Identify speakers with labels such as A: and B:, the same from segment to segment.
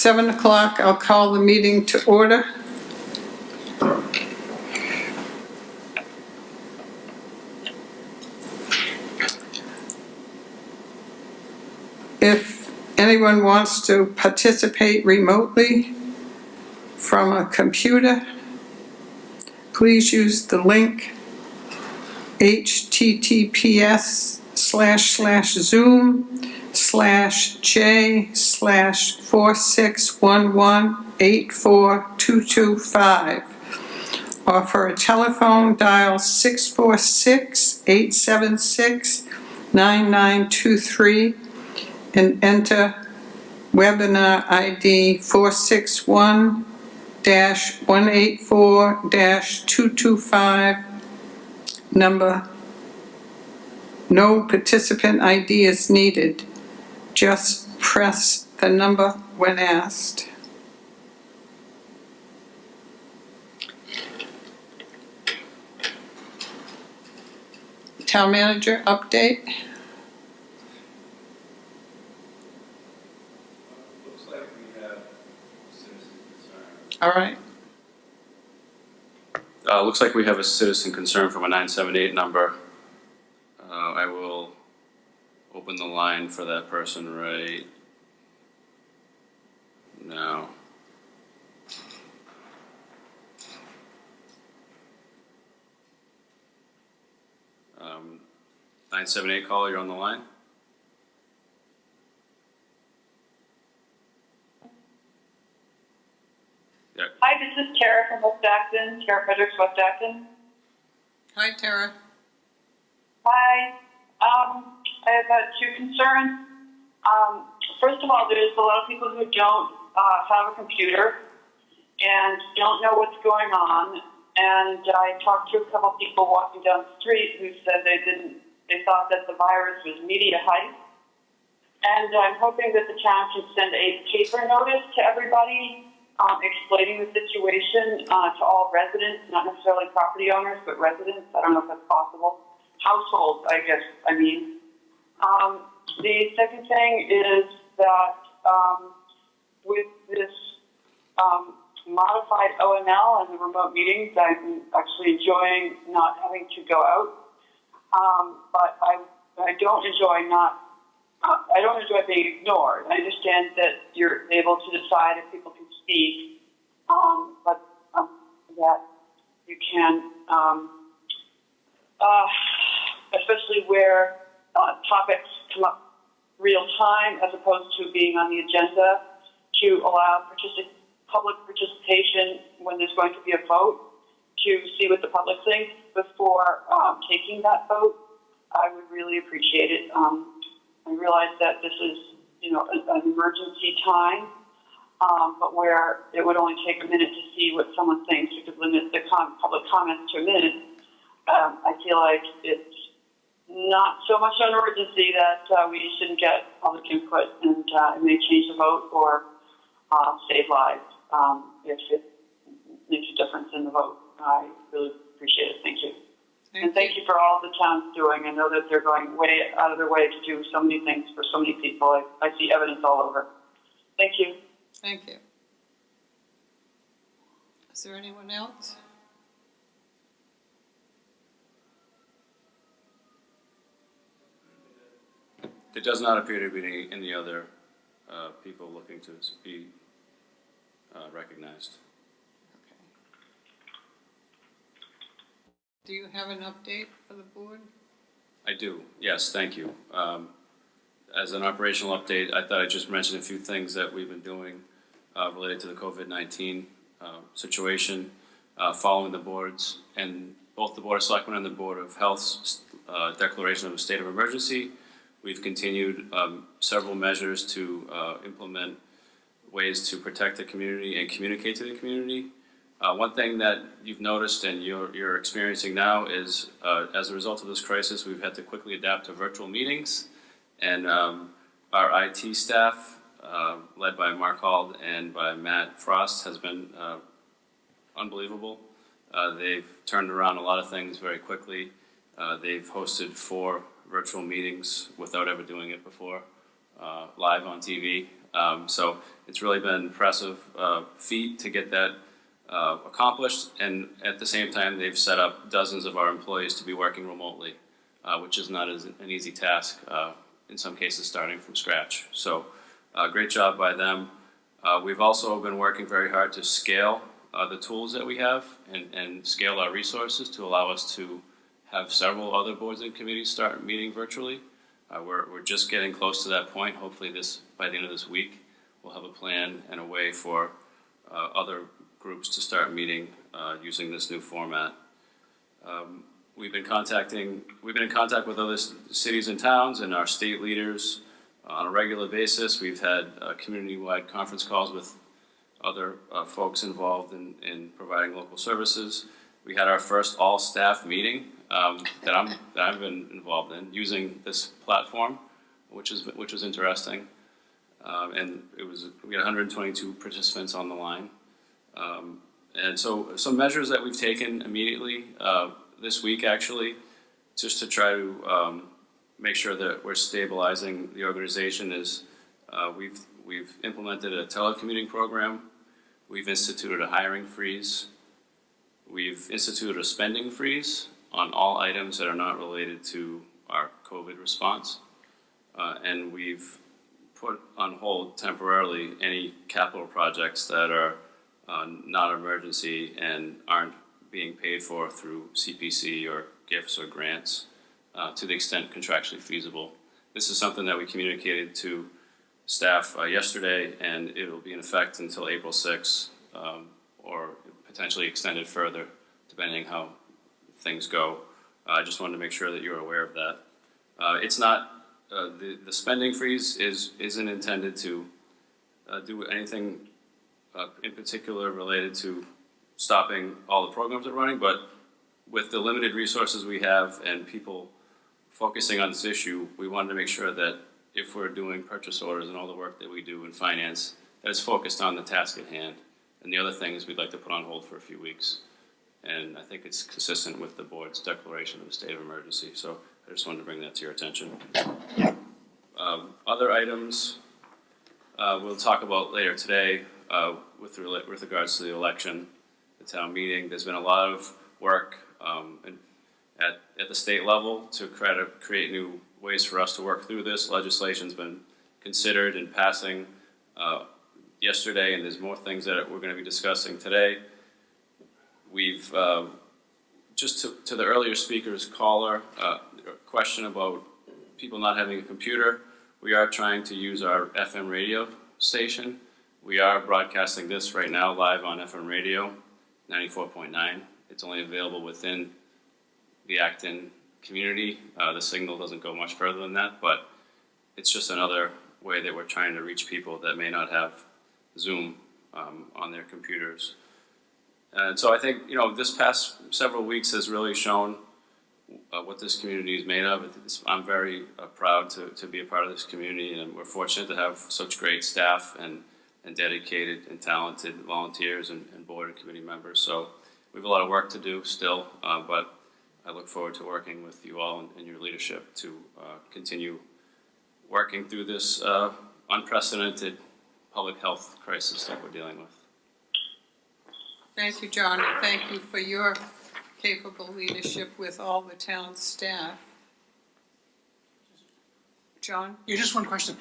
A: 7 o'clock, I'll call the meeting to order. If anyone wants to participate remotely from a computer, please use the link https://zoom/j/4611842225, or for a telephone, dial 646-876-9923 and enter webinar ID 461-184-225, number. No participant ID is needed. Just press the number when asked. Town manager update.
B: Looks like we have citizen concern.
A: All right.
B: Looks like we have a citizen concern from a 978 number. I will open the line for that person right now. Um, 978 caller, you're on the line. Yeah.
C: Hi, this is Tara from West Acton, Tara Fredericks, West Acton.
A: Hi, Tara.
C: Hi. I have two concerns. First of all, there's a lot of people who don't have a computer and don't know what's going on. And I talked to a couple people walking down the street who said they thought that the virus was media hype. And I'm hoping that the town can send a paper notice to everybody explaining the situation to all residents, not necessarily property owners, but residents. I don't know if that's possible. Households, I guess, I mean. The second thing is that with this modified OML and the remote meetings, I'm actually enjoying not having to go out. But I don't enjoy being ignored. I understand that you're able to decide if people can speak, but that you can, especially where topics come up real time as opposed to being on the agenda, to to allow public participation when there's going to be a vote to see what the public thinks before taking that vote, I would really appreciate it. I realize that this is, an emergency time, but where it would only take a minute to see what someone thinks, we could limit the public comments to a minute. I feel like it's not so much an emergency that we shouldn't get public input, and it may change the vote or save lives if it makes a difference in the vote. I really appreciate it. Thank you. And thank you for all the town's doing. I know that they're going way out of their way to do so many things for so many people. I see evidence all over. Thank you.
A: Thank you. Is there anyone else?
B: There does not appear to be any other people looking to be recognized.
A: Okay. Do you have an update for the board?
B: I do, yes, thank you. As an operational update, I thought I'd just mention a few things that we've been doing related to the COVID-19 situation, following the boards, and both the Board of Selectmen and the Board of Health's declaration of a state of emergency. We've continued several measures to implement ways to protect the community and communicate to the community. One thing that you've noticed and you're experiencing now is, as a result of this crisis, we've had to quickly adapt to virtual meetings, and our IT staff, led by Mark Hald and by Matt Frost, has been unbelievable. They've turned around a lot of things very quickly. They've hosted 4 virtual meetings without ever doing it before, live on TV. So it's really been an impressive feat to get that accomplished, and at the same time they've set up dozens of our employees to be working remotely, which is not an easy task, in some cases starting from scratch. So great job by them. We've also been working very hard to scale the tools that we have and scale our resources to allow us to have several other boards and committees start meeting virtually. We're just getting close to that point. Hopefully by the end of this week, we'll have a plan and a way for other groups to start meeting using this new format. We've been in contact with other cities and towns and our state leaders on a regular basis. We've had community-wide conference calls with other folks involved in providing local services. We had our first all-staff meeting that I've been involved in using this platform, which was interesting, and we had 122 participants on the line, and so some measures that we've taken immediately this week, actually, just to try to make sure that we're stabilizing the organization, is we've implemented a telecommuting program. We've instituted a hiring freeze. We've instituted a spending freeze on all items that are not related to our COVID response. And we've put on hold temporarily any capital projects that are not emergency and aren't being paid for through CPC or gifts or grants to the extent contractually feasible. This is something that we communicated to staff yesterday, and it will be in effect until April 6th, or potentially extended further, depending how things go. I just wanted to make sure that you're aware of that. It's not, the spending freeze isn't intended to do anything in particular related to stopping all the programs that are running, but with the limited resources we have and people focusing on this issue, we wanted to make sure that if we're doing purchase orders and all the work that we do in finance, that it's focused on the task at hand. And the other things we'd like to put on hold for a few weeks. And I think it's consistent with the board's declaration of a state of emergency. So I just wanted to bring that to your attention. Other items we'll talk about later today with regards to the election, the town meeting. There's been a lot of work at the state level to try to create new ways for us to work through this. Legislation's been considered and passing yesterday, and there's more things that we're going to be discussing today. We've, just to the earlier speaker's caller, question about people not having a computer, we are trying to use our FM radio station, We are broadcasting this right now live on FM radio, 94.9. It's only available within the Acton community. The signal doesn't go much further than that, but it's just another way that we're trying to reach people that may not have Zoom on their computers. And so I think, this past several weeks has really shown what this community is made of. I'm very proud to be a part of this community, and we're fortunate to have such great staff and dedicated and talented volunteers and board and committee members. So we have a lot of work to do still, but I look forward to working with you all and your leadership to continue working through this unprecedented public health crisis that we're dealing with.
A: Thank you, John, and thank you for your capable leadership with all the town staff. John?
D: Yeah, just one question.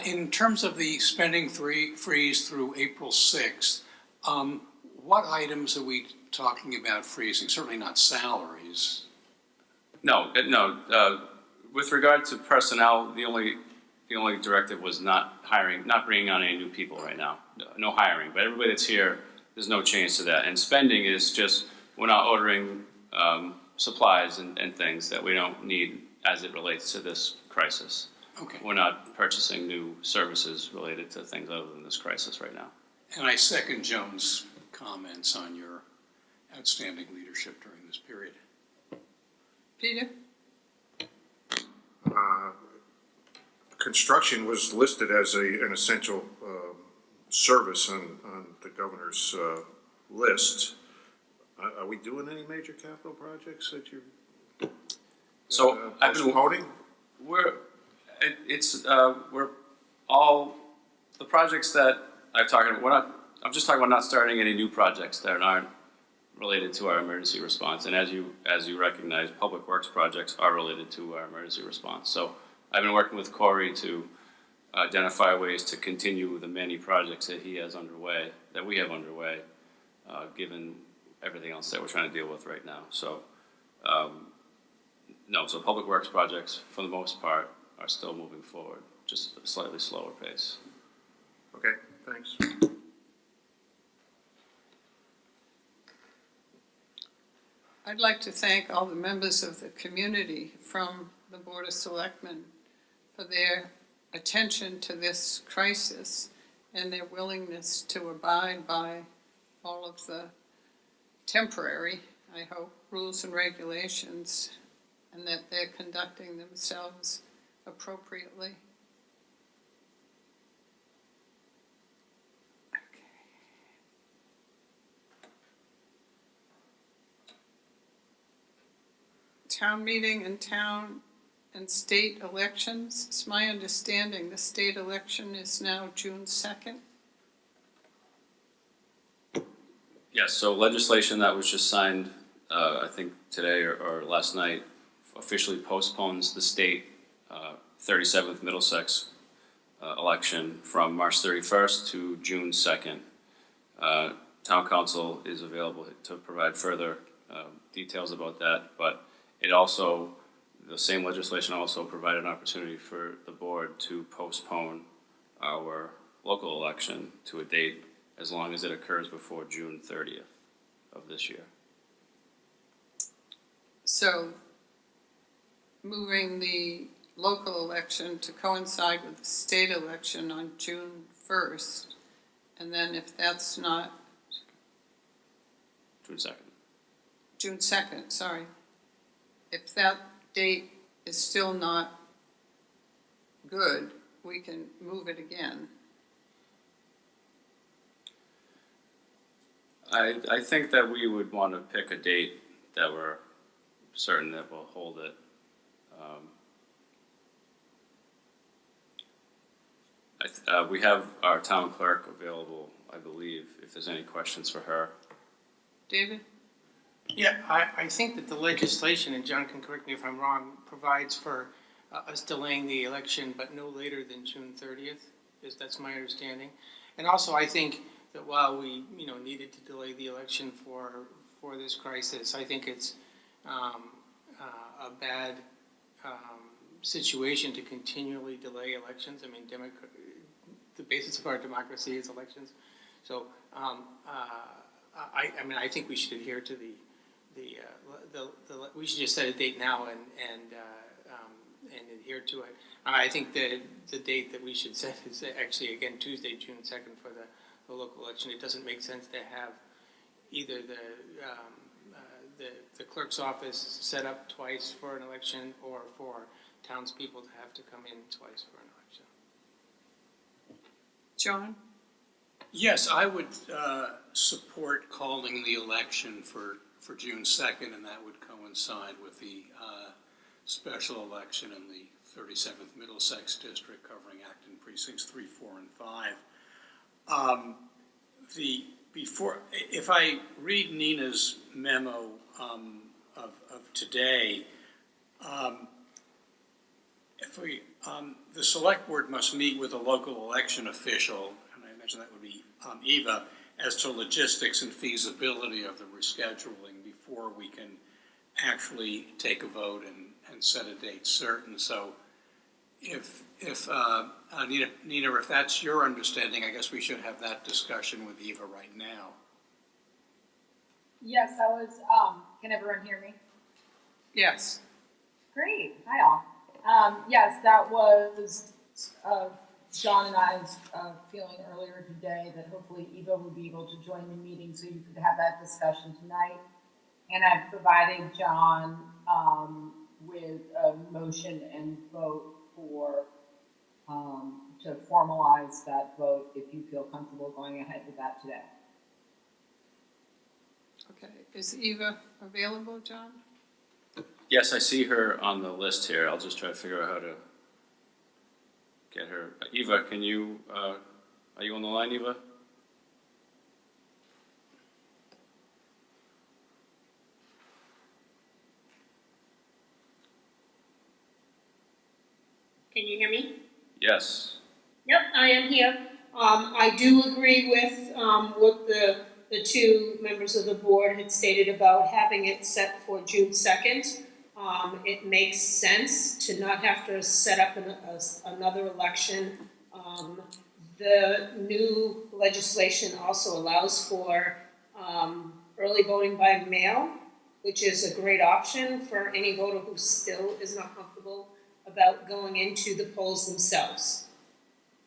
D: In terms of the spending freeze through April 6th, what items are we talking about freezing? Certainly not salaries.
B: No. With regard to personnel, the only directive was not bringing on any new people right now. No hiring, but everybody that's here, there's no change to that. And spending is just, we're not ordering supplies and things that we don't need as it relates to this crisis.
D: Okay.
B: We're not purchasing new services related to things other than this crisis right now.
D: And I second Joan's comments on your outstanding leadership during this period.
A: Peter?
E: Construction was listed as an essential service on the governor's list. Are we doing any major capital projects that you're postponing?
B: We're all the projects that I'm talking about. I'm just talking about not starting any new projects that aren't related to our emergency response. And as you recognize, public works projects are related to our emergency response. So I've been working with Corey to identify ways to continue the many projects that we have underway, given everything else that we're trying to deal with right now. So, so public works projects, for the most part, are still moving forward, just a slightly slower pace.
E: Okay, thanks.
A: I'd like to thank all the members of the community from the Board of Selectmen for their attention to this crisis and their willingness to abide by all of the temporary, I hope, rules and regulations, and that they're conducting themselves appropriately. Town meeting and town and state elections. It's my understanding the state election is now June 2nd.
B: Yes, so legislation that was just signed, I think today or last night, officially postpones the state 37th Middlesex election from March 31st to June 2nd. Town council is available to provide further details about that, but the same legislation also provided an opportunity for the board to postpone our local election to a date as long as it occurs before June 30th of this year.
A: So moving the local election to coincide with the state election on June 1st, and then if that's not June 2nd, sorry. If that date is still not good, we can move it again.
B: I think that we would want to pick a date that we're certain that we'll hold it. We have our town clerk available, I believe, if there's any questions for her.
A: David?
F: Yeah, I think that the legislation, and John can correct me if I'm wrong, provides for us delaying the election, but no later than June 30th. That's my understanding. And also, I think that while we, needed to delay the election for this crisis, I think it's a bad situation to continually delay elections. I mean, the the basis of our democracy is elections. So, I mean, I think we should adhere to we should just set a date now and adhere to it. I think the date that we should set is actually, again, Tuesday, June 2nd for the local election. It doesn't make sense to have either the clerk's office set up twice for an election or for townspeople to have to come in twice for an election.
A: John?
D: Yes, I would support calling the election for June 2nd, and that would coincide with the special election in the 37th Middlesex District covering Acton precincts 3, 4, and 5. If I read Nina's memo of today, the select board must meet with a local election official, and I imagine that would be Eva, as to logistics and feasibility of the rescheduling before we can actually take a vote and set a date certain. So if Nina, if that's your understanding, I guess we should have that discussion with Eva right now.
G: Yes, that was, can everyone hear me?
A: Yes.
G: Great, hi all. Yes, that was John and I's feeling earlier today that hopefully Eva would be able to join the meeting so you could have that discussion tonight. And I've provided John with a motion and vote for, to formalize that vote if you feel comfortable going ahead with that today.
A: Okay. Is Eva available, John?
B: Yes, I see her on the list here. I'll just try to figure out how to get her. Eva, can you, are you on the line, Eva?
H: Can you hear me?
B: Yes.
H: Yep, I am here. I do agree with what the two members of the board had stated about having it set for June 2nd. It makes sense to not have to set up another election. The new legislation also allows for early voting by mail, which is a great option for any voter who still is not comfortable about going into the polls themselves.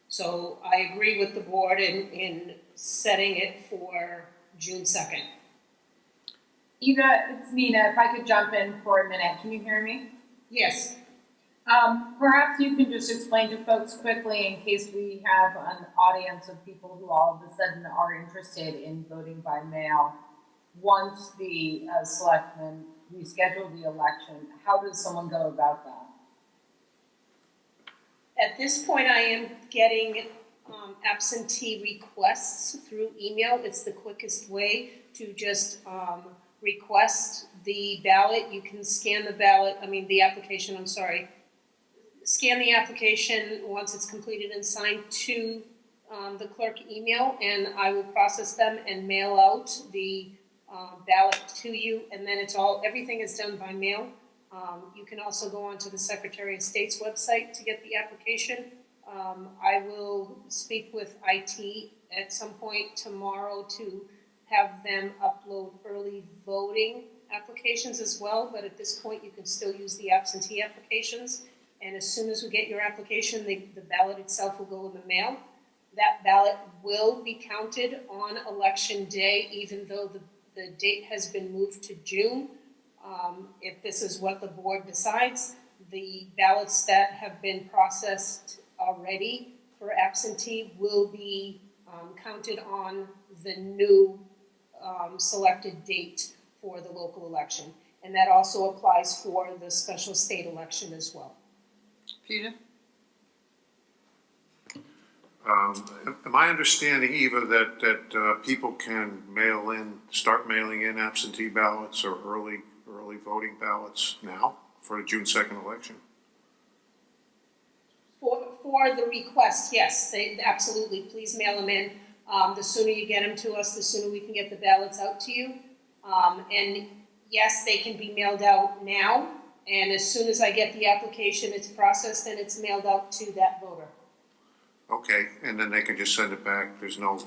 H: So I agree with the board in setting it for June 2nd.
G: Eva, it's Nina. If I could jump in for a minute. Can you hear me?
H: Yes.
G: Perhaps you can just explain to folks quickly, in case we have an audience of people who all of a sudden are interested in voting by mail. Once the selectmen reschedule the election, how does someone go about that?
H: At this point, I am getting absentee requests through email. It's the quickest way to just request the ballot. You can scan the ballot, the application, I'm sorry. Scan the application once it's completed and signed to the clerk email, and I will process them and mail out the ballot to you, and then everything is done by mail. You can also go onto the Secretary of State's website to get the application. I will speak with IT at some point tomorrow to have them upload early voting applications as well, but at this point you can still use the absentee applications. And as soon as we get your application, the ballot itself will go in the mail. That ballot will be counted on election day, even though the date has been moved to June. If this is what the board decides, the ballots that have been processed already for absentee will be counted on the new selected date for the local election. And that also applies for the special state election as well.
A: Peter?
E: Am I understanding, Eva, that people can start mailing in absentee ballots or early voting ballots now for the June 2nd election?
H: For the request, yes, they absolutely. Please mail them in. The sooner you get them to us, the sooner we can get the ballots out to you. And yes, they can be mailed out now. And as soon as I get the application, it's processed and it's mailed out to that voter.
E: Okay, and then they can just send it back, there's no,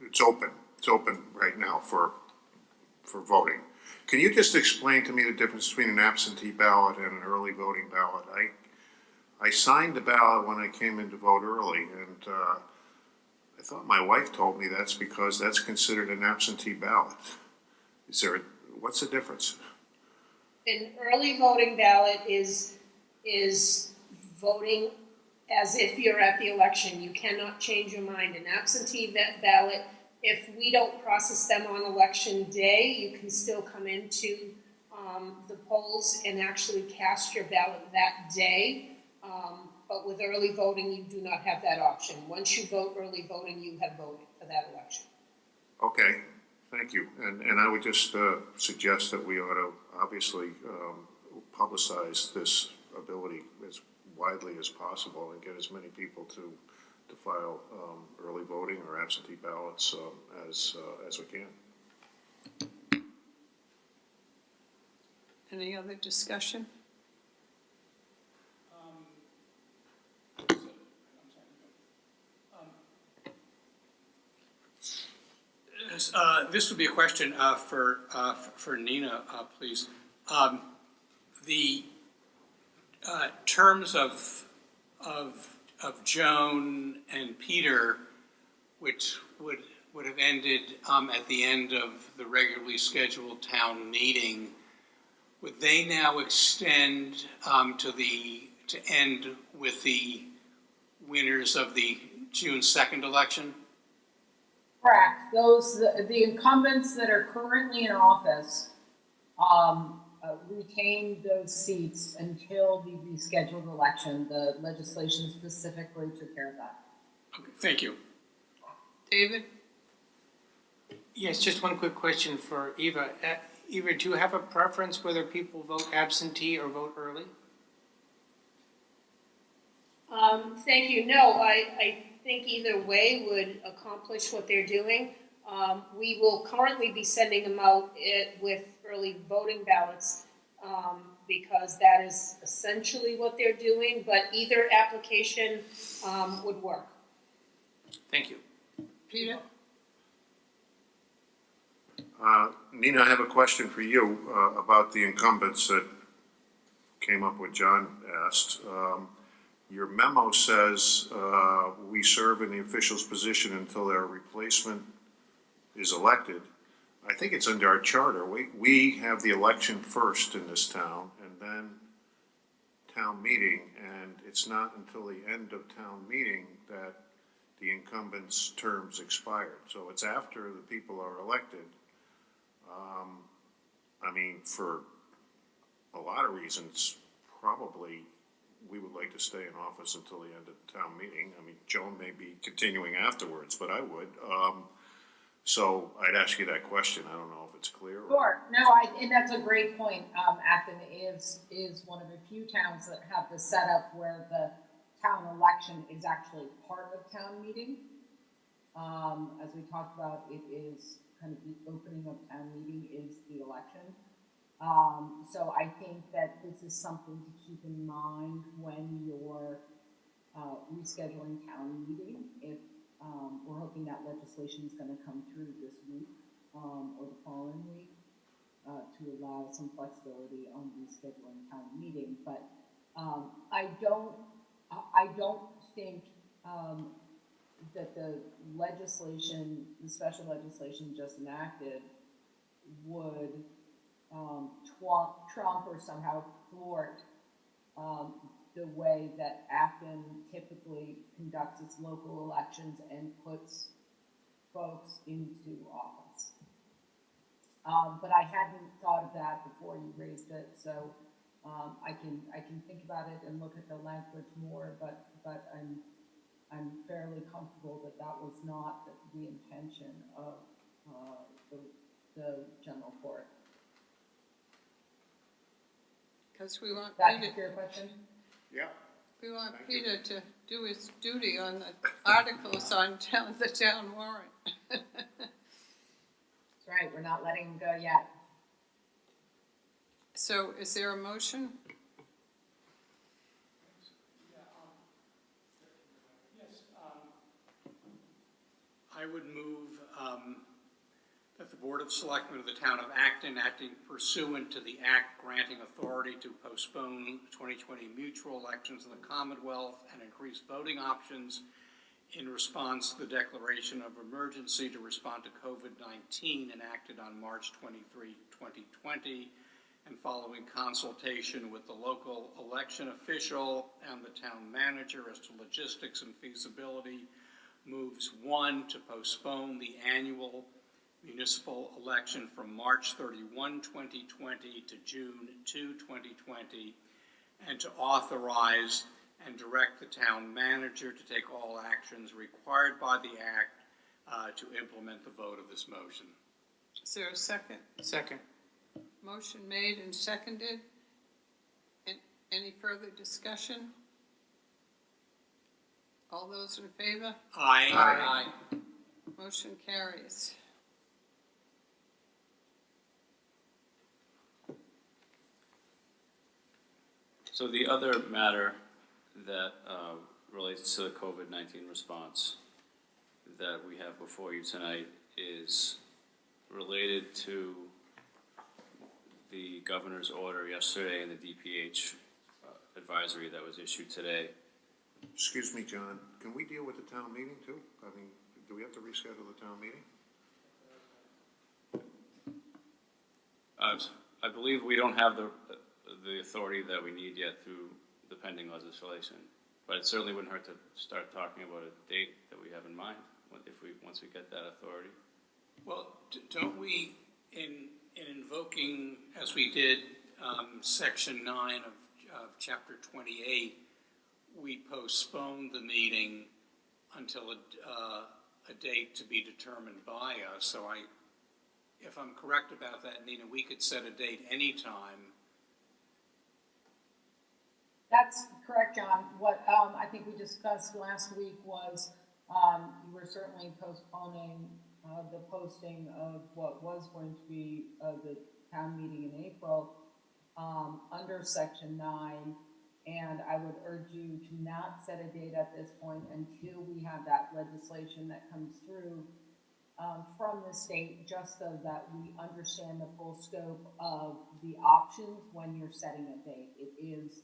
E: it's open right now for voting. Can you just explain to me the difference between an absentee ballot and an early voting ballot? I signed the ballot when I came in to vote early, and I thought my wife told me that's because that's considered an absentee ballot. What's the difference?
H: An early voting ballot is voting as if you're at the election. You cannot change your mind. An absentee ballot, if we don't process them on election day, you can still come into the polls and actually cast your ballot that day. But with early voting, you do not have that option. Once you vote early voting, you have voted for that election.
E: Okay, thank you. And I would just suggest that we ought to obviously publicize this ability as widely as possible and get as many people to file early voting or absentee ballots as we can.
A: Any other discussion?
D: This would be a question for Nina, please. The terms of Joan and Peter, which would have ended at the end of the regularly scheduled town meeting, would they now extend to end with the winners of the June 2nd election?
G: Correct. The incumbents that are currently in office retain those seats until the rescheduled election. The legislation specifically took care of that.
D: Okay, thank you.
A: David?
F: Yes, just one quick question for Eva. Eva, do you have a preference whether people vote absentee or vote early?
H: Thank you. No, I think either way would accomplish what they're doing. We will currently be sending them out with early voting ballots because that is essentially what they're doing, but either application would work.
F: Thank you.
A: Peter?
E: Nina, I have a question for you about the incumbents that came up with John asked. Your memo says we serve in the official's position until their replacement is elected. I think it's under our charter. We have the election first in this town and then town meeting, and it's not until the end of town meeting that the incumbent's terms expired. So it's after the people are elected. I mean, for a lot of reasons, probably we would like to stay in office until the end of the town meeting. I mean, Joan may be continuing afterwards, but I would. So I'd ask you that question. I don't know if it's clear.
G: Sure. No, and that's a great point. Acton is one of the few towns that have the setup where the town election is actually part of town meeting. As we talked about, it is kind of the opening of town meeting is the election. So I think that this is something to keep in mind when you're rescheduling town meeting. If we're hoping that legislation is going to come through this week or the following week to allow some flexibility on rescheduling town meeting. But I don't think that the legislation, the special legislation just enacted, would trump or somehow thwart the way that Acton typically conducts its local elections and puts folks into office. But I hadn't thought of that before you raised it, so I can think about it and look at the language more, but I'm fairly comfortable that that was not the intention of the general court.
A: Because we want
G: That
A: Peter,
G: your question?
E: Yeah.
A: we want
E: Thank
A: Peter to do his duty on the articles on the town warrant.
G: That's right, we're not letting him go yet.
A: So is there a motion?
D: I would move that the Board of Selectmen of the Town of Acton, acting pursuant to the Act granting authority to postpone 2020 mutual elections in the Commonwealth and increase voting options in response to the declaration of emergency to respond to COVID-19 enacted on March 23, 2020, and following consultation with the local election official and the town manager as to logistics and feasibility, moves 1, to postpone the annual municipal election from March 31, 2020 to June 2, 2020, and to authorize and direct the town manager to take all actions required by the Act to implement the vote of this motion.
A: Is there a second?
F: Second.
A: Motion made and seconded. Any further discussion? All those in favor?
D: Aye.
A: Motion carries.
B: So the other matter that relates to the COVID-19 response that we have before you tonight is related to the governor's order yesterday and the DPH advisory that was issued today.
E: Excuse me, John, can we deal with the town meeting too? I mean, do we have to reschedule the town meeting?
B: I believe we don't have the authority that we need yet through the pending legislation, but it certainly wouldn't hurt to start talking about a date that we have in mind once we get that authority.
D: Well, don't we, in invoking, as we did, Section 9 of Chapter 28, we postponed the meeting until a date to be determined by us. So if I'm correct about that, Nina, we could set a date anytime.
G: That's correct, John. What I think we discussed last week was you were certainly postponing the posting of what was going to be the town meeting in April under Section 9, and I would urge you to not set a date at this point until we have that legislation that comes through from the state, just so that we understand the full scope of the options when you're setting a date. It is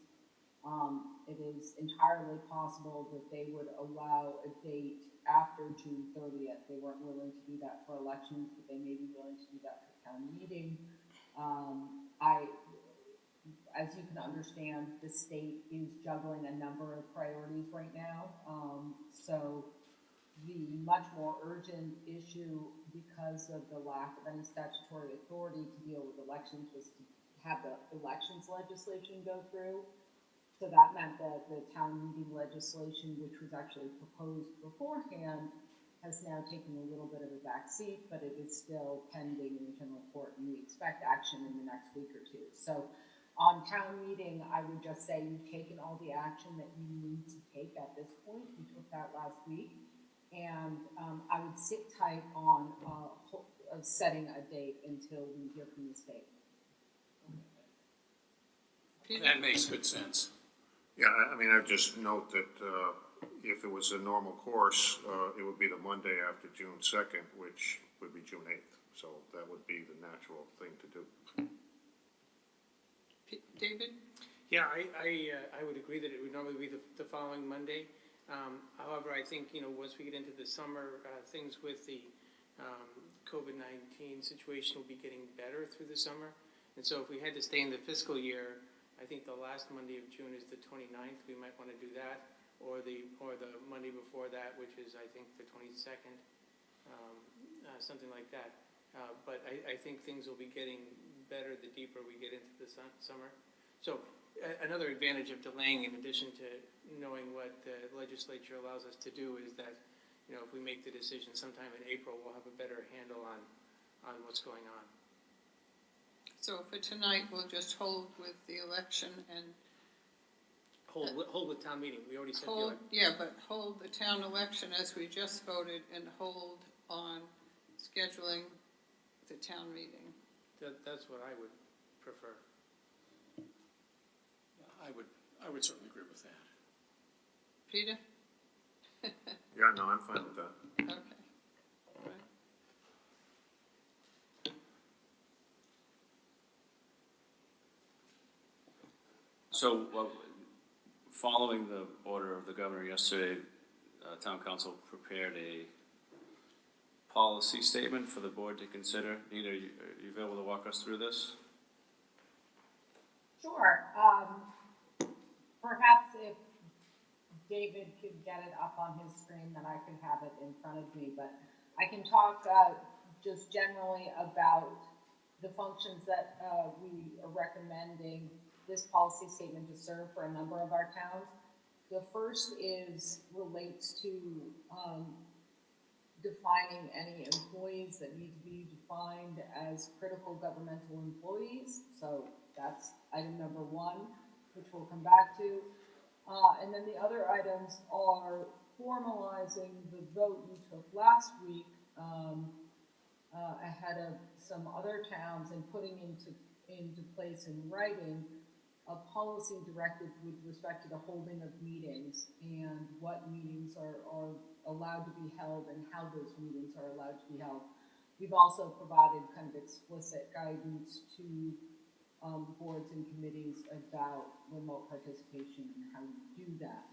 G: entirely possible that they would allow a date after June 30th. They weren't willing to do that for elections, but they may be willing to do that for town meeting. As you can understand, the state is juggling a number of priorities right now. So the much more urgent issue, because of the lack of any statutory authority to deal with elections, was to have the elections legislation go through. So that meant that the town meeting legislation, which was actually proposed beforehand, has now taken a little bit of a back seat, but it is still pending in the general court, and we expect action in the next week or two. So on town meeting, I would just say you've taken all the action that you need to take at this point. You took that last week. And I would sit tight on setting a date until we hear from the state.
D: That makes good sense.
E: Yeah, I mean, I just note that if it was a normal course, it would be the Monday after June 2nd, which would be June 8th. So that would be the natural thing to do.
A: David?
F: Yeah, I would agree that it would normally be the following Monday. However, I think, once we get into the summer, things with the COVID-19 situation will be getting better through the summer. And so if we had to stay in the fiscal year, I think the last Monday of June is the 29th. We might want to do that, or the Monday before that, which is, I think, the 22nd, something like that. But I think things will be getting better the deeper we get into the summer. So another advantage of delaying, in addition to knowing what the legislature allows us to do, is that, if we make the decision sometime in April, we'll have a better handle on what's going on.
A: So for tonight, we'll just hold with the election and
F: Hold with town meeting. We already said the
A: hold,
F: election.
A: yeah, but hold the town election as we just voted, and hold on scheduling the town meeting.
F: That's what I would prefer.
D: I would certainly agree with that.
A: Peter?
E: Yeah, no, I'm fine with that.
A: Okay.
B: Following the order of the governor yesterday, town council prepared a policy statement for the board to consider. Nina, are you available to walk us through this?
G: Sure. Perhaps if David could get it up on his screen, then I could have it in front of me. But I can talk just generally about the functions that we are recommending this policy statement to serve for a number of our towns. The first relates to defining any employees that need to be defined as critical governmental employees. So that's item number one, which we'll come back to. And then the other items are formalizing the vote you took last week ahead of some other towns and putting into place in writing a policy directive with respect to the holding of meetings and what meetings are allowed to be held and how those meetings are allowed to be held. We've also provided kind of explicit guidance to boards and committees about remote participation and how you do that.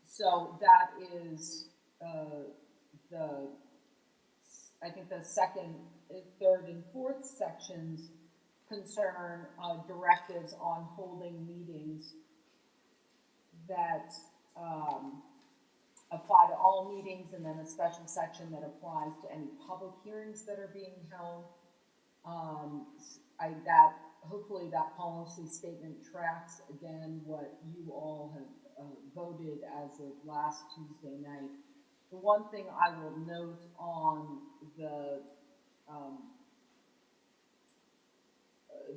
G: So that is I think the second, third, and fourth sections concern directives on holding meetings that apply to all meetings, and then a special section that applies to any public hearings that are being held. Hopefully that policy statement tracks again what you all have voted as of last Tuesday night. The one thing I will note on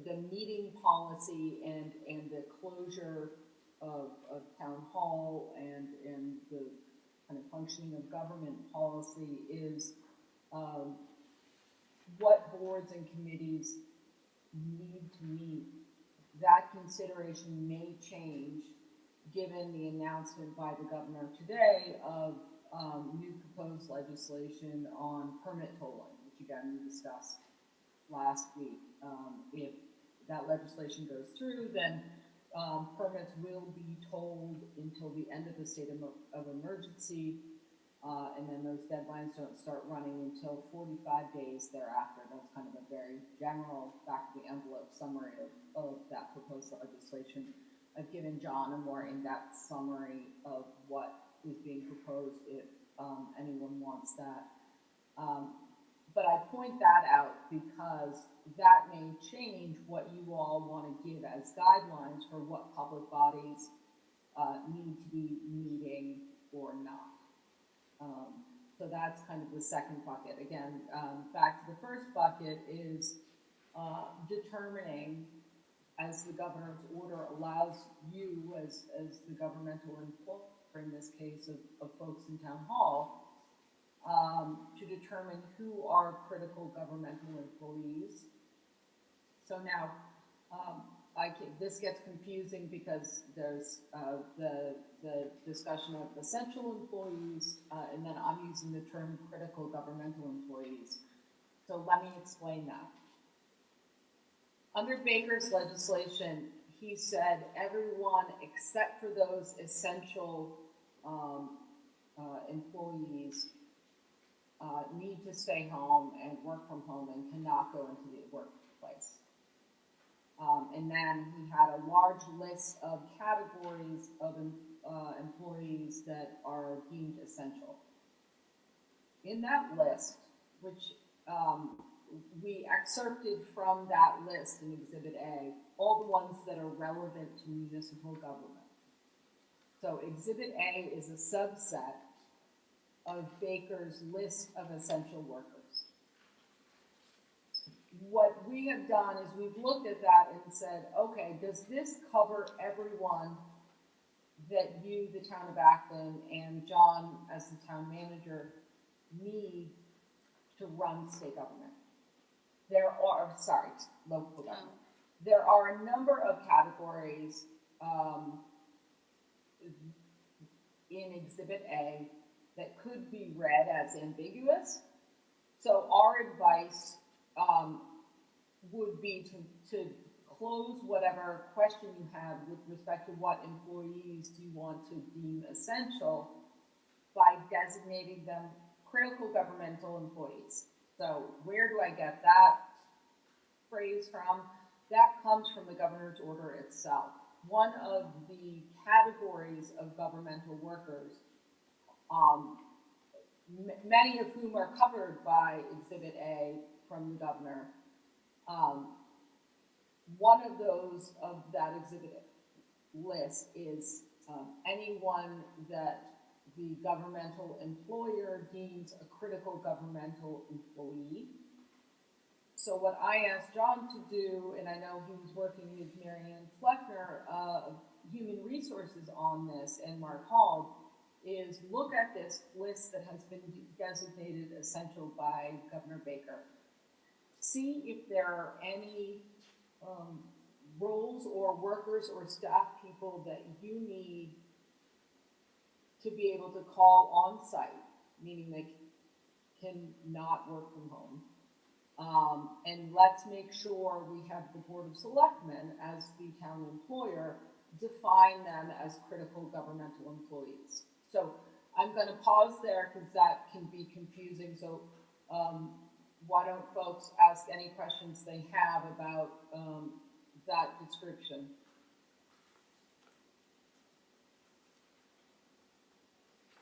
G: the meeting policy and the closure of town hall and the kind of functioning of government policy is what boards and committees need to meet. That consideration may change given the announcement by the governor today of new proposed legislation on permit tolling, which again we discussed last week. If that legislation goes through, then permits will be tolled until the end of the state of emergency, and then those deadlines don't start running until 45 days thereafter. That's kind of a very general back-of-the-envelope summary of that proposed legislation. I've given John a more in-depth summary of what is being proposed if anyone wants that. But I point that out because that may change what you all want to give as guidelines for what public bodies need to be meeting or not. So that's kind of the second bucket. Again, back to the first bucket is determining, as the governor's order allows you as the governmental employer, in this case of folks in town hall, to determine who are critical governmental employees. So now, this gets confusing because there's the discussion of essential employees, and then I'm using the term critical governmental employees. So let me explain that. Under Baker's legislation, he said everyone except for those essential employees need to stay home and work from home and cannot go into the workplace. And then he had a large list of categories of employees that are deemed essential. In that list, which we excerpted from that list in Exhibit A, all the ones that are relevant to municipal government. So Exhibit A is a subset of Baker's list of essential workers. What we have done is we've looked at that and said, okay, does this cover everyone that you, the town of Acton, and John, as the town manager, need to run state government? Local government. There are a number of categories in Exhibit A that could be read as ambiguous. So our advice would be to close whatever question you have with respect to what employees do you want to deem essential by designating them critical governmental employees. So where do I get that phrase from? That comes from the governor's order itself. One of the categories of governmental workers, many of whom are covered by Exhibit A from the governor, one of those of that exhibit list is anyone that the governmental employer deems a critical governmental employee. So what I asked John to do, and I know he was working with Marianne Fleckner of Human Resources on this, and Mark Hall, is look at this list that has been designated essential by Governor Baker. See if there are any roles or workers or staff people that you need to be able to call on site, meaning they can not work from home. And let's make sure we have the Board of Selectmen as the town employer define them as critical governmental employees. So I'm going to pause there because that can be confusing. So why don't folks ask any questions they have about that description?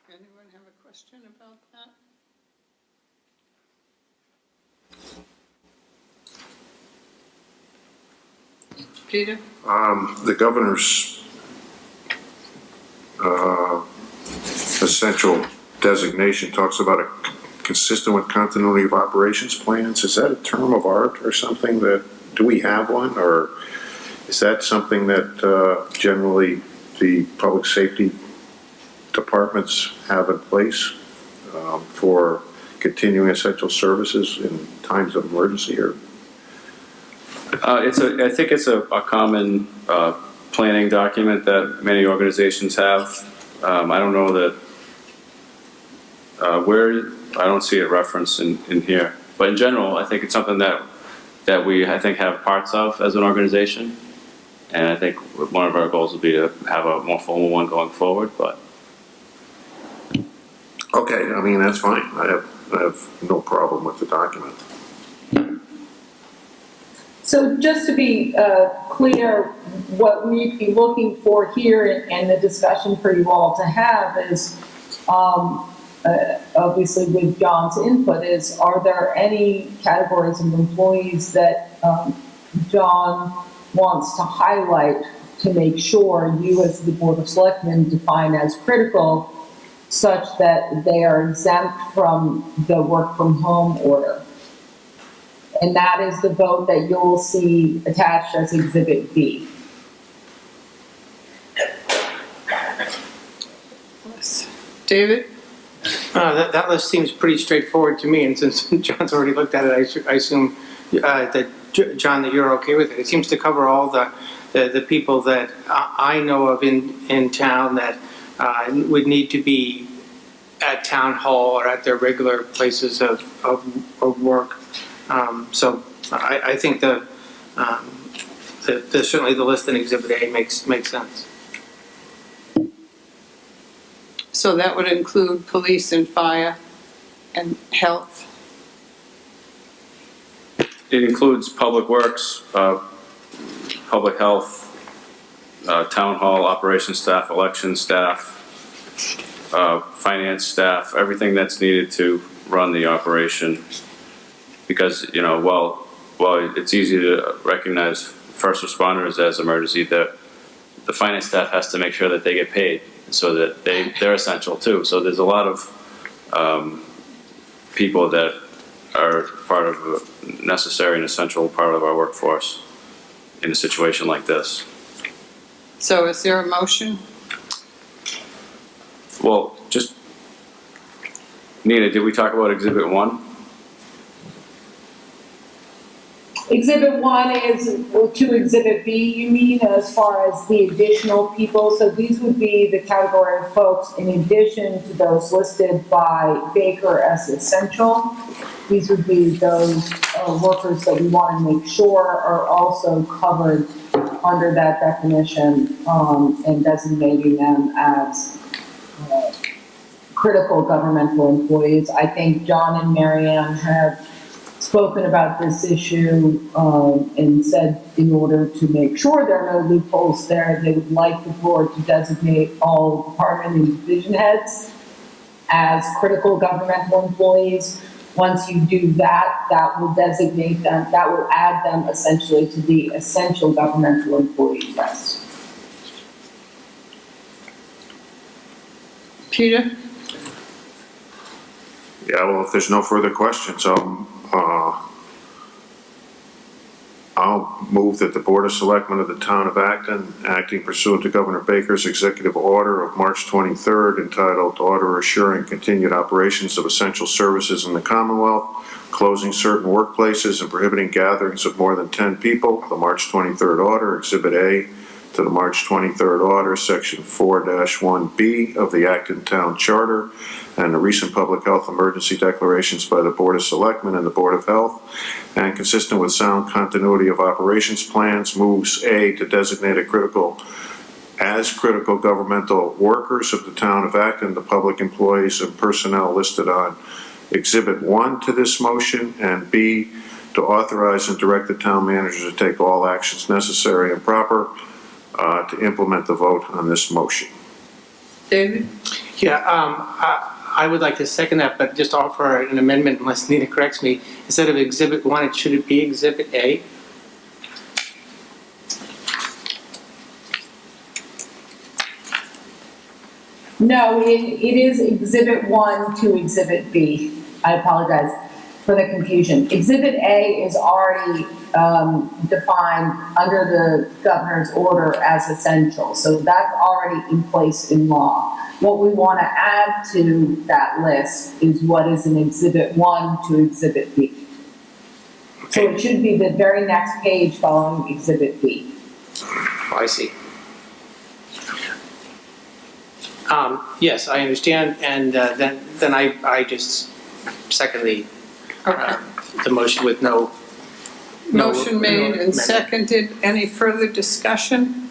A: Anyone have a question about that? Peter?
E: The governor's essential designation talks about a consistent with continuity of operations plans. Is that a term of art or something that, do we have one? Or is that something that generally the public safety departments have in place for continuing essential services in times of emergency? Or
B: I think it's a common planning document that many organizations have. I don't know that I don't see it referenced in here. But in general, I think it's something that we have parts of as an organization. And I think one of our goals would be to have a more formal one going forward. But
E: okay, I mean, that's fine. I have no problem with the document.
G: So just to be clear, what we'd be looking for here and the discussion for you all to have is, obviously with John's input, is are there any categories of employees that John wants to highlight to make sure you as the Board of Selectmen define as critical such that they are exempt from the work from home order? And that is the vote that you'll see attached as Exhibit B.
A: David?
F: That list seems pretty straightforward to me, and since John's already looked at it, I assume that, John, that you're okay with it. It seems to cover all the people that I know of in town that would need to be at town hall or at their regular places of work. So I think certainly the list in Exhibit A makes sense.
A: So that would include police and fire and health?
B: it includes public works, public health, town hall, operations staff, election staff, finance staff, everything that's needed to run the operation. Because, you know, while it's easy to recognize first responders as emergency, the finance staff has to make sure that they get paid so that they're essential too. So there's a lot of people that are part of a necessary and essential part of our workforce in a situation like this.
A: So is there a motion?
B: Well, just, Nina, did we talk about Exhibit 1?
G: Exhibit 1 is to Exhibit B, you mean, as far as the additional people? So these would be the category of folks in addition to those listed by Baker as essential. These would be those workers that we want to make sure are also covered under that definition, and designating them as critical governmental employees. I think John and Marianne have spoken about this issue and said in order to make sure there are no loopholes there, they would like the board to designate all department and division heads as critical governmental employees. Once you do that, that will designate them, that will add them essentially to the essential governmental employee list.
A: Peter?
E: Yeah, well, if there's no further questions, I'll move that the Board of Selectmen of the Town of Acton, acting pursuant to Governor Baker's executive order of March 23rd, entitled Order Assuring Continued Operations of Essential Services in the Commonwealth, closing certain workplaces and prohibiting gatherings of more than 10 people, the March 23rd order, Exhibit A to the March 23rd order, Section 4-1B of the Acton Town Charter, and the recent public health emergency declarations by the Board of Selectmen and the Board of Health, and consistent with sound continuity of operations plans, moves A to designate critical governmental workers of the Town of Acton, the public employees and personnel listed on Exhibit 1 to this motion, and B to authorize and direct the town manager to take all actions necessary and proper to implement the vote on this motion.
A: David?
F: Yeah, I would like to second that, but just offer an amendment unless Nina corrects me. Instead of Exhibit 1, should it be Exhibit A?
G: No, it is Exhibit 1 to Exhibit B. I apologize for the confusion. Exhibit A is already defined under the governor's order as essential, so that's already in place in law. What we want to add to that list is what is in Exhibit 1 to Exhibit B. So it should be the very next page following Exhibit B.
F: I see. Yes, I understand, and then I just second the motion with no
A: Motion made and
F: amendment.
A: seconded. Any further discussion?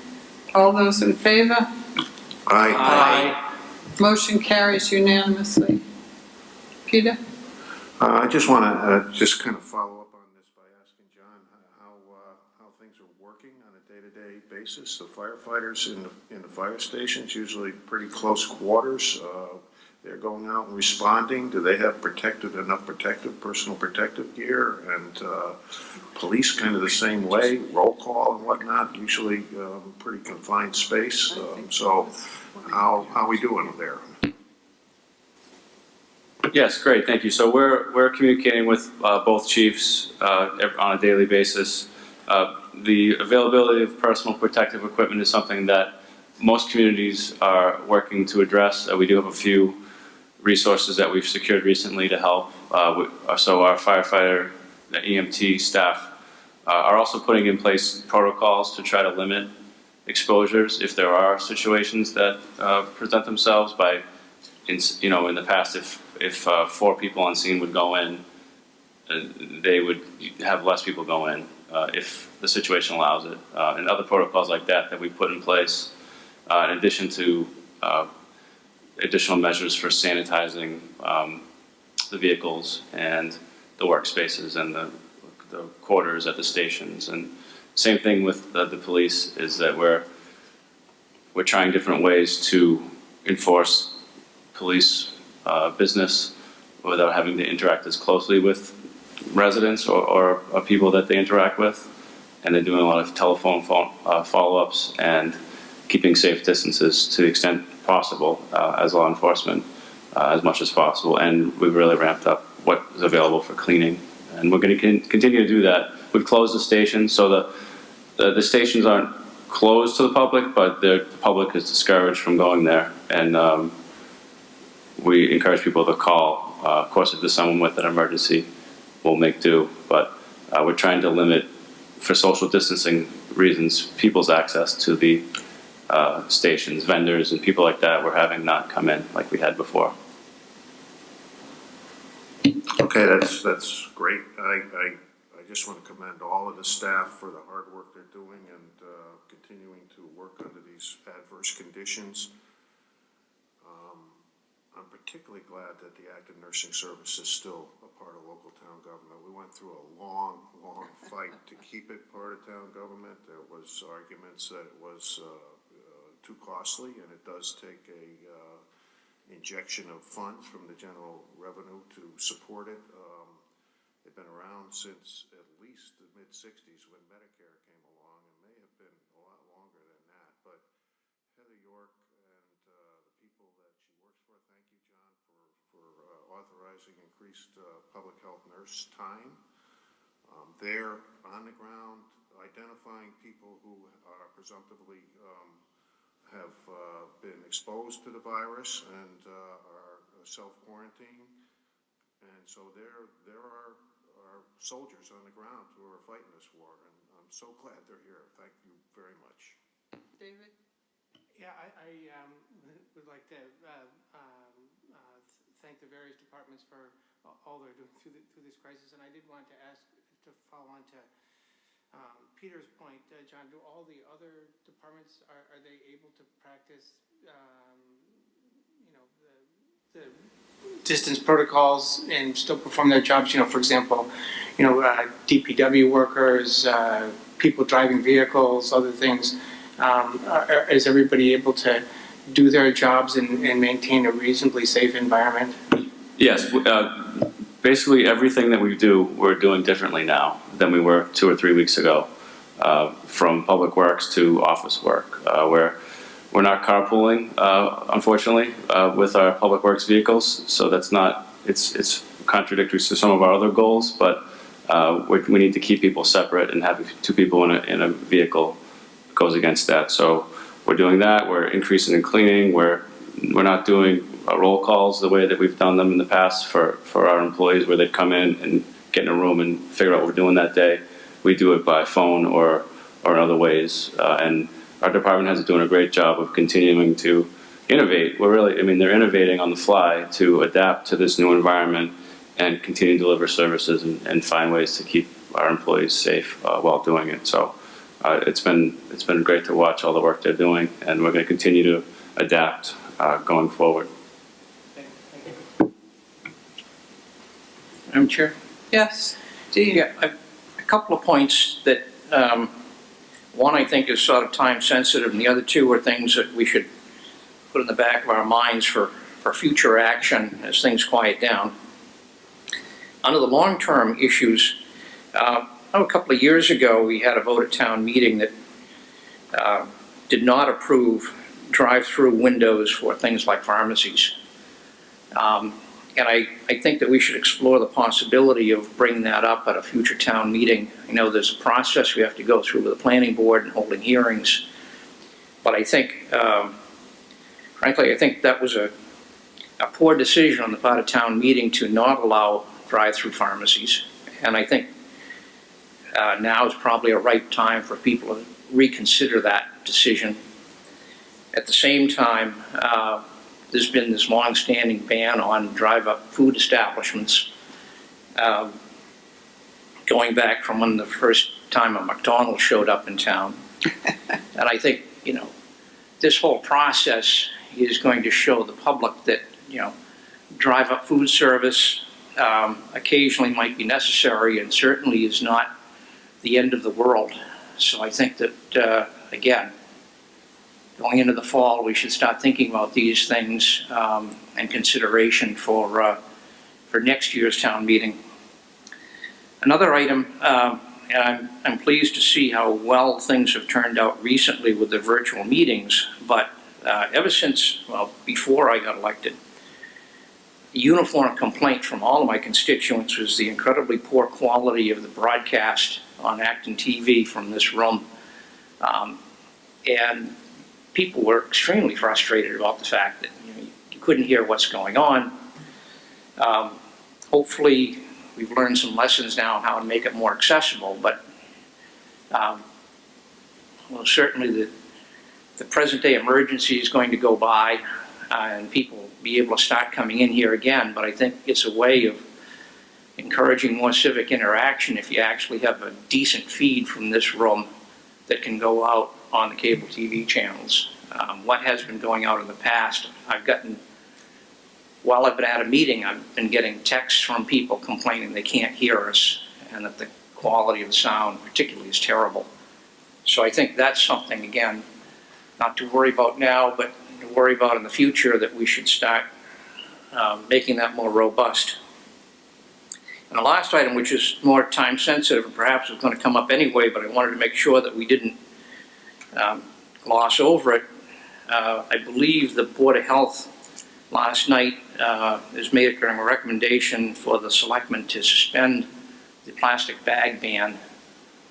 A: All those in favor?
E: Aye.
A: Motion carries unanimously. Peter?
E: I just want to just kind of follow up on this by asking John how things are working on a day-to-day basis. The firefighters in the fire stations, usually pretty close quarters, they're going out and responding. Do they have enough personal protective gear? And police kind of the same way, roll call and whatnot, usually pretty confined space. So how are we doing there?
B: Yes, great, thank you. So we're communicating with both chiefs on a daily basis. The availability of personal protective equipment is something that most communities are working to address. We do have a few resources that we've secured recently to help. So our firefighter, the EMT staff are also putting in place protocols to try to limit exposures if there are situations that present themselves by, in the past, if 4 people on scene would go in, they would have less people go in if the situation allows it. And other protocols like that we put in place, in addition to additional measures for sanitizing the vehicles and the workspaces and the quarters at the stations. And same thing with the police, is that we're trying different ways to enforce police business without having to interact as closely with residents or people that they interact with. And they're doing a lot of telephone follow-ups and keeping safe distances to the extent possible as law enforcement as much as possible. And we've really ramped up what is available for cleaning. And we're going to continue to do that. We've closed the stations, so the stations aren't closed to the public, but the public is discouraged from going there. And we encourage people to call. Of course, if there's someone with an emergency, we'll make do. But we're trying to limit, for social distancing reasons, people's access to the stations, vendors and people like that we're having not come in like we had before.
E: Okay, that's great. I just want to commend all of the staff for the hard work they're doing and continuing to work under these adverse conditions. I'm particularly glad that the Acton Nursing Service is still a part of local town government. We went through a long fight to keep it part of town government. There was arguments that it was too costly, and it does take a injection of funds from the general revenue to support it. They've been around since at least the mid-'60s when Medicare came along, and may have been a lot longer than that. But Heather York and the people that she works for, thank you, John, for authorizing increased public health nurse time. They're on the ground identifying people who are presumptively have been exposed to the virus and are self-quarantining. And so there are soldiers on the ground who are fighting this war, and I'm so glad they're here. Thank you very much.
A: David?
F: Yeah, I would like to thank the various departments for all they're doing through this crisis. And I did want to ask, to follow on to Peter's point, John, do all the other departments, are they able to practice, the distance protocols and still perform their jobs? For example, DPW workers, people driving vehicles, other things. Is everybody able to do their jobs and maintain a reasonably safe environment?
B: Yes, basically everything that we do, we're doing differently now than we were 2 or 3 weeks ago. From public works to office work, where we're not carpooling, unfortunately, with our public works vehicles. So that's not, it's contradictory to some of our other goals, but we need to keep people separate, and having 2 people in a vehicle goes against that. So we're doing that. We're increasing in cleaning. We're not doing roll calls the way that we've done them in the past for our employees, where they'd come in and get in a room and figure out what we're doing that day. We do it by phone or in other ways, and our department has doing a great job of continuing to innovate. They're innovating on the fly to adapt to this new environment and continue to deliver services and find ways to keep our employees safe while doing it. So it's been great to watch all the work they're doing, and we're going to continue to adapt going forward.
I: Madam Chair?
A: Yes, Dean?
I: Yeah, a couple of points that, one I think is sort of time sensitive, and the other two are things that we should put in the back of our minds for future action as things quiet down. Under the long-term issues, a couple of years ago we had a vote at town meeting that did not approve drive-through windows for things like pharmacies. And I think that we should explore the possibility of bringing that up at a future town meeting. I know there's a process we have to go through with the planning board and holding hearings, but I think, frankly, I think that was a poor decision on the part of town meeting to not allow drive-through pharmacies. And I think now is probably a ripe time for people to reconsider that decision. At the same time, there's been this long-standing ban on drive-up food establishments, going back from when the first time a McDonald's showed up in town. And I think, this whole process is going to show the public that, drive-up food service occasionally might be necessary, and certainly is not the end of the world. So I think that, again, going into the fall, we should start thinking about these things and consideration for next year's town meeting. Another item, and I'm pleased to see how well things have turned out recently with the virtual meetings, but ever since, before I got elected, the uniform complaint from all of my constituents was the incredibly poor quality of the broadcast on Acton TV from this room. And people were extremely frustrated about the fact that you couldn't hear what's going on. Hopefully, we've learned some lessons now on how to make it more accessible, but well, certainly the present day emergency is going to go by and people will be able to start coming in here again, but I think it's a way of encouraging more civic interaction if you actually have a decent feed from this room that can go out on the cable TV channels. What has been going out in the past, while I've been at a meeting, I've been getting texts from people complaining they can't hear us and that the quality of the sound particularly is terrible. So I think that's something, again, not to worry about now, but to worry about in the future, that we should start making that more robust. And the last item, which is more time sensitive and perhaps was going to come up anyway, but I wanted to make sure that we didn't gloss over it. I believe the Board of Health last night has made a recommendation for the Selectmen to suspend the plastic bag ban,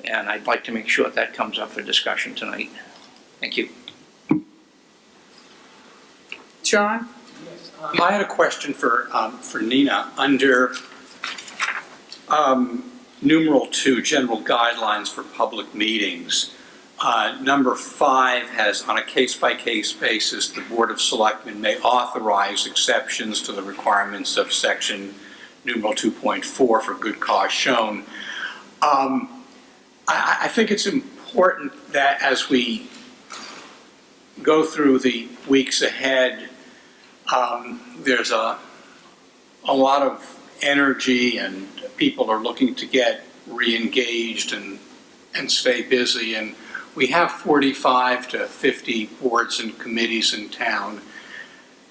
I: and I'd like to make sure that comes up for discussion tonight. Thank you.
A: John?
D: I had a question for Nina. Under numeral 2, general guidelines for public meetings, number 5 has, on a case-by-case basis, the Board of Selectmen may authorize exceptions to the requirements of section numeral 2.4 for good cause shown. I think it's important that as we go through the weeks ahead, there's a lot of energy and people are looking to get re-engaged and stay busy. And we have 45 to 50 boards and committees in town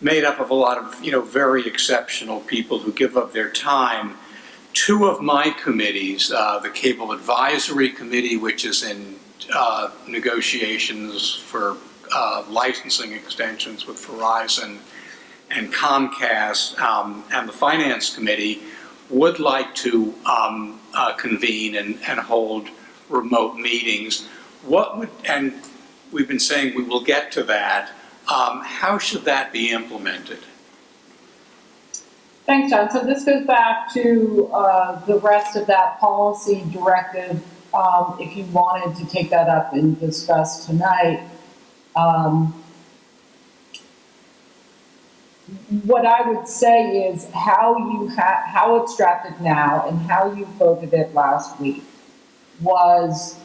D: made up of a lot of, very exceptional people who give up their time. 2 of my committees, the Cable Advisory Committee, which is in negotiations for licensing extensions with Verizon and Comcast, and the Finance Committee would like to convene and hold remote meetings. And we've been saying we will get to that. How should that be implemented?
G: Thanks, John. So this goes back to the rest of that policy directive. If you wanted to take that up and discuss tonight, what I would say is how it's drafted now and how you voted it last week was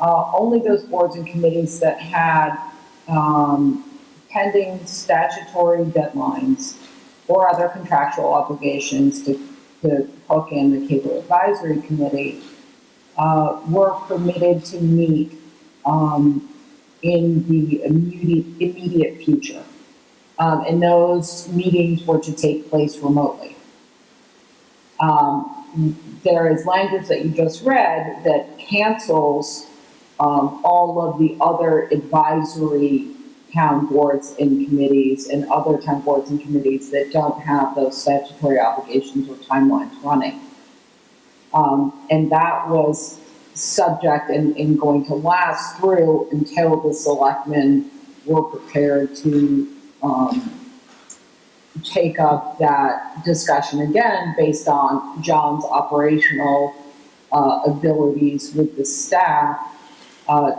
G: only those boards and committees that had pending statutory deadlines or other contractual obligations to hook in the Cable Advisory Committee were permitted to meet in the immediate future. And those meetings were to take place remotely. There is language that you just read that cancels all of the other advisory town boards and committees and other town boards and committees that don't have those statutory obligations or timelines running. And that was subject and going to last through until the selectmen were prepared to take up that discussion again based on John's operational abilities with the staff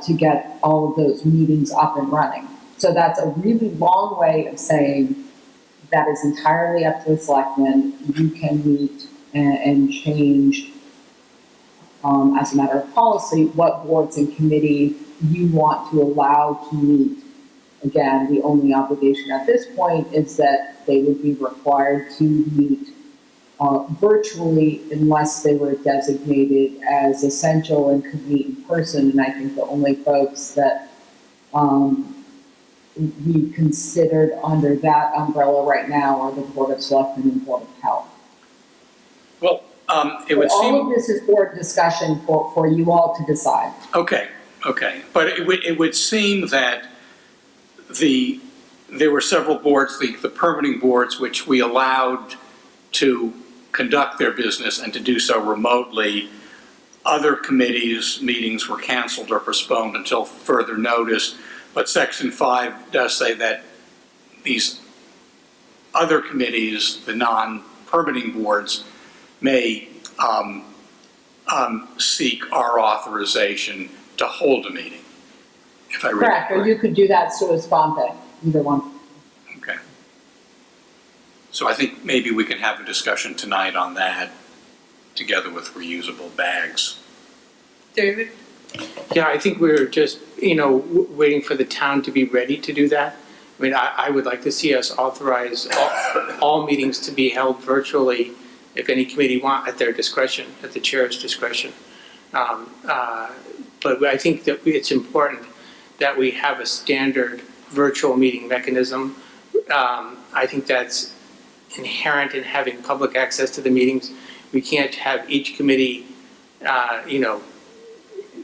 G: to get all of those meetings up and running. So that's a really long way of saying that is entirely up to the selectmen. You can meet and change, as a matter of policy, what boards and committees you want to allow to meet. Again, the only obligation at this point is that they would be required to meet virtually unless they were designated as essential and could meet in person. And I think the only folks that we considered under that umbrella right now are the Board of Selectmen and Board of Health.
D: Well, it would seem...
G: All of this is board discussion for you all to decide.
D: Okay. But it would seem that there were several boards, the permitting boards, which we allowed to conduct their business and to do so remotely. Other committees' meetings were canceled or postponed until further notice. But Section 5 does say that these other committees, the non-permitting boards, may seek our authorization to hold a meeting. If I read it
G: Correct, or you could do that sua sponte, either one.
D: Okay. So I think maybe we can have a discussion tonight on that, together with reusable bags.
A: David?
F: Yeah, I think we're just, waiting for the town to be ready to do that. I mean, I would like to see us authorize all meetings to be held virtually if any committee want, at their discretion, at the chair's discretion. But I think that it's important that we have a standard virtual meeting mechanism. I think that's inherent in having public access to the meetings. We can't have each committee,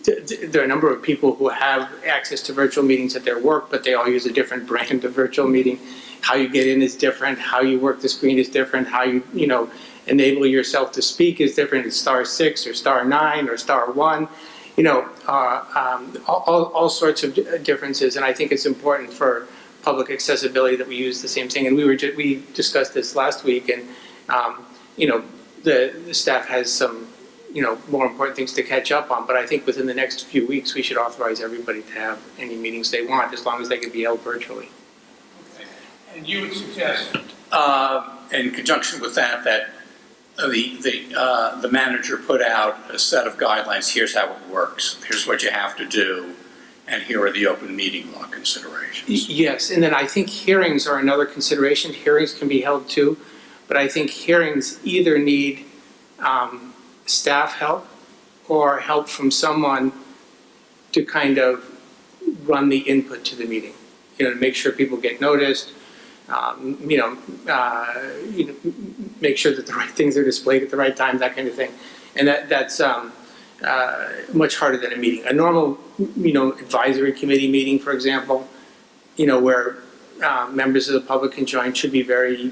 F: there are a number of people who have access to virtual meetings at their work, but they all use a different brand of virtual meeting. How you get in is different, how you work the screen is different, how you, enable yourself to speak is different. It's *6 or *9 or *1, all sorts of differences. And I think it's important for public accessibility that we use the same thing. And we discussed this last week, and the staff has some more important things to catch up on. But I think within the next few weeks, we should authorize everybody to have any meetings they want, as long as they can be held virtually.
D: And you would suggest, in conjunction with that, the manager put out a set of guidelines. Here's how it works. Here's what you have to do, and here are the open meeting law considerations.
F: Yes, and then I think hearings are another consideration. Hearings can be held too, but I think hearings either need staff help or help from someone to kind of run the input to the meeting, to make sure people get noticed, make sure that the right things are displayed at the right time, that kind of thing. And that's much harder than a meeting. A normal, advisory committee meeting, for example, where members of the public can join, should be very,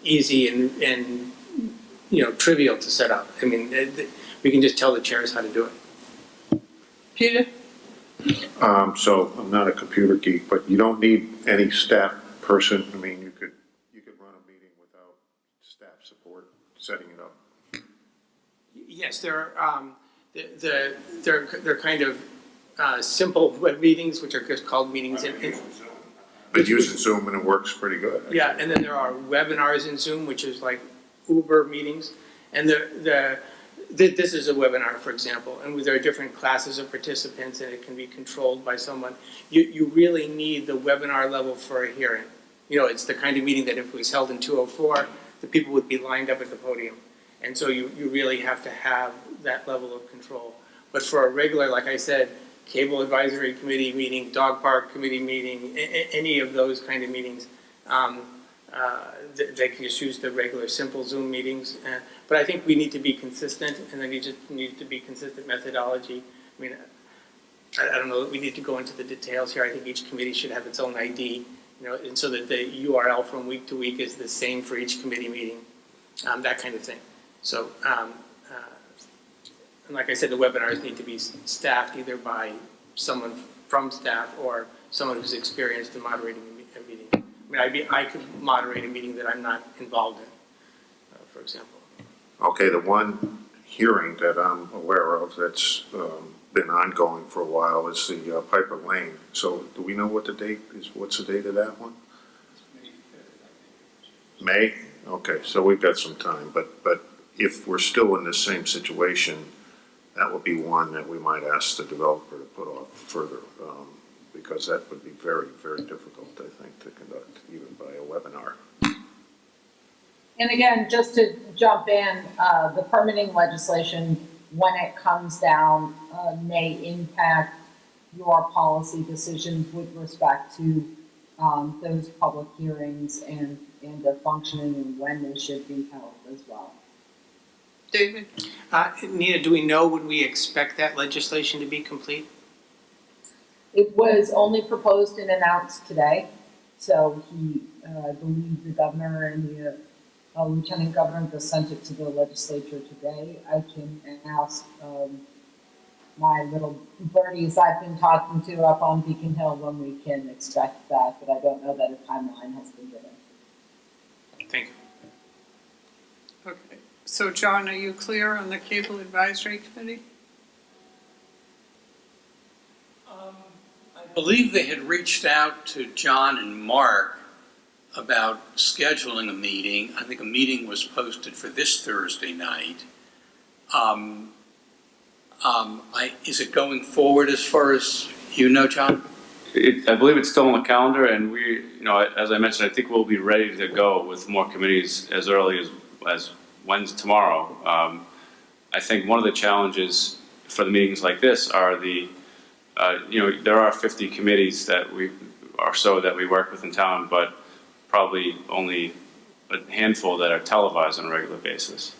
F: easy and trivial to set up. I mean, we can just tell the chairs how to do it.
A: Peter?
E: So I'm not a computer geek, but you don't need any staff person. I mean, you could run a meeting without staff support setting it up.
F: Yes, they're kind of simple web meetings, which are just called meetings.
E: But using Zoom, and it works pretty good.
F: Yeah, and then there are webinars in Zoom, which is like Uber meetings. And this is a webinar, for example, and there are different classes of participants, and it can be controlled by someone. You really need the webinar level for a hearing. It's the kind of meeting that if it was held in 204, the people would be lined up at the podium. And so you really have to have that level of control. But for a regular, like I said, cable advisory committee meeting, dog park committee meeting, any of those kind of meetings, they can just use the regular simple Zoom meetings. But I think we need to be consistent, and then we just need to be consistent methodology. I mean, I don't know that we need to go into the details here. I think each committee should have its own ID, and so that the URL from week to week is the same for each committee meeting, that kind of thing. So, and like I said, the webinars need to be staffed either by someone from staff or someone who's experienced in moderating a meeting. I mean, I could moderate a meeting that I'm not involved in, for example.
E: Okay, the one hearing that I'm aware of that's been ongoing for a while is the Piper Lane. So do we know what the date is? What's the date of that one? May? Okay, so we've got some time, but if we're still in the same situation, that would be one that we might ask the developer to put off further, because that would be very, very difficult, I think, to conduct even by a webinar.
G: And again, just to jump in, the permitting legislation, when it comes down, may impact your policy decisions with respect to those public hearings and their functioning and when they should be held as well.
A: David?
F: Nina, do we know when we expect that legislation to be complete?
G: It was only proposed and announced today, so I believe the governor and the lieutenant governor just sent it to the legislature today. I can ask my little birdies I've been talking to up on Beacon Hill when we can expect that, but I don't know that a timeline has been given.
F: Thank you.
A: Okay. So John, are you clear on the Cable Advisory Committee?
D: I believe they had reached out to John and Mark about scheduling a meeting. I think a meeting was posted for this Thursday night. Is it going forward as far as you know, John?
B: I believe it's still on the calendar, and we, as I mentioned, I think we'll be ready to go with more committees as early as Wednesday, tomorrow. I think one of the challenges for the meetings like this are there are 50 committees that we work with in town, but probably only a handful that are televised on a regular basis.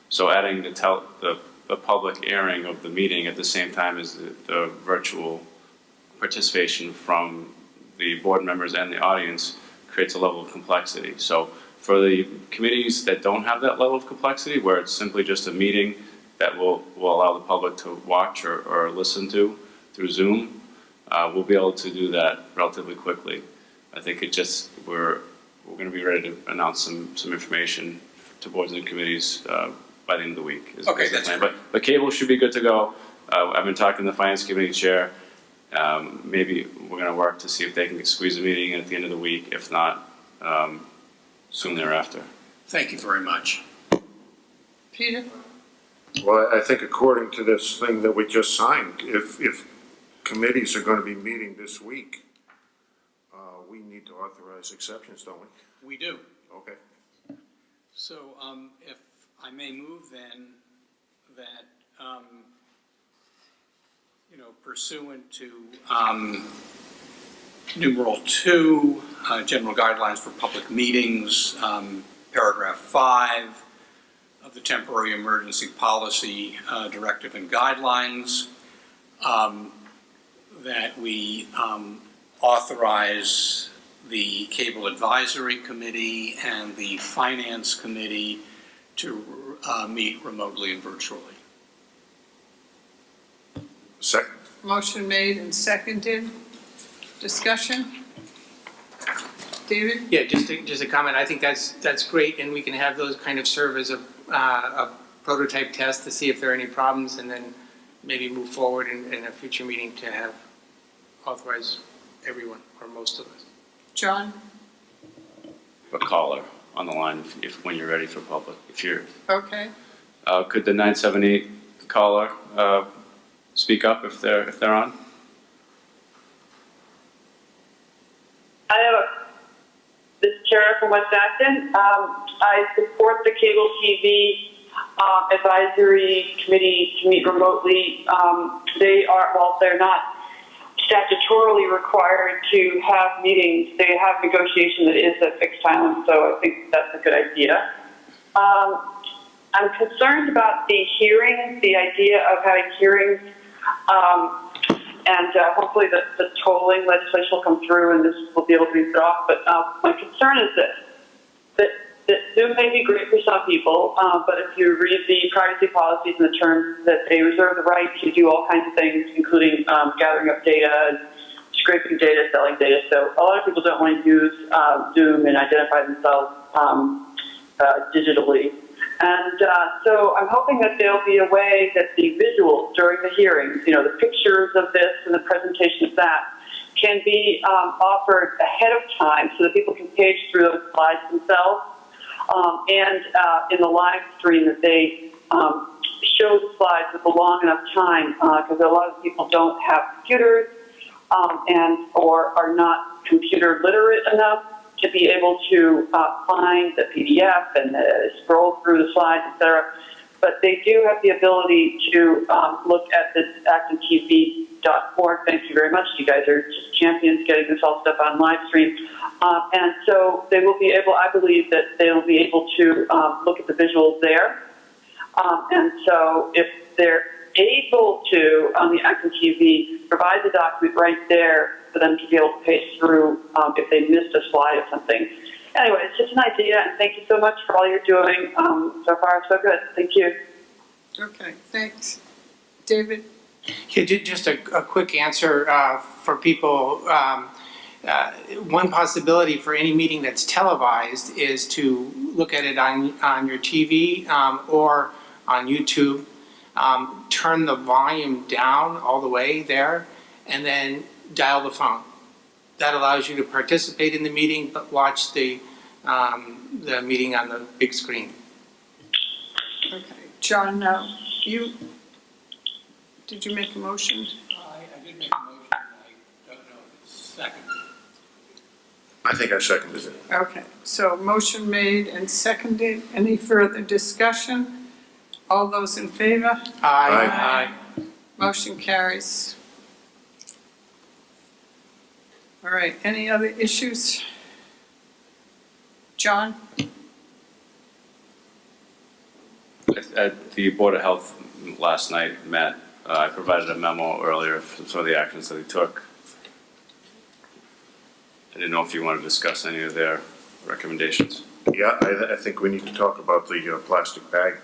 B: So adding the public airing of the meeting at the same time as the virtual participation from the board members and the audience creates a level of complexity. So for the committees that don't have that level of complexity, where it's simply just a meeting that will allow the public to watch or listen to through Zoom, we'll be able to do that relatively quickly. I think we're going to be ready to announce some information to boards and committees by the end of the week.
D: Okay, that's
B: great.
D: great.
B: But cable should be good to go. I've been talking to the Finance Committee chair. Maybe we're going to work to see if they can squeeze a meeting in at the end of the week. If not, soon thereafter.
D: Thank you very much.
A: Peter?
E: Well, I think according to this thing that we just signed, if committees are going to be meeting this week, we need to authorize exceptions, don't we?
D: We do.
E: Okay.
D: So if I may move then that, pursuant to numeral 2, general guidelines for public meetings, paragraph 5 of the temporary emergency policy directive and guidelines, that we authorize the Cable Advisory Committee and the Finance Committee to meet remotely and virtually.
E: Second.
A: Motion made and seconded. Discussion? David?
F: Yeah, just a comment. I think that's great, and we can have those kind of serve as a prototype test to see if there are any problems, and then maybe move forward in a future meeting to have authorize everyone or most of us.
A: John?
B: A caller on the line when you're ready for public.
A: Okay.
B: Could the 978 caller speak up if they're on?
C: This is Kara from West Acton. I support the Cable TV Advisory Committee to meet remotely. While they're not statutorily required to have meetings, they have negotiation that is at fixed time, so I think that's a good idea. I'm concerned about the hearings, the idea of having hearings, and hopefully the tolling legislation will come through and this will be able to be put off. But my concern is that Zoom may be great for some people, but if you read the privacy policies and the terms, that they reserve the right to do all kinds of things, including gathering up data, scraping data, selling data. So a lot of people don't want to use Zoom and identify themselves digitally. And so I'm hoping that there'll be a way that the visuals during the hearings, the pictures of this and the presentation of that, can be offered ahead of time so that people can page through those slides themselves. And in the live stream that they show the slides with a long enough time, because a lot of people don't have computers or are not computer literate enough to be able to find the PDF and scroll through the slides, etc. But they do have the ability to look at this ActonTV.org. Thank you very much. You guys are just champions getting this all stuff on live stream. And so they will be able, I believe that they will be able to look at the visuals there. And so if they're able to, on the Acton TV, provide the document right there for them to be able to page through if they missed a slide or something. Anyway, it's just an idea, and thank you so much for all you're doing. So far, so good. Thank you.
A: Okay, thanks. David?
F: Yeah, just a quick answer for people. one possibility for any meeting that's televised is to look at it on your TV or on YouTube. Turn the volume down all the way there, and then dial the phone. That allows you to participate in the meeting, but watch the meeting on the big screen.
A: Okay, John, now, did you make a motion?
D: I did make a motion, I don't know if it's second.
E: I think I seconded it.
A: Okay, so motion made and seconded. Any further discussion? All those in favor?
F: Aye.
A: Motion carries. All right, any other issues? John?
B: At the Board of Health last night, Matt, I provided a memo earlier for some of the actions that he took. I didn't know if you want to discuss any of their recommendations.
E: Yeah, I think we need to talk about the plastic bag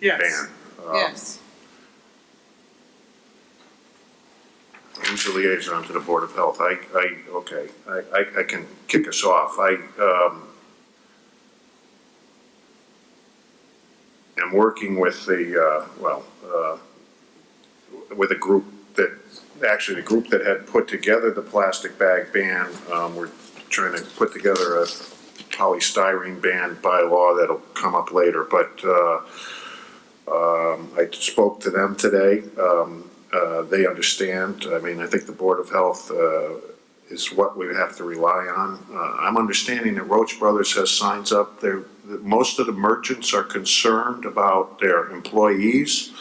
A: Yes.
E: ban.
A: Yes.
E: Who's the liaison to the Board of Health? I can kick us off. I am working with with a group the group that had put together the plastic bag ban. We're trying to put together a polystyrene ban bylaw that'll come up later, but I spoke to them today. They understand. I mean, I think the Board of Health is what we have to rely on. I'm understanding that Roach Brothers has signs up there. Most of the merchants are concerned about their employees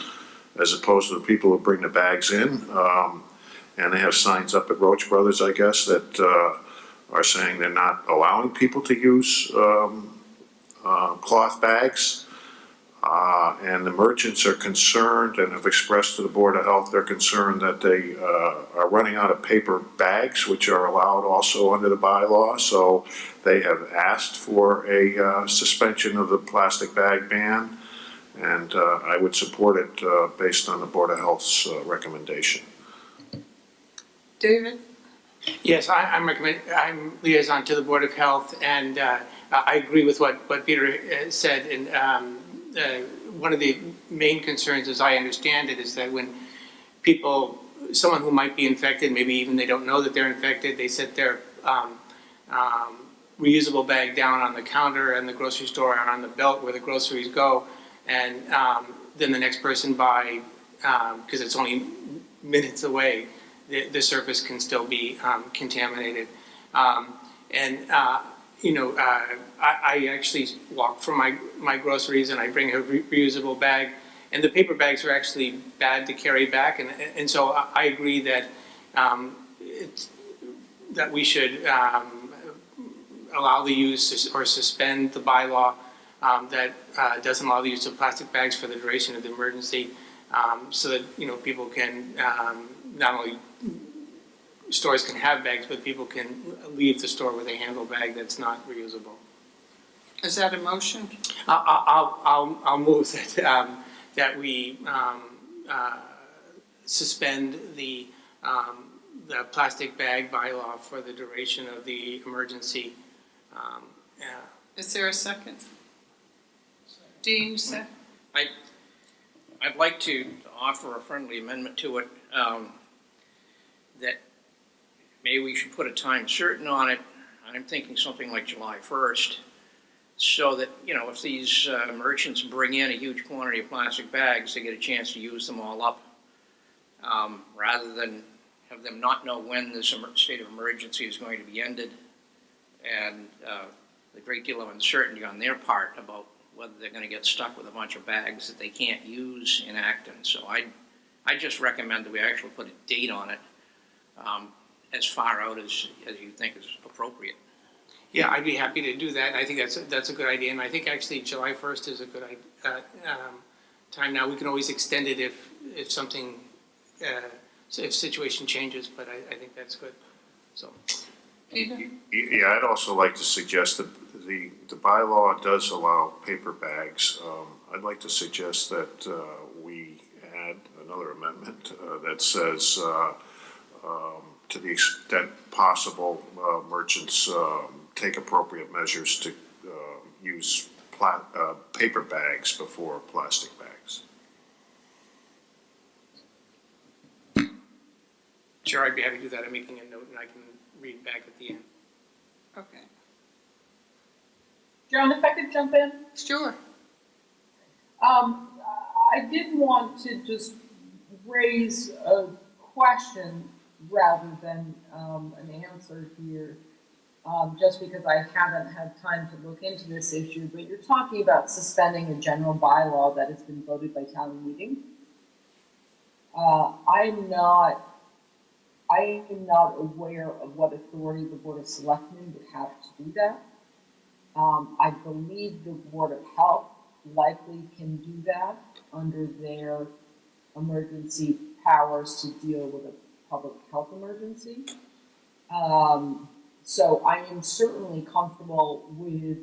E: as opposed to the people who bring the bags in. And they have signs up at Roach Brothers, I guess, that are saying they're not allowing people to use cloth bags. And the merchants are concerned and have expressed to the Board of Health, they're concerned that they are running out of paper bags, which are allowed also under the bylaw. So they have asked for a suspension of the plastic bag ban. And I would support it based on the Board of Health's recommendation.
A: David?
F: Yes, I'm liaison to the Board of Health, and I agree with what Peter said. And one of the main concerns, as I understand it, is that when someone who might be infected, maybe even they don't know that they're infected, they set their reusable bag down on the counter in the grocery store or on the belt where the groceries go, and then the next person by, because it's only minutes away, the surface can still be contaminated. I actually walk for my groceries and I bring a reusable bag, and the paper bags are actually bad to carry back, and so I agree that that we should allow the use or suspend the bylaw that doesn't allow the use of plastic bags for the duration of the emergency, so that people can not only stores can have bags, but people can leave the store with a handle bag that's not reusable.
A: Is that a motion?
F: I'll move that we suspend the plastic bag bylaw for the duration of the emergency.
A: Is there a second? Dean, second?
I: I'd like to offer a friendly amendment to it, that maybe we should put a time certain on it. I'm thinking something like July 1st, so that, if these merchants bring in a huge quantity of plastic bags, they get a chance to use them all up, rather than have them not know when this state of emergency is going to be ended, and a great deal of uncertainty on their part about whether they're going to get stuck with a bunch of bags that they can't use in Acton. So I just recommend that we actually put a date on it, as far out as you think is appropriate.
F: Yeah, I'd be happy to do that. I think that's a good idea, and I think actually July 1st is a good time. Now we can always extend it if something if situation changes, but I think that's good. So,
A: Peter?
E: Yeah, I'd also like to suggest that the bylaw does allow paper bags. I'd like to suggest that we add another amendment that says to the extent possible, merchants take appropriate measures to use paper bags before plastic bags.
F: Sure, I'd be happy to do that. I'm making a note and I can read back at the end.
A: Okay,
G: Joan, if I could jump in?
A: sure.
G: I did want to just raise a question rather than an answer here, just because I haven't had time to look into this issue. But you're talking about suspending a general bylaw that has been voted by town meeting. I am not aware of what authority the Board of Selectmen would have to do that. I believe the Board of Health likely can do that under their emergency powers to deal with a public health emergency. So I am certainly comfortable with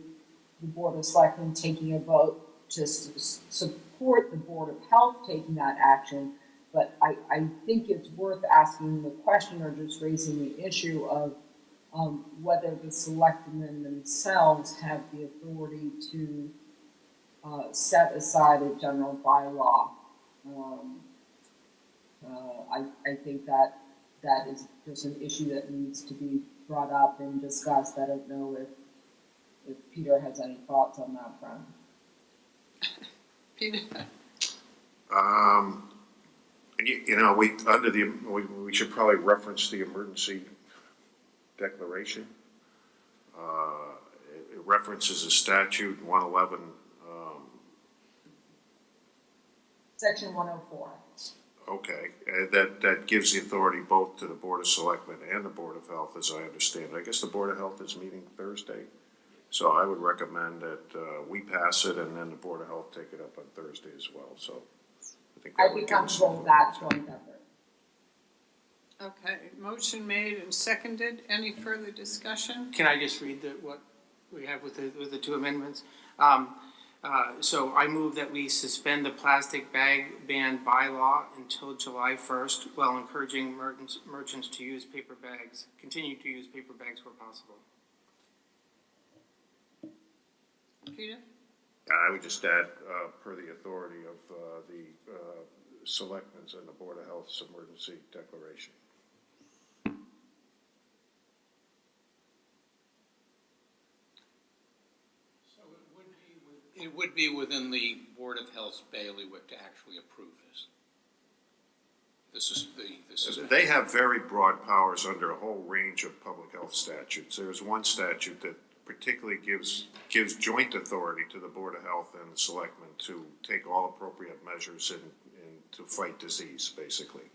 G: the Board of Selectmen taking a vote to support the Board of Health taking that action. But I think it's worth asking the question or just raising the issue of whether the selectmen themselves have the authority to set aside a general bylaw. I think that is just an issue that needs to be brought up and discussed. I don't know if Peter has any thoughts on that front.
A: Peter?
E: We should probably reference the emergency declaration. It references a statute, 111.
G: Section 104.
E: Okay, that gives the authority both to the Board of Selectmen and the Board of Health, as I understand it. I guess the Board of Health is meeting Thursday, so I would recommend that we pass it and then the Board of Health take it up on Thursday as well. So I think that
G: I'd
E: would
G: be
E: give us
G: comfortable with that joint effort.
A: Okay, motion made and seconded. Any further discussion?
F: Can I just read what we have with the two amendments? So I move that we suspend the plastic bag ban bylaw until July 1st while encouraging merchants to use paper bags, continue to use paper bags where possible.
A: Peter?
E: I would just add, per the authority of the Selectmen's and the Board of Health's emergency declaration.
D: So it would be within the Board of Health's bailiwick to actually approve this. This is
E: They have very broad powers under a whole range of public health statutes. There's one statute that particularly gives joint authority to the Board of Health and the Selectmen to take all appropriate measures to fight disease, basically.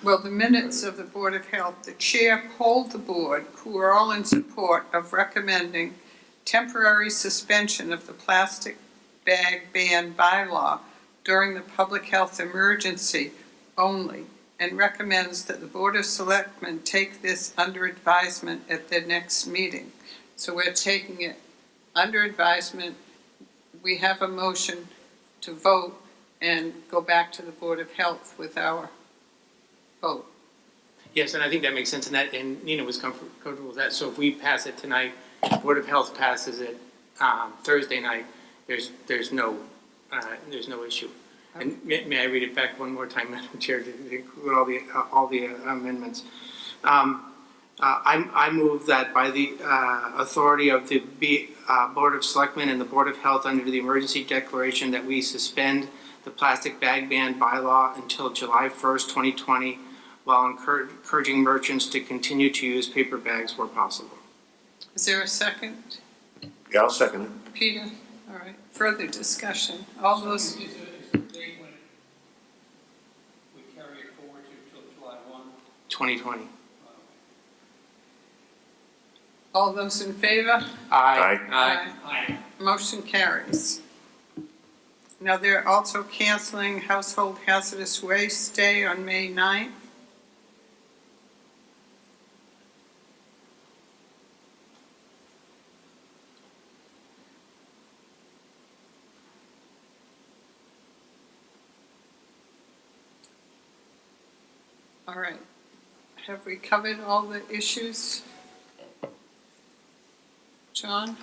A: Well, the minutes of the Board of Health, the chair polled the board, who are all in support of recommending temporary suspension of the plastic bag ban bylaw during the public health emergency only, and recommends that the Board of Selectmen take this under advisement at their next meeting. So we're taking it under advisement. We have a motion to vote and go back to the Board of Health with our vote.
F: Yes, and I think that makes sense, and Nina was comfortable with that. So if we pass it tonight, Board of Health passes it Thursday night, there's no issue. And may I read it back one more time, Madam Chair, to include all the amendments? I move that by the authority of the Board of Selectmen and the Board of Health under the emergency declaration that we suspend the plastic bag ban bylaw until July 1st, 2020, while encouraging merchants to continue to use paper bags where possible.
A: Is there a second?
E: Yeah, I'll second it.
A: Peter? All right. Further discussion? All those,
D: Is the date when we carry it forward to July 1?
F: 2020.
A: all those in favor?
F: Aye.
D: Aye.
A: Motion carries. Now, they're also canceling Household Hazardous Waste Day on May 9th. All right. have we covered all the issues? John?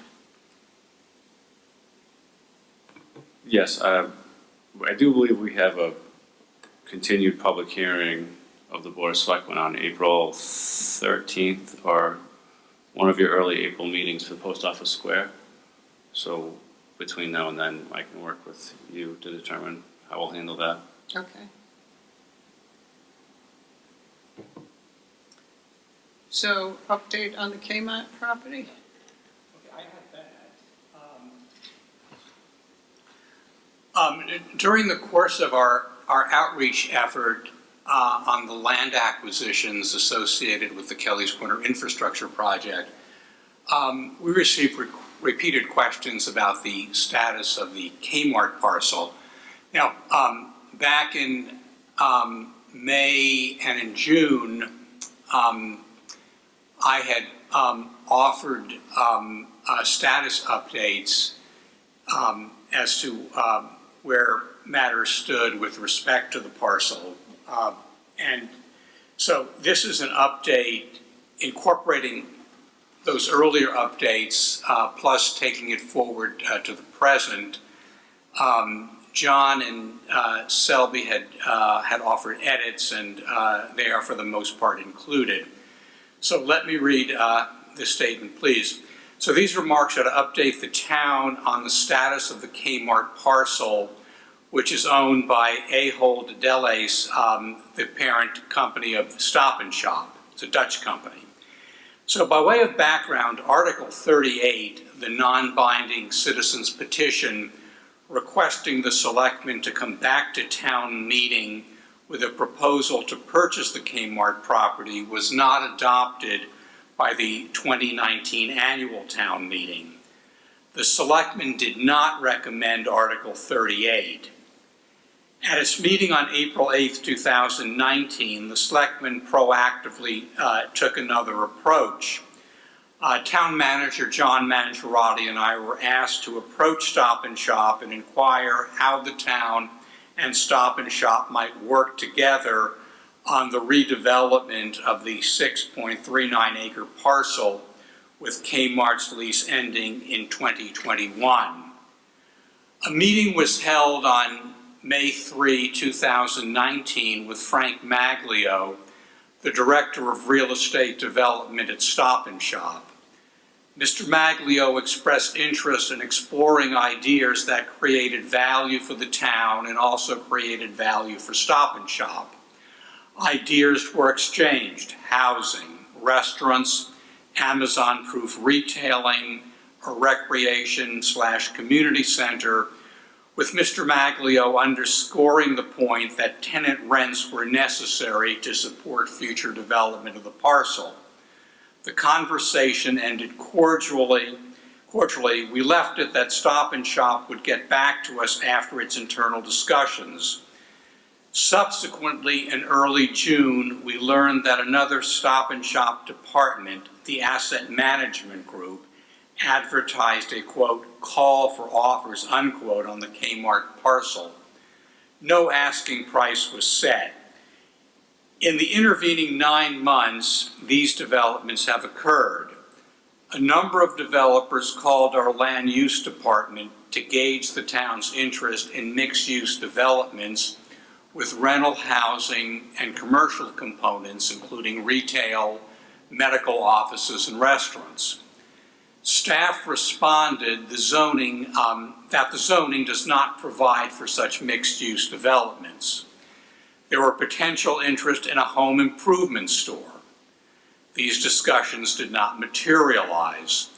B: Yes, I do believe we have a continued public hearing of the Board of Selectmen on April 13th, or one of your early April meetings for the Post Office Square. So between now and then, I can work with you to determine how we'll handle that.
A: Okay. So, update on the Kmart property?
D: I have that. During the course of our outreach effort on the land acquisitions associated with the Kelly's Corner infrastructure project, we received repeated questions about the status of the Kmart parcel. Now, back in May and in June, I had offered status updates as to where matters stood with respect to the parcel. And so this is an update incorporating those earlier updates, plus taking it forward to the present. John and Selby had offered edits, and they are for the most part included. So let me read this statement, please. So these remarks are to update the town on the status of the Kmart parcel, which is owned by Ahold Delhaize, the parent company of Stop and Shop. It's a Dutch company. So by way of background, Article 38, the non-binding citizens petition requesting the selectmen to come back to town meeting with a proposal to purchase the Kmart property, was not adopted by the 2019 annual town meeting. The selectmen did not recommend Article 38. At its meeting on April 8, 2019, the selectmen proactively took another approach. Town manager John Mangiarotti and I were asked to approach Stop and Shop and inquire how the town and Stop and Shop might work together on the redevelopment of the 6.39 acre parcel with Kmart's lease ending in 2021. A meeting was held on May 3, 2019 with Frank Maglio, the Director of Real Estate Development at Stop and Shop. Mr. Maglio expressed interest in exploring ideas that created value for the town and also created value for Stop and Shop. Ideas were exchanged: housing, restaurants, Amazon-proof retailing, a recreation/community center, with Mr. Maglio underscoring the point that tenant rents were necessary to support future development of the parcel. The conversation ended cordially. We left it that Stop and Shop would get back to us after its internal discussions. Subsequently, in early June, we learned that another Stop and Shop department, the Asset Management Group, advertised a, quote, call for offers, unquote, on the Kmart parcel. No asking price was set. In the intervening 9 months, these developments have occurred. A number of developers called our land use department to gauge the town's interest in mixed-use developments with rental housing and commercial components, including retail, medical offices, and restaurants. Staff responded that the zoning does not provide for such mixed-use developments. There were potential interest in a home improvement store. These discussions did not materialize.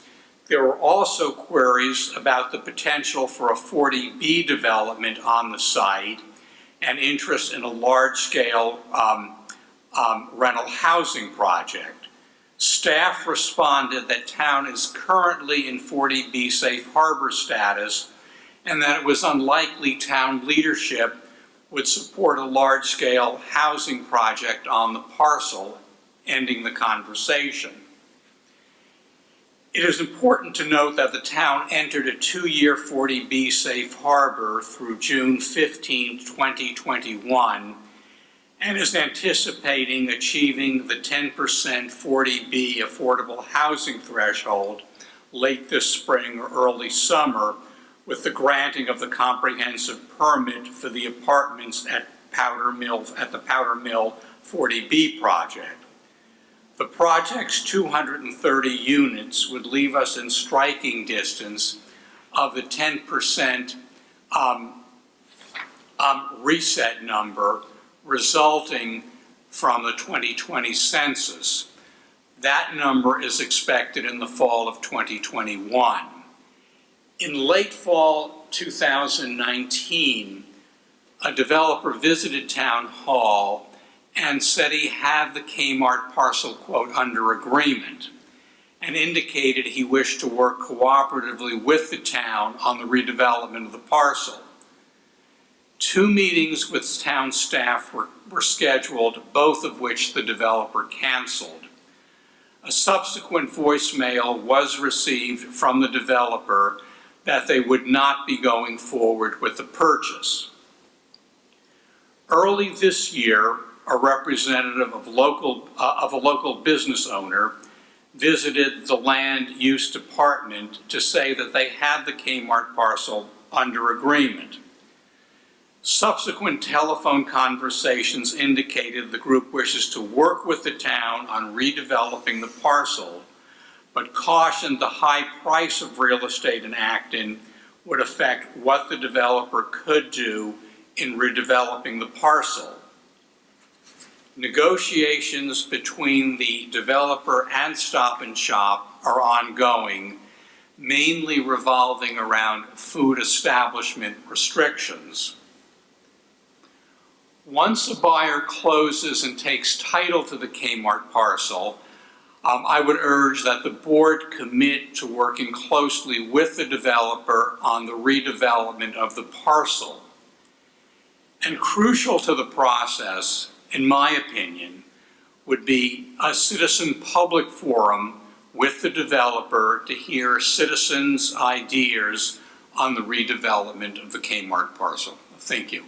D: There were also queries about the potential for a 40B development on the site and interest in a large-scale rental housing project. Staff responded that town is currently in 40B safe harbor status and that it was unlikely town leadership would support a large-scale housing project on the parcel, ending the conversation. It is important to note that the town entered a 2-year 40B safe harbor through June 15, 2021, and is anticipating achieving the 10% 40B affordable housing threshold late this spring or early summer with the granting of the comprehensive permit for the apartments at the Powder Mill 40B project. The project's 230 units would leave us in striking distance of the 10% reset number resulting from the 2020 census. That number is expected in the fall of 2021. In late fall 2019, a developer visited Town Hall and said he had the Kmart parcel, quote, under agreement, and indicated he wished to work cooperatively with the town on the redevelopment of the parcel. 2 meetings with town staff were scheduled, both of which the developer canceled. A subsequent voicemail was received from the developer that they would not be going forward with the purchase. Early this year, a representative of a local business owner visited the land use department to say that they had the Kmart parcel under agreement. Subsequent telephone conversations indicated the group wishes to work with the town on redeveloping the parcel, but cautioned the high price of real estate in Acton would affect what the developer could do in redeveloping the parcel. Negotiations between the developer and Stop and Shop are ongoing, mainly revolving around food establishment restrictions. Once a buyer closes and takes title to the Kmart parcel, I would urge that the board commit to working closely with the developer on the redevelopment of the parcel. And crucial to the process, in my opinion, would be a citizen public forum with the developer to hear citizens' ideas on the redevelopment of the Kmart parcel. Thank you.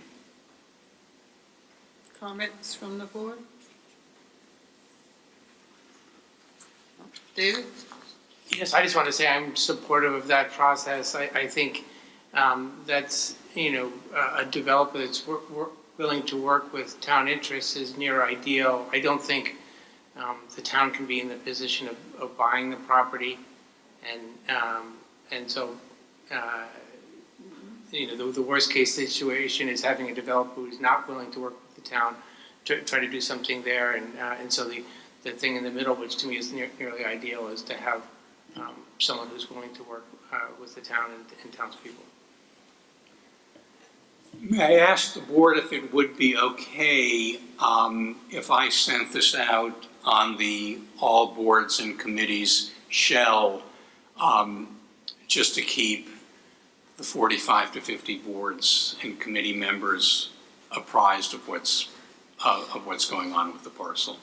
A: Comments from the board? David?
F: Yes, I just want to say I'm supportive of that process. I think that's, a developer that's willing to work with town interests is near ideal. I don't think the town can be in the position of buying the property, and so the worst case situation is having a developer who's not willing to work with the town to try to do something there, and so the thing in the middle, which to me is nearly ideal, is to have someone who's willing to work with the town and townspeople.
D: May I ask the board if it would be okay if I sent this out on the all boards and committees shell just to keep the 45 to 50 boards and committee members apprised of what's going on with the parcel?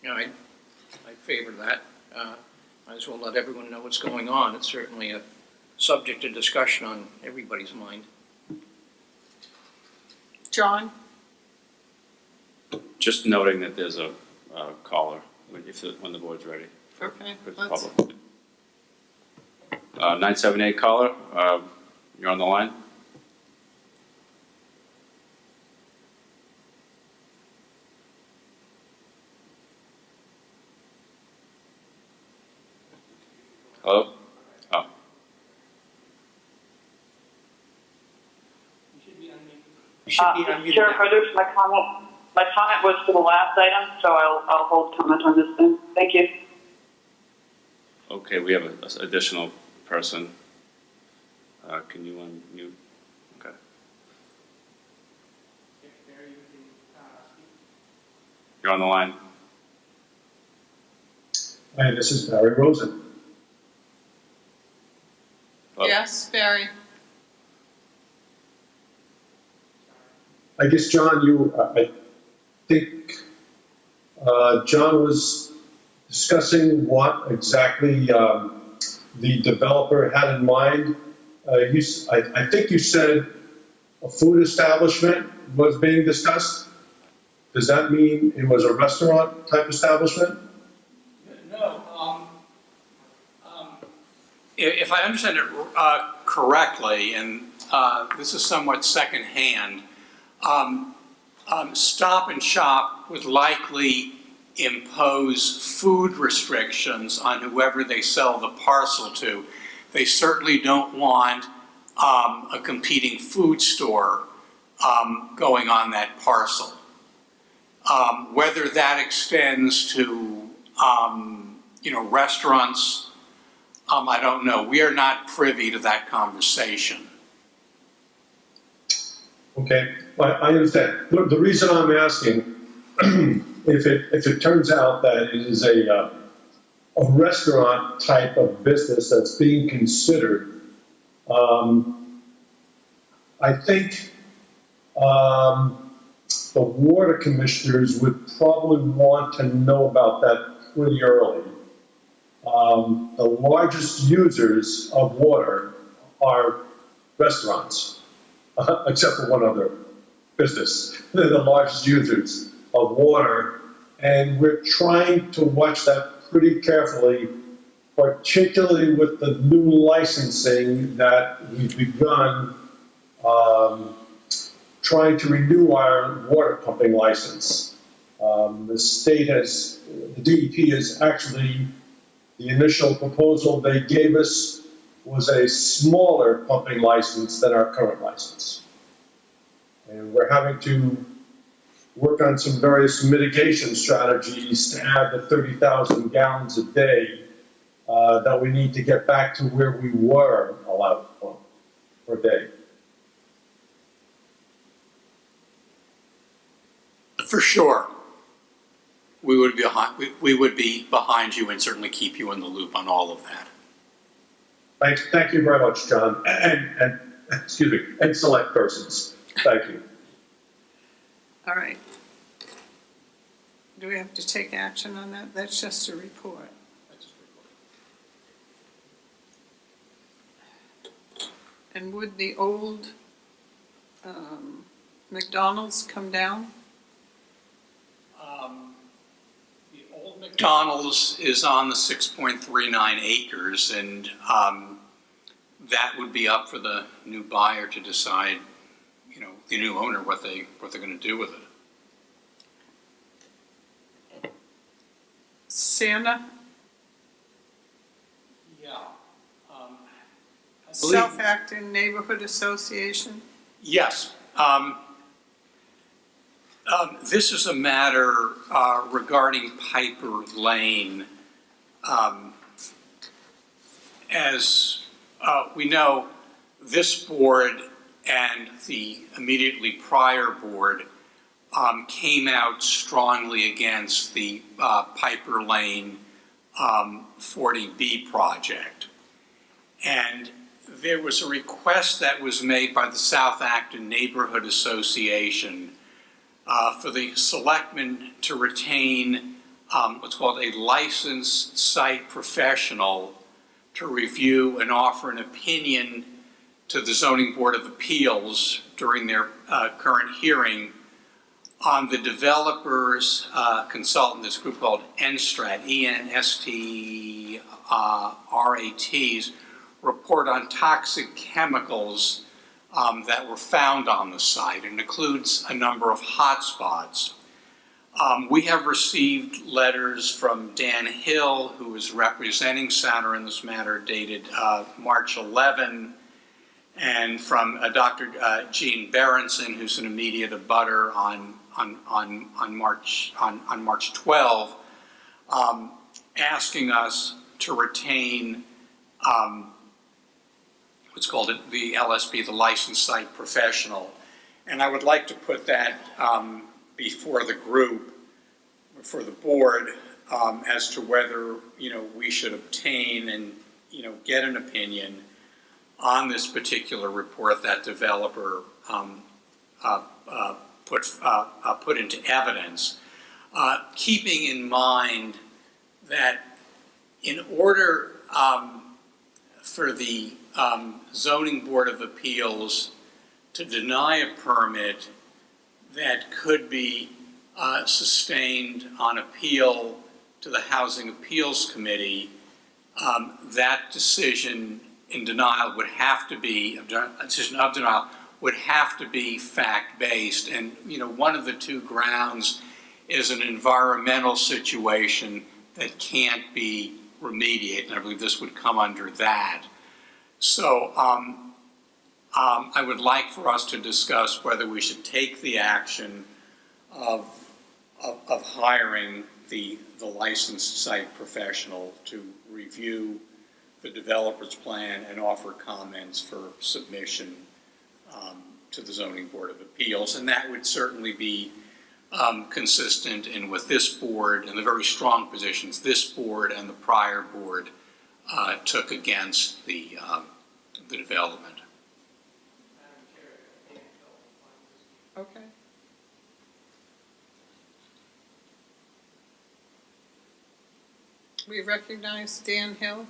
I: Yeah, I favor that. Might as well let everyone know what's going on. It's certainly a subject of discussion on everybody's mind.
A: John?
B: Just noting that there's a caller when the board's ready.
A: Okay,
B: For the
A: let's,
B: public. 978 caller, you're on the line. Hello? Oh.
F: You should be unmuted
C: Chair
F: now.
C: Frederick, my comment was for the last item, so I'll hold comment on this then. Thank you.
B: Okay, we have an additional person. Can you unmute? Okay. You're on the line.
J: Hi, this is Barry Rosen.
B: Hello?
A: yes, Barry?
J: I guess, John, I think John was discussing what exactly the developer had in mind. I think you said a food establishment was being discussed? Does that mean it was a restaurant type establishment?
D: No, if I understand it correctly, and this is somewhat secondhand, Stop and Shop would likely impose food restrictions on whoever they sell the parcel to. They certainly don't want a competing food store going on that parcel. Whether that extends to, restaurants, I don't know. We are not privy to that conversation.
J: Okay, I understand. The reason I'm asking, if it turns out that it is a restaurant type of business that's being considered, I think the water commissioners would probably want to know about that pretty early. The largest users of water are restaurants, except for one other business. They're the largest users of water, and we're trying to watch that pretty carefully, particularly with the new licensing that we've begun trying to renew our water pumping license. The state has, the DEP has actually, the initial proposal they gave us was a smaller pumping license than our current license. And we're having to work on some various mitigation strategies to add the 30,000 gallons a day that we need to get back to where we were allowed to pump per day.
D: For sure. We would be behind you and certainly keep you in the loop on all of that.
J: Thank you very much, John, and excuse me, and select persons. Thank you.
A: All right. Do we have to take action on that? That's just a report. And would the old McDonald's come down?
D: The old McDonald's is on the 6.39 acres, and that would be up for the new buyer to decide, the new owner, what they're going to do with it.
A: Santa?
D: Yeah.
A: South Acton Neighborhood Association?
D: Yes. This is a matter regarding Piper Lane. As we know, this board and the immediately prior board came out strongly against the Piper Lane 40B project. And there was a request that was made by the South Acton Neighborhood Association for the Selectmen to retain what's called a licensed site professional to review and offer an opinion to the Zoning Board of Appeals during their current hearing on the developer's consultant, this group called NSTRAT, ENSTRAT's report on toxic chemicals that were found on the site, and includes a number of hotspots. We have received letters from Dan Hill, who is representing Souter in this matter, dated March 11, and from Dr. Jean Berenson, who's an immediate abutter on March 12, asking us to retain what's called the LSP, the licensed site professional. And I would like to put that before the group, for the board, as to whether, we should obtain and, get an opinion on this particular report that developer put into evidence, keeping in mind that in order for the Zoning Board of Appeals to deny a permit that could be sustained on appeal to the Housing Appeals Committee, that decision in denial would have to be, a decision of denial would have to be fact-based. And, one of the two grounds is an environmental situation that can't be remediated. And I believe this would come under that. So I would like for us to discuss whether we should take the action of hiring the licensed site professional to review the developer's plan and offer comments for submission to the Zoning Board of Appeals. And that would certainly be consistent in with this board and the very strong positions this board and the prior board took against the development.
A: Okay. We recognize Dan Hill.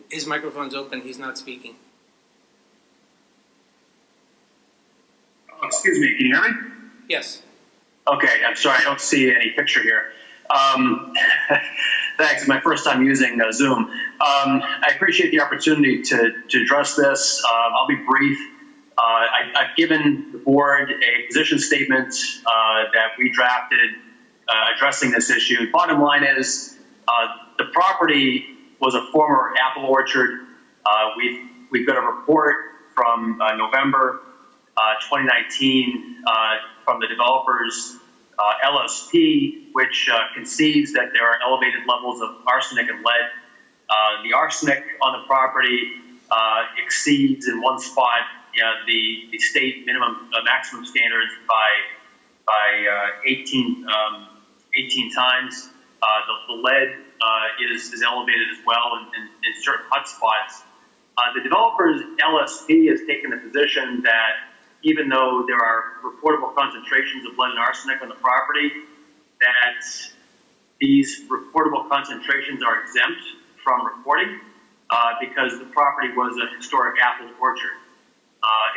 F: His microphone's open, he's not speaking.
K: Oh, excuse me, can you hear me?
F: Yes.
K: Okay, I'm sorry, I don't see any picture here. Thanks, it's my first time using Zoom. I appreciate the opportunity to address this. I'll be brief. I've given the board a position statement that we drafted addressing this issue. Bottom line is the property was a former apple orchard. We've got a report from November 2019 from the developers LSP, which concedes that there are elevated levels of arsenic and lead. The arsenic on the property exceeds in one spot the state maximum standards by 18 times. The lead is elevated as well in certain hot spots. The developers LSP has taken the position that even though there are reportable concentrations of lead and arsenic on the property, that these reportable concentrations are exempt from reporting because the property was a historic apple orchard.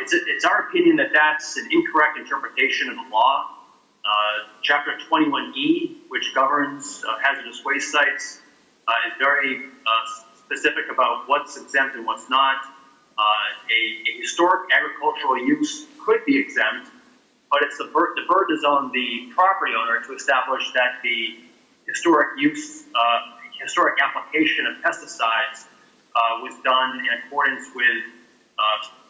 K: It's our opinion that that's an incorrect interpretation of the law. Chapter 21E, which governs hazardous waste sites, is very specific about what's exempt and what's not. A historic agricultural use could be exempt, but it's the burden is on the property owner to establish that the historic application of pesticides was done in accordance with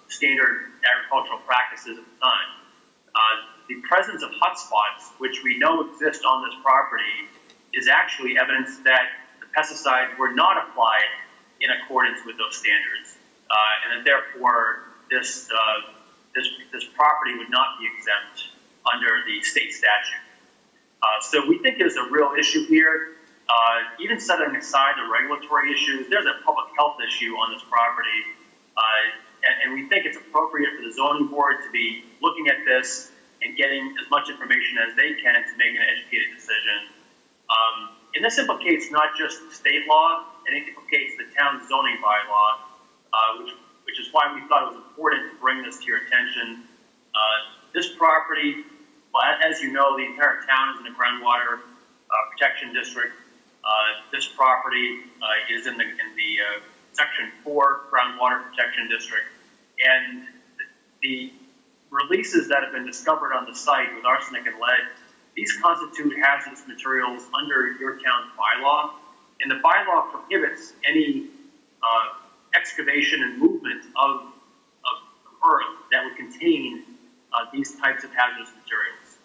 K: standard agricultural practices at the time. The presence of hotspots, which we know exist on this property, is actually evidence that the pesticides were not applied in accordance with those standards, and that therefore this property would not be exempt under the state statute. So we think there's a real issue here. Even setting aside the regulatory issues, there's a public health issue on this property, and we think it's appropriate for the zoning board to be looking at this and getting as much information as they can to make an educated decision. And this implicates not just state law, it implicates the town zoning bylaw, which is why we thought it was important to bring this to your attention. This property, well, as you know, the entire town is in the groundwater protection district. This property is in the Section 4 groundwater protection district, and the releases that have been discovered on the site with arsenic and lead, these constitute hazardous materials under your town's bylaw, and the bylaw prohibits any excavation and movement of earth that would contain these types of hazardous materials.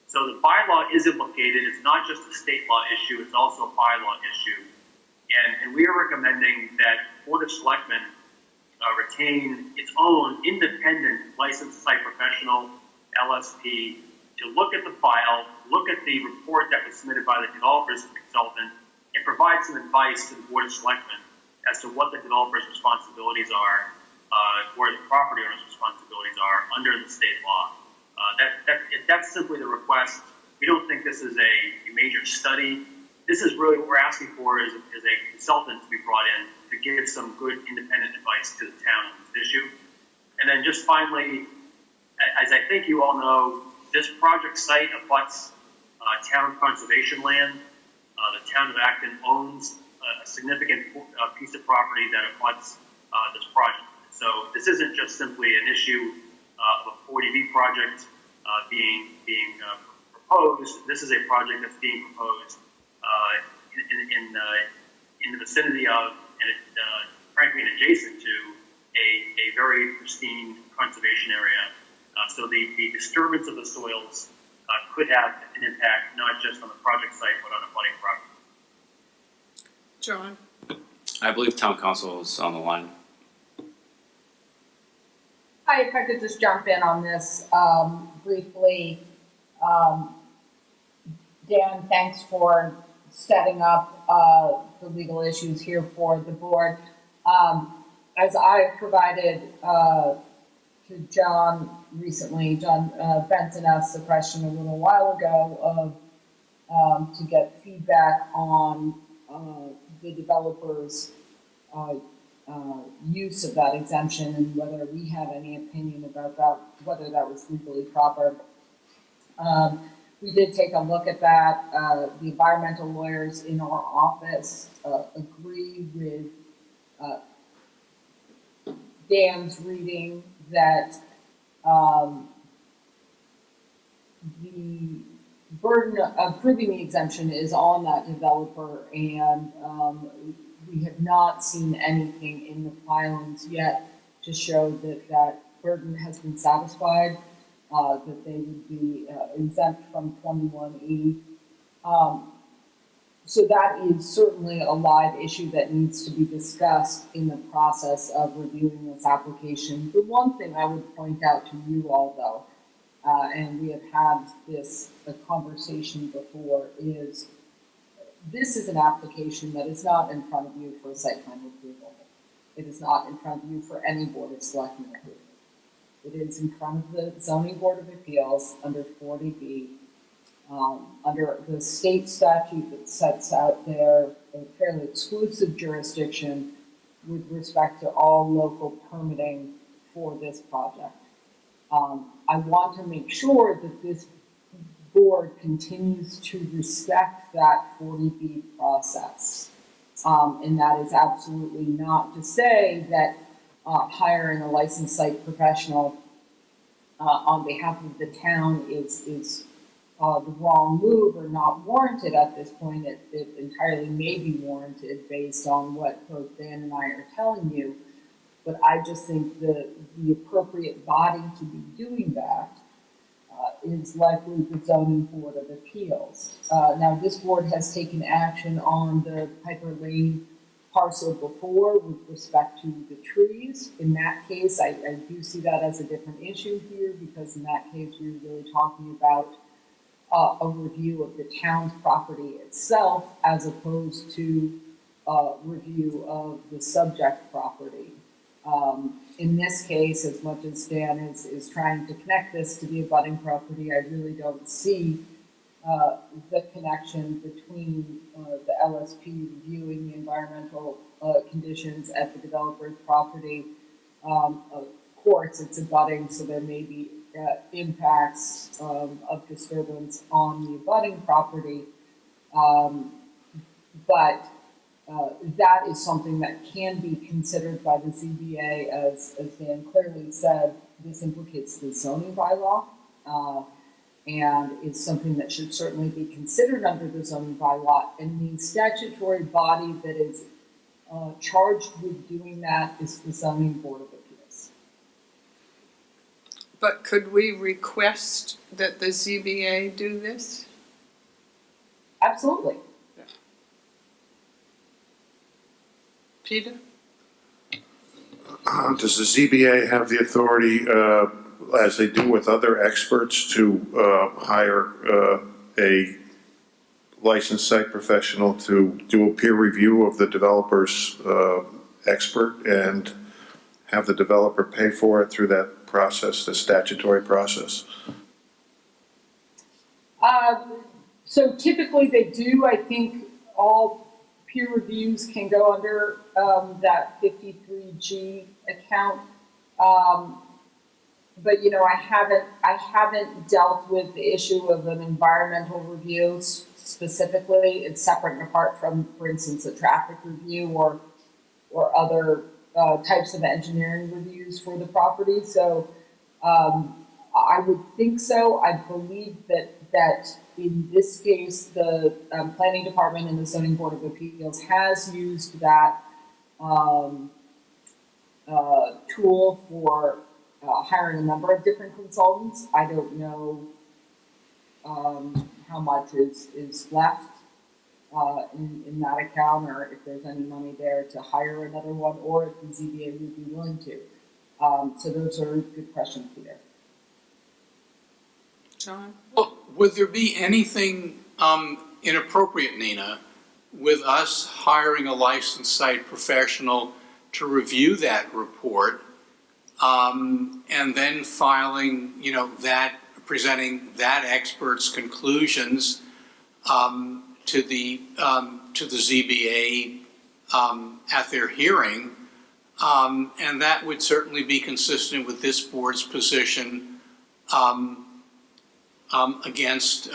K: So the bylaw is implicated. It's not just a state law issue, it's also a bylaw issue. And we are recommending that Board of Selectmen retain its own independent licensed site professional, LSP, to look at the file, look at the report that was submitted by the developer's consultant, and provide some advice to the Board of Selectmen as to what the developer's responsibilities are where the property owner's responsibilities are under the state law. That's simply the request. We don't think this is a major study. This is really what we're asking for is a consultant to be brought in to give some good independent advice to the town on this issue. And then just finally, as I think you all know, this project site abuts town conservation land. The town of Acton owns a significant piece of property that abuts this project. So this isn't just simply an issue of a 40B project being proposed. This is a project that's being proposed in the vicinity of, and frankly, adjacent to a very pristine conservation area. So the disturbance of the soils could have an impact not just on the project site, but on abutting property.
A: John?
B: I believe town council is on the line.
G: Hi, if I could just jump in on this briefly. Dan, thanks for setting up the legal issues here for the board. As I provided to John recently, John Benson asked the question a little while ago of to get feedback on the developer's use of that exemption and whether we had any opinion about that, whether that was legally proper. We did take a look at that. The environmental lawyers in our office agree with Dan's reading that the burden of proving the exemption is on that developer, and we have not seen anything in the filings yet to show that that burden has been satisfied, that they would be exempt from 21E. So that is certainly a live issue that needs to be discussed in the process of reviewing this application. The one thing I would point out to you all, though, and we have had a conversation before, is this is an application that is not in front of you for site plan approval. It is not in front of you for any Board of Selectmen approval. It is in front of the Zoning Board of Appeals under 40B, under the state statute that sets out their fairly exclusive jurisdiction with respect to all local permitting for this project. I want to make sure that this board continues to respect that 40B process. And that is absolutely not to say that hiring a licensed site professional on behalf of the town is the wrong move or not warranted at this point. It entirely may be warranted based on what both Dan and I are telling you. But I just think the appropriate body to be doing that is likely the Zoning Board of Appeals. Now, this board has taken action on the Piper Lane parcel before with respect to the trees. In that case, I do see that as a different issue here, because in that case, we were really talking about a review of the town's property itself as opposed to a review of the subject property. In this case, as much as Dan is trying to connect this to the abutting property, I really don't see the connection between the LSP reviewing the environmental conditions at the developer's property. Of course, it's abutting, so there may be impacts of disturbance on the abutting property, but that is something that can be considered by the ZBA. As Dan clearly said, this implicates the zoning bylaw, and is something that should certainly be considered under the zoning bylaw. And the statutory body that is charged with doing that is the Zoning Board of Appeals.
A: But could we request that the ZBA do this?
G: Absolutely.
A: Peter?
E: Does the ZBA have the authority, as they do with other experts, to hire a licensed site professional to do a peer review of the developer's expert and have the developer pay for it through that process, the statutory process?
G: So typically they do. I think all peer reviews can go under that 53G account. But you know, I haven't dealt with the issue of an environmental review specifically. It's separate and apart from, for instance, a traffic review or other types of engineering reviews for the property. So I would think so. I believe that in this case, the planning department and the zoning board of appeals has used that tool for hiring a number of different consultants. I don't know how much is left in that account, or if there's any money there to hire another one, or if the ZBA would be willing to. So those are good questions, Peter.
A: John?
D: Well, would there be anything inappropriate, Nina, with us hiring a licensed site professional to review that report, and then filing, you know, presenting that expert's conclusions to the ZBA at their hearing, and that would certainly be consistent with this board's position against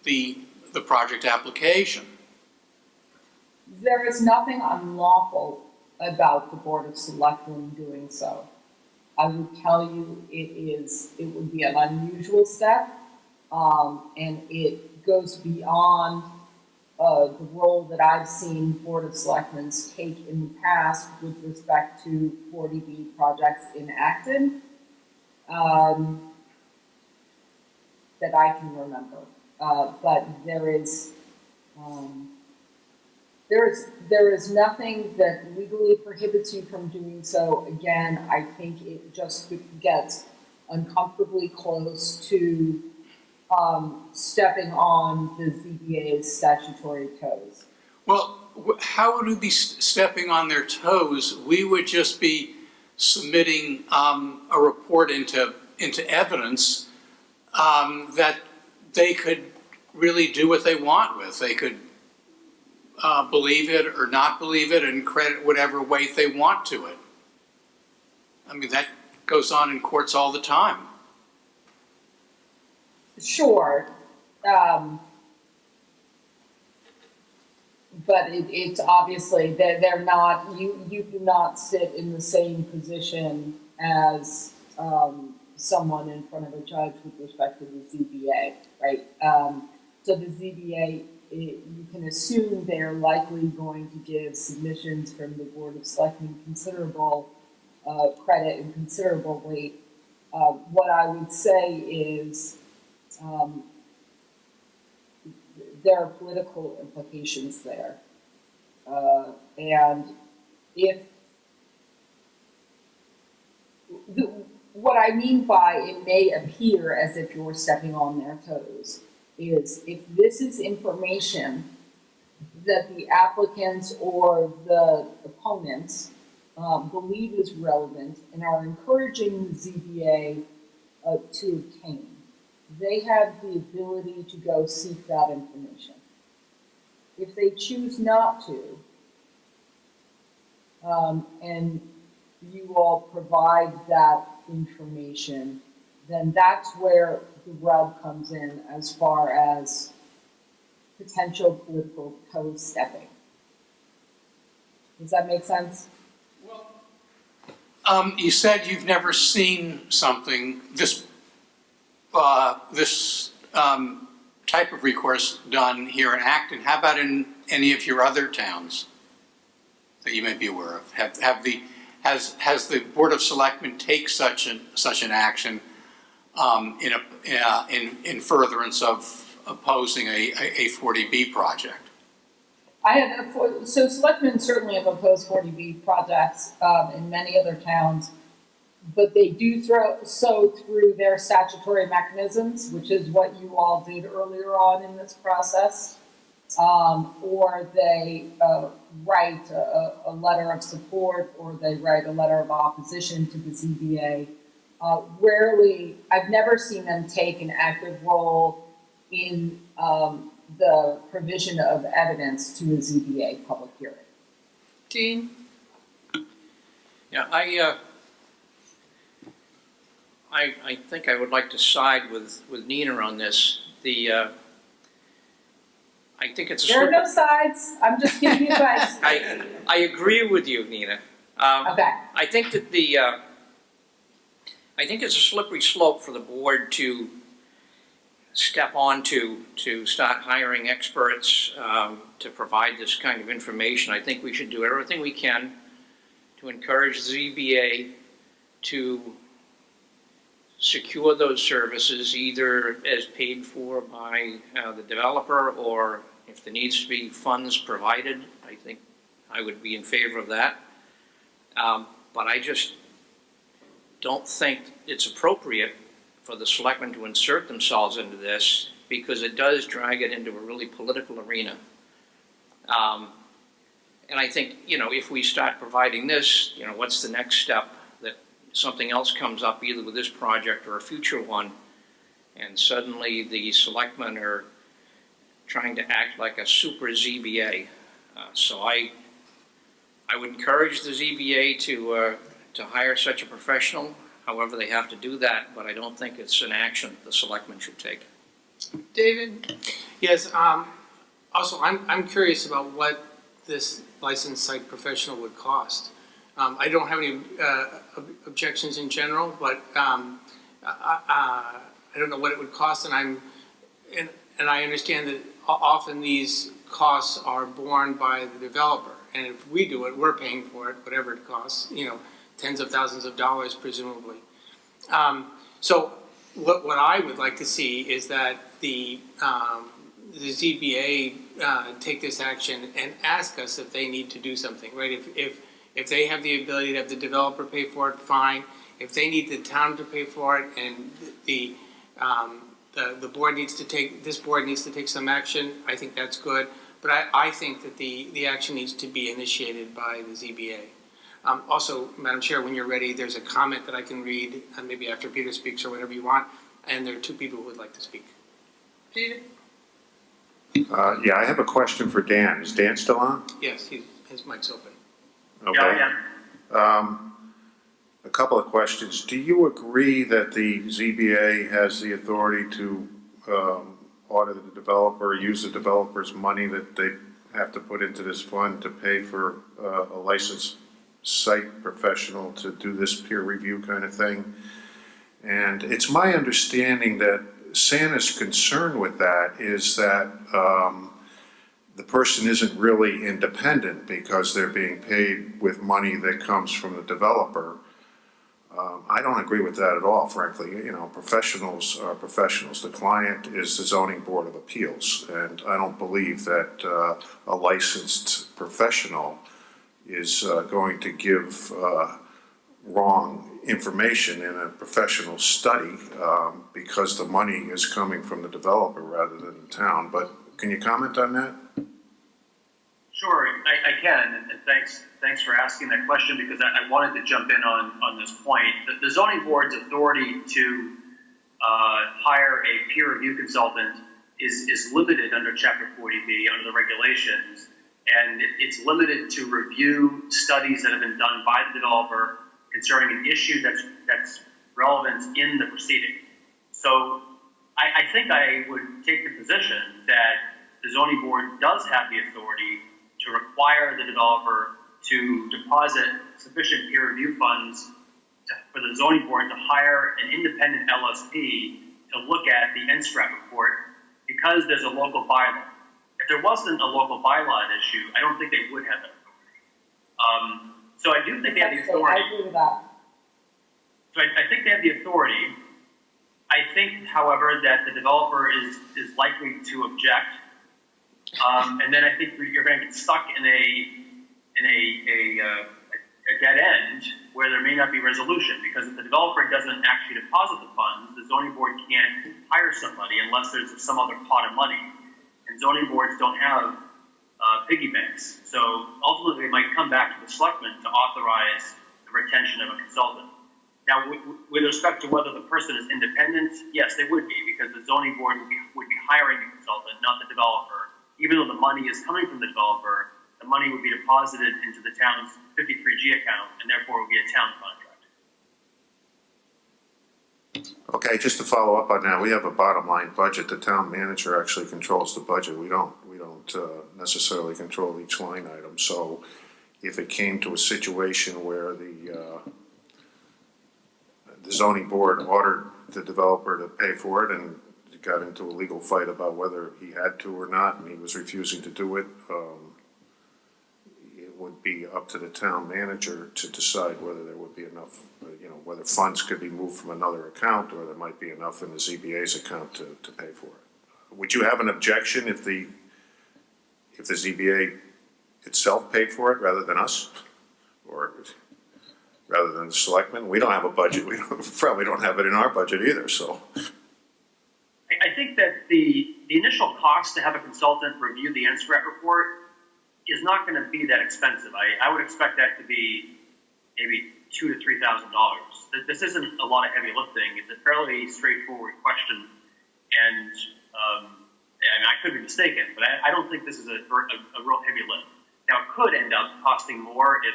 D: the project application.
G: There is nothing unlawful about the Board of Selectmen doing so. I would tell you it would be an unusual step, and it goes beyond the role that I've seen Board of Selectmen take in the past with respect to 40B projects in Acton, that I can remember. But there is nothing that legally prohibits you from doing so. Again, I think it just gets uncomfortably close to stepping on the ZBA's statutory toes.
D: Well, how would we be stepping on their toes? We would just be submitting a report into evidence that they could really do what they want with. They could believe it or not believe it and credit whatever weight they want to it. I mean, that goes on in courts all the time.
G: Sure. But it's obviously they're not, you do not sit in the same position as someone in front of a judge with respect to the ZBA, right? So the ZBA, you can assume they're likely going to give submissions from the Board of Selectmen considerable credit and considerable weight. What I would say is there are political implications there. And if what I mean by it may appear as if you're stepping on their toes is if this is information that the applicants or the opponents believe is relevant and are encouraging the ZBA to obtain, they have the ability to go seek that information. If they choose not to, and you all provide that information, then that's where the rub comes in as far as potential political toe stepping. Does that make sense?
D: You said you've never seen something, this type of recourse done here in Acton. How about in any of your other towns that you may be aware of? Has the Board of Selectmen take such an action in furtherance of opposing a 40B project?
G: So selectmen certainly have opposed 40B projects in many other towns, but they do so through their statutory mechanisms, which is what you all did earlier on in this process. or they write a letter of support, or they write a letter of opposition to the ZBA. Rarely, I've never seen them take an active role in the provision of evidence to a ZBA public hearing.
A: Dean?
I: Yeah, I think I would like to side with Nina on this. I think it's a
G: There are no sides, I'm just giving you advice.
I: I agree with you, Nina.
G: Okay.
I: I think that I think it's a slippery slope for the board to step on to start hiring experts to provide this kind of information. I think we should do everything we can to encourage the ZBA to secure those services, either as paid for by the developer, or if there needs to be funds provided. I think I would be in favor of that. But I just don't think it's appropriate for the selectmen to insert themselves into this, because it does drag it into a really political arena. And I think, if we start providing this, what's the next step? That something else comes up, either with this project or a future one, and suddenly the selectmen are trying to act like a super ZBA. So I would encourage the ZBA to hire such a professional. However, they have to do that, but I don't think it's an action the selectmen should take.
A: David?
F: Yes, also, I'm curious about what this licensed site professional would cost. I don't have any objections in general, but I don't know what it would cost, and I understand that often these costs are borne by the developer, and if we do it, we're paying for it, whatever it costs, tens of thousands of dollars presumably. So what I would like to see is that the ZBA take this action and ask us if they need to do something, right? If they have the ability to have the developer pay for it, fine. If they need the town to pay for it, and the board needs to take some action, I think that's good. But I think that the action needs to be initiated by the ZBA. Also, Madam Chair, when you're ready, there's a comment that I can read, maybe after Peter speaks or whatever you want, and there are two people who would like to speak.
A: Peter?
E: Yeah, I have a question for Dan. Is Dan still on?
F: Yes, his mic's open.
E: Okay.
K: Yeah.
E: A couple of questions. Do you agree that the ZBA has the authority to audit the developer, use the developer's money that they have to put into this fund to pay for a licensed site professional to do this peer review kind of thing? And it's my understanding that Santa's concern with that is that the person isn't really independent because they're being paid with money that comes from the developer. I don't agree with that at all, frankly. Professionals are professionals. The client is the Zoning Board of Appeals, and I don't believe that a licensed professional is going to give wrong information in a professional study because the money is coming from the developer rather than the town. But can you comment on that?
K: Sure, I can, and thanks for asking that question, because I wanted to jump in on this point. The zoning board's authority to hire a peer review consultant is limited under Chapter 40B under the regulations, and it's limited to review studies that have been done by the developer concerning an issue that's relevant in the proceeding. So I think I would take the position that the zoning board does have the authority to require the developer to deposit sufficient peer review funds for the zoning board to hire an independent LSP to look at the NSTRAT report, because there's a local bylaw. If there wasn't a local bylaw issue, I don't think they would have that authority. So I do think they have the authority.
G: I agree with that.
K: So I think they have the authority. I think, however, that the developer is likely to object. And then I think you're going to get stuck in a dead end where there may not be resolution, because if the developer doesn't actually deposit the funds, the zoning board can't hire somebody unless there's some other pot of money. And and zoning boards don't have piggy banks. So ultimately, they might come back to the selectmen to authorize the retention of a consultant. Now, with respect to whether the person is independent, yes, they would be, because the zoning board would be hiring the consultant, not the developer. Even though the money is coming from the developer, the money would be deposited into the town's 53G account, and therefore would be a town contract.
E: Okay, just to follow up on that, we have a bottom line budget. The town manager actually controls the budget. We don't necessarily control each line item. So if it came to a situation where the zoning board ordered the developer to pay for it and got into a legal fight about whether he had to or not, and he was refusing to do it, it would be up to the town manager to decide whether there would be enough, whether funds could be moved from another account, or there might be enough in the ZBA's account to pay for it. Would you have an objection if the ZBA itself paid for it rather than us, or rather than the selectmen? We don't have a budget. We probably don't have it in our budget either. So
K: I think that the initial cost to have a consultant review the NSCRAT report is not going to be that expensive. I would expect that to be maybe $2,000 to $3,000. This isn't a lot of heavy lifting. It's a fairly straightforward question, and I could be mistaken, but I don't think this is a real heavy lift. Now, it could end up costing more if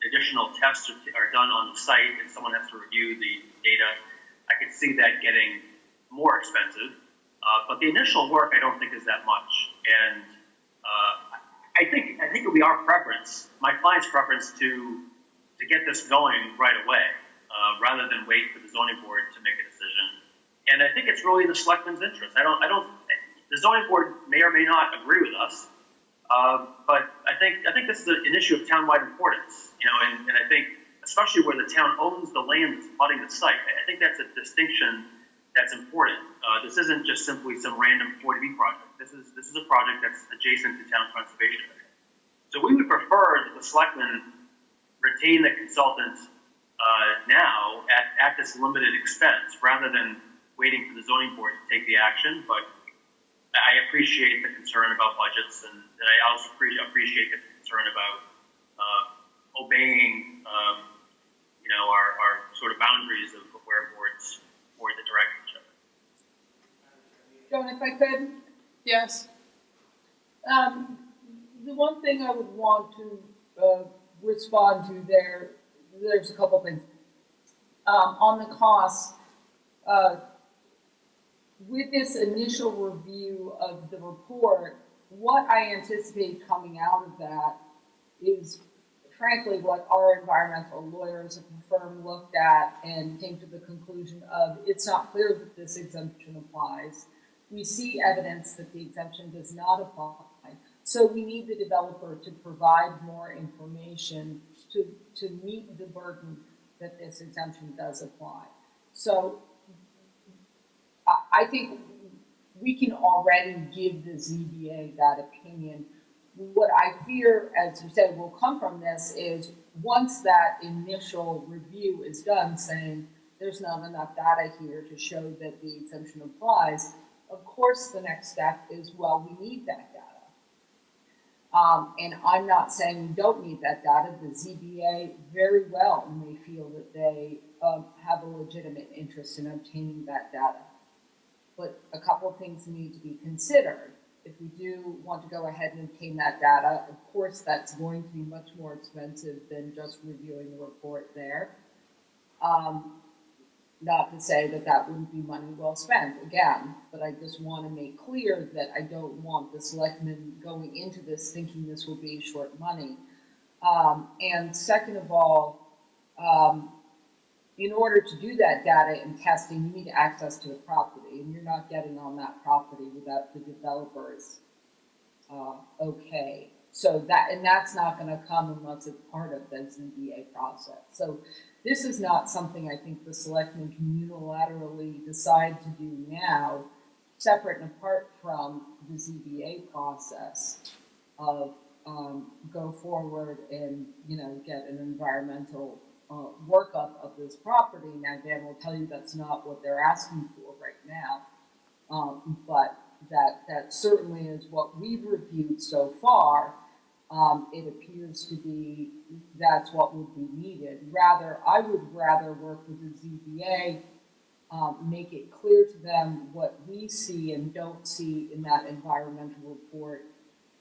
K: additional tests are done on the site and someone has to review the data. I could see that getting more expensive, but the initial work I don't think is that much. And I think it would be our preference, my client's preference, to get this going right away, rather than wait for the zoning board to make a decision. And I think it's really in the selectmen's interest. The zoning board may or may not agree with us, but I think this is an issue of townwide importance, and I think especially where the town owns the land that's abutting the site, I think that's a distinction that's important. This isn't just simply some random 40B project. This is a project that's adjacent to town conservation area. So we would prefer that the selectmen retain the consultant now at this limited expense, rather than waiting for the zoning board to take the action. But I appreciate the concern about budgets, and I also appreciate the concern about obeying, our sort of boundaries of where boards direct each other.
G: Joan, if I could?
A: Yes.
G: The one thing I would want to respond to there's a couple things. On the costs, with this initial review of the report, what I anticipate coming out of that is, frankly, what our environmental lawyers at the firm looked at and came to the conclusion of, it's not clear that this exemption applies. We see evidence that the exemption does not apply. So we need the developer to provide more information to meet the burden that this exemption does apply. So I think we can already give the ZBA that opinion. What I fear, as you said, will come from this is, once that initial review is done, saying there's not enough data here to show that the exemption applies, of course the next step is, well, we need that data. And I'm not saying we don't need that data. The ZBA very well may feel that they have a legitimate interest in obtaining that data. But a couple of things need to be considered. If we do want to go ahead and obtain that data, of course that's going to be much more expensive than just reviewing the report there. Not to say that that wouldn't be money well spent, again, but I just want to make clear that I don't want the selectmen going into this thinking this will be short money. And second of all, in order to do that data and testing, you need access to the property, and you're not getting on that property without the developer's okay. So that's not going to come unless it's part of the ZBA process. So this is not something I think the selectmen can unilaterally decide to do now, separate and apart from the ZBA process of go forward and get an environmental workup of this property. Now, Dan will tell you that's not what they're asking for right now, but that certainly is what we've reviewed so far. It appears to be that's what would be needed. I would rather work with the ZBA, make it clear to them what we see and don't see in that environmental report,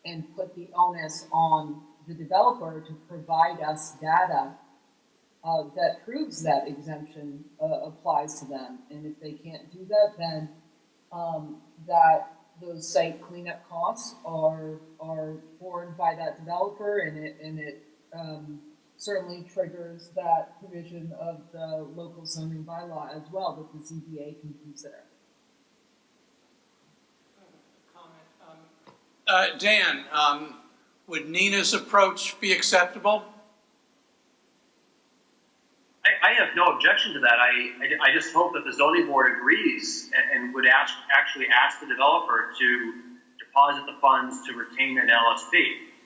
G: and put the onus on the developer to provide us data that proves that exemption applies to them. And if they can't do that, then that those site cleanup costs are borne by that developer, and it certainly triggers that provision of the local zoning bylaw as well that the ZBA can consider.
D: Dan, would Nina's approach be acceptable?
K: I have no objection to that. I just hope that the zoning board agrees and would actually ask the developer to deposit the funds to retain an LSP.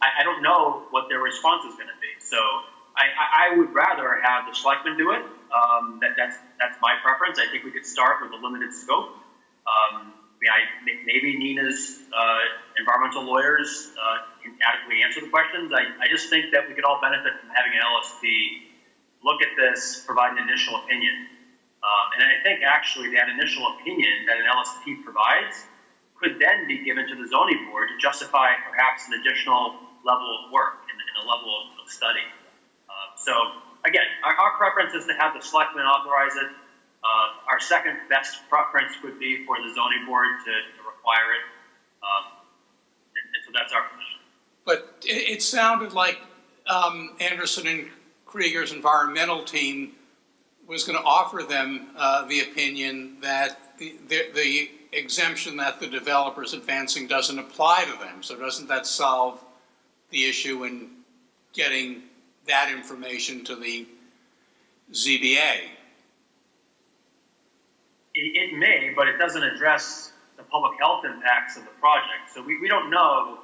K: I don't know what their response is going to be. So I would rather have the selectmen do it. That's my preference. I think we could start with a limited scope. Maybe Nina's environmental lawyers can adequately answer the questions. I just think that we could all benefit from having an LSP look at this, provide an initial opinion. And I think actually that initial opinion that an LSP provides could then be given to the zoning board to justify perhaps an additional level of work and a level of study. So again, our preference is to have the selectmen authorize it. Our second best preference would be for the zoning board to require it. And so that's our position.
D: But it sounded like Anderson and Krieger's environmental team was going to offer them the opinion that the exemption that the developer's advancing doesn't apply to them. So doesn't that solve the issue in getting that information to the ZBA?
K: It may, but it doesn't address the public health impacts of the project. So we don't know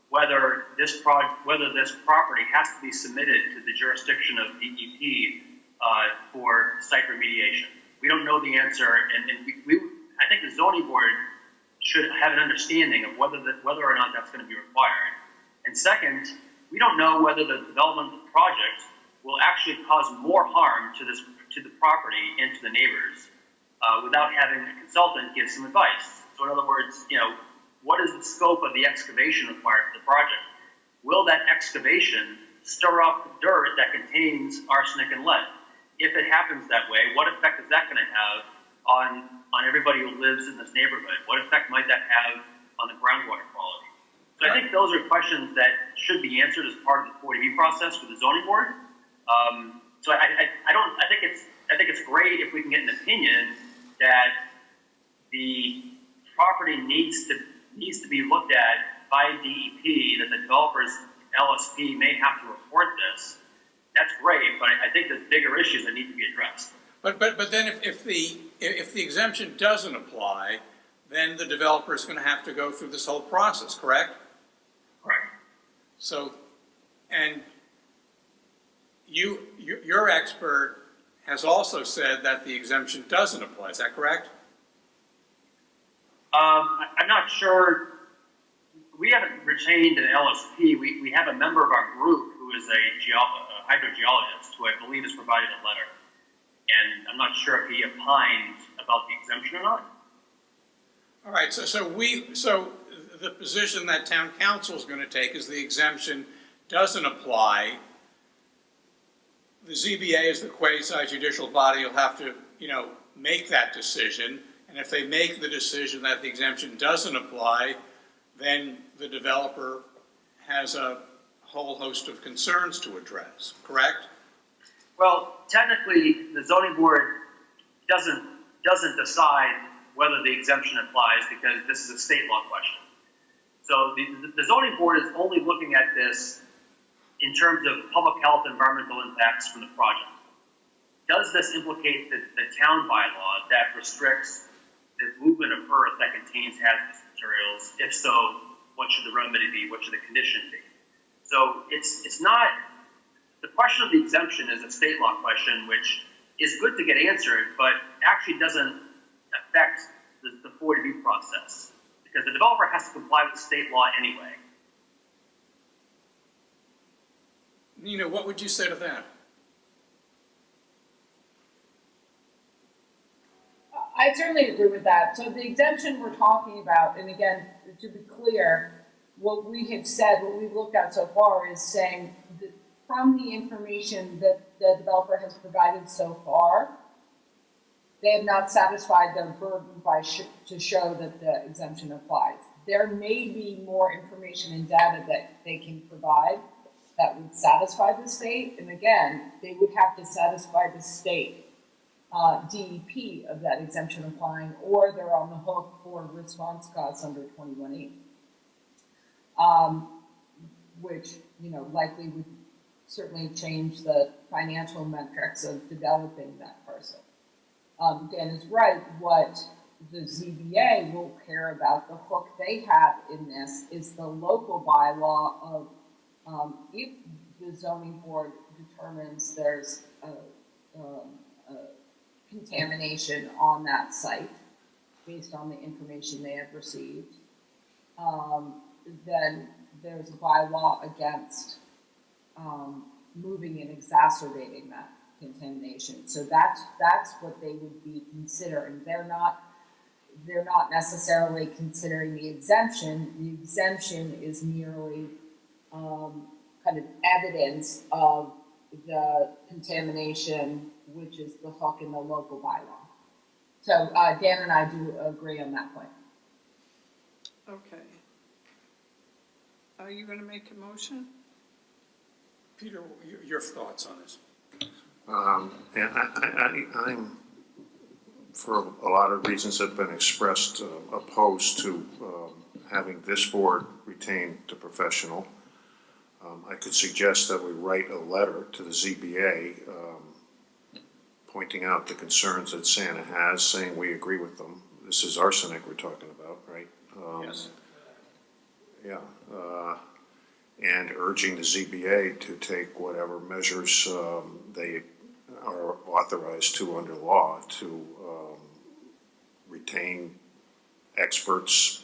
K: whether this property has to be submitted to the jurisdiction of DEP for site remediation. We don't know the answer, and I think the zoning board should have an understanding of whether or not that's going to be required. And second, we don't know whether the development of the project will actually cause more harm to the property and to the neighbors without having a consultant give some advice. So in other words, what is the scope of the excavation required for the project? Will that excavation stir up dirt that contains arsenic and lead? If it happens that way, what effect is that going to have on everybody who lives in this neighborhood? What effect might that have on the groundwater quality? So I think those are questions that should be answered as part of the 40B process with the zoning board. So I think it's great if we can get an opinion that the property needs to be looked at by DEP, that the developer's LSP may have to report this. That's great, but I think there's bigger issues that need to be addressed.
D: But then if the exemption doesn't apply, then the developer is going to have to go through this whole process, correct?
K: Correct.
D: So, and your expert has also said that the exemption doesn't apply. Is that correct?
K: I'm not sure. We haven't retained an LSP. We have a member of our group who is a hydrogeologist who I believe has provided a letter. And I'm not sure if he opined about the exemption or not.
D: All right, so the position that town council is going to take is the exemption doesn't apply. The ZBA is the quasi-judicial body. You'll have to, make that decision. And if they make the decision that the exemption doesn't apply, then the developer has a whole host of concerns to address, correct?
K: Well, technically, the zoning board doesn't decide whether the exemption applies because this is a state law question. So the zoning board is only looking at this in terms of public health and environmental impacts from the project. Does this implicate the town bylaw that restricts the movement of earth that contains hazardous materials? If so, what should the remedy be? What should the condition be? So it's not, the question of the exemption is a state law question, which is good to get answered, but actually doesn't affect the 40B process. because the developer has to comply with state law anyway.
D: Nina, what would you say to that?
G: I certainly agree with that. So the exemption we're talking about, and again, to be clear, what we have said, what we've looked at so far is saying that from the information that the developer has provided so far, they have not satisfied their burden to show that the exemption applies. There may be more information and data that they can provide that would satisfy the state, and again, they would have to satisfy the state DEP of that exemption applying, or they're on the hook for response costs under 21E, which, you know, likely would certainly change the financial metrics of developing that parcel. Dan is right, what the ZBA will care about, the hook they have in this is the local bylaw of if the zoning board determines there's a contamination on that site based on the information they have received, then there's a bylaw against moving and exacerbating that contamination. So that's what they would be considering. They're not necessarily considering the exemption. The exemption is merely kind of evidence of the contamination, which is the hook in the local bylaw. So Dan and I do agree on that point.
A: Okay. Are you going to make a motion?
D: Peter, your thoughts on this?
E: I'm, for a lot of reasons that have been expressed, opposed to having this board retain the professional. I could suggest that we write a letter to the ZBA pointing out the concerns that Santa has, saying we agree with them. This is arsenic we're talking about, right?
D: Yes.
E: Yeah. And urging the ZBA to take whatever measures they are authorized to under law to retain experts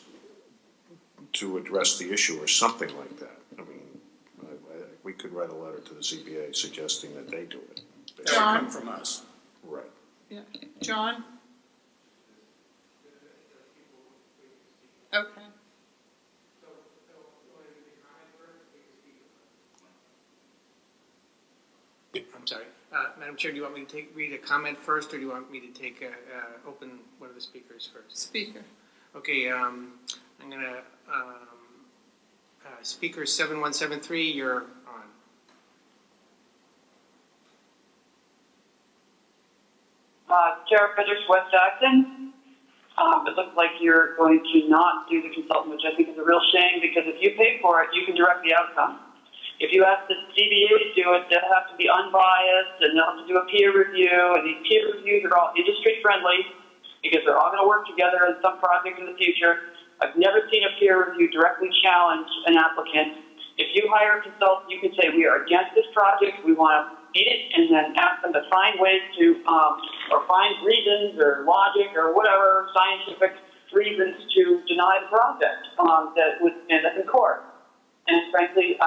E: to address the issue or something like that. I mean, we could write a letter to the ZBA suggesting that they do it.
D: That would
A: John?
D: come from us.
E: Right.
A: Yeah. John? Okay.
F: I'm sorry. Madam Chair, do you want me to read a comment first, or do you want me to take open one of the speakers first?
A: Speaker.
F: Okay, I'm going to, speaker 7173, you're on.
C: Jared Fredericks, West Acton. It looks like you're going to not do the consultant, which I think is a real shame, because if you pay for it, you can direct the outcome. If you ask the CBA to do it, they'll have to be unbiased, and they'll have to do a peer review, and these peer reviews are all industry friendly, because they're all going to work together in some project in the future. I've never seen a peer review directly challenge an applicant. If you hire a consultant, you can say, we are against this project, we want to beat it, and then ask them to find ways to, or find reasons or logic or whatever scientific reasons to deny the project that would end up in court. And frankly,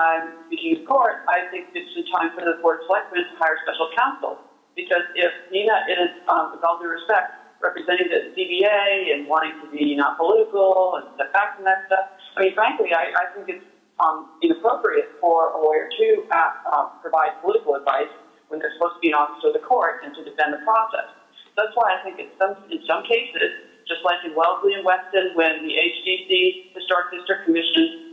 C: speaking of court, I think it's the time for the Board of Selectmen to hire special counsel. Because if Nina is, with all due respect, representing the CBA and wanting to be not political and step back from that stuff, I mean, frankly, I think it's inappropriate for a lawyer to provide political advice when they're supposed to be an officer of the court and to defend the process. That's why I think in some cases, just like in Wellesley and Weston, when the HDC, Historic District Commission,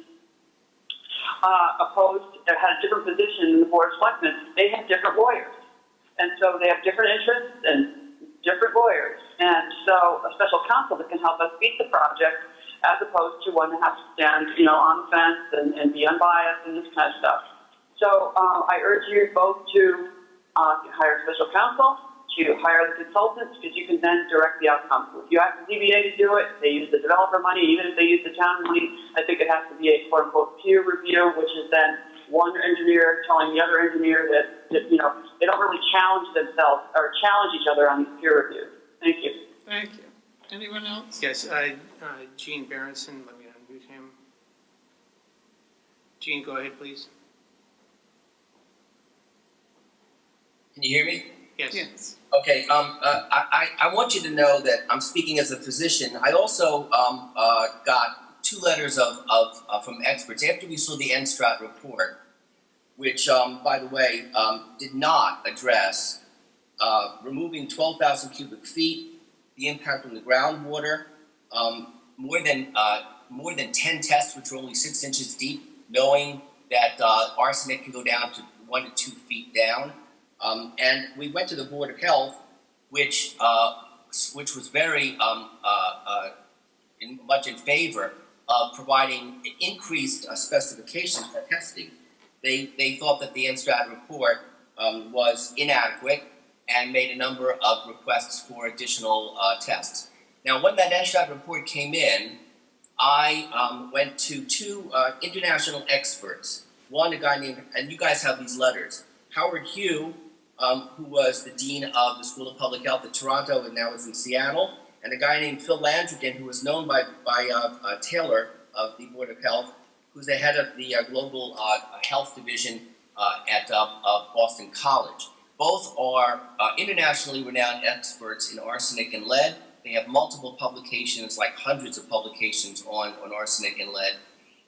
C: had a different position in the Board of Selectmen, they had different lawyers. And so they have different interests and different lawyers. And so a special counsel that can help us beat the project, as opposed to one that has to stand, on the fence and be unbiased and this kind of stuff. So I urge you both to hire a special counsel, to hire the consultants, because you can then direct the outcome. If you ask the ZBA to do it, they use the developer money, even if they use the town money, I think it has to be a quote-unquote peer review, which is then one engineer telling the other engineer that they don't really challenge themselves or challenge each other on these peer reviews. Thank you.
A: Thank you. Anyone else?
F: Yes, Gene Berenson, let me unmute him. Gene, go ahead, please.
L: Can you hear me?
F: Yes.
A: Yes.
L: Okay, I want you to know that I'm speaking as a physician. I also got 2 letters from experts after we saw the NSTRAT report, which, by the way, did not address removing 12,000 cubic feet, the impact on the groundwater, more than 10 tests, which were only 6 inches deep, knowing that arsenic can go down to 1 to 2 feet down. And we went to the Board of Health, which was very much in favor of providing increased specifications for testing. They thought that the NSTRAT report was inadequate and made a number of requests for additional tests. Now, when that NSTRAT report came in, I went to 2 international experts. One, a guy named, and you guys have these letters, Howard Hugh, who was the dean of the School of Public Health at Toronto and now is in Seattle, and a guy named Phil Landrigan, who was known by Taylor of the Board of Health, who's the head of the Global Health Division at Boston College. Both are internationally renowned experts in arsenic and lead. They have multiple publications, like hundreds of publications on arsenic and lead.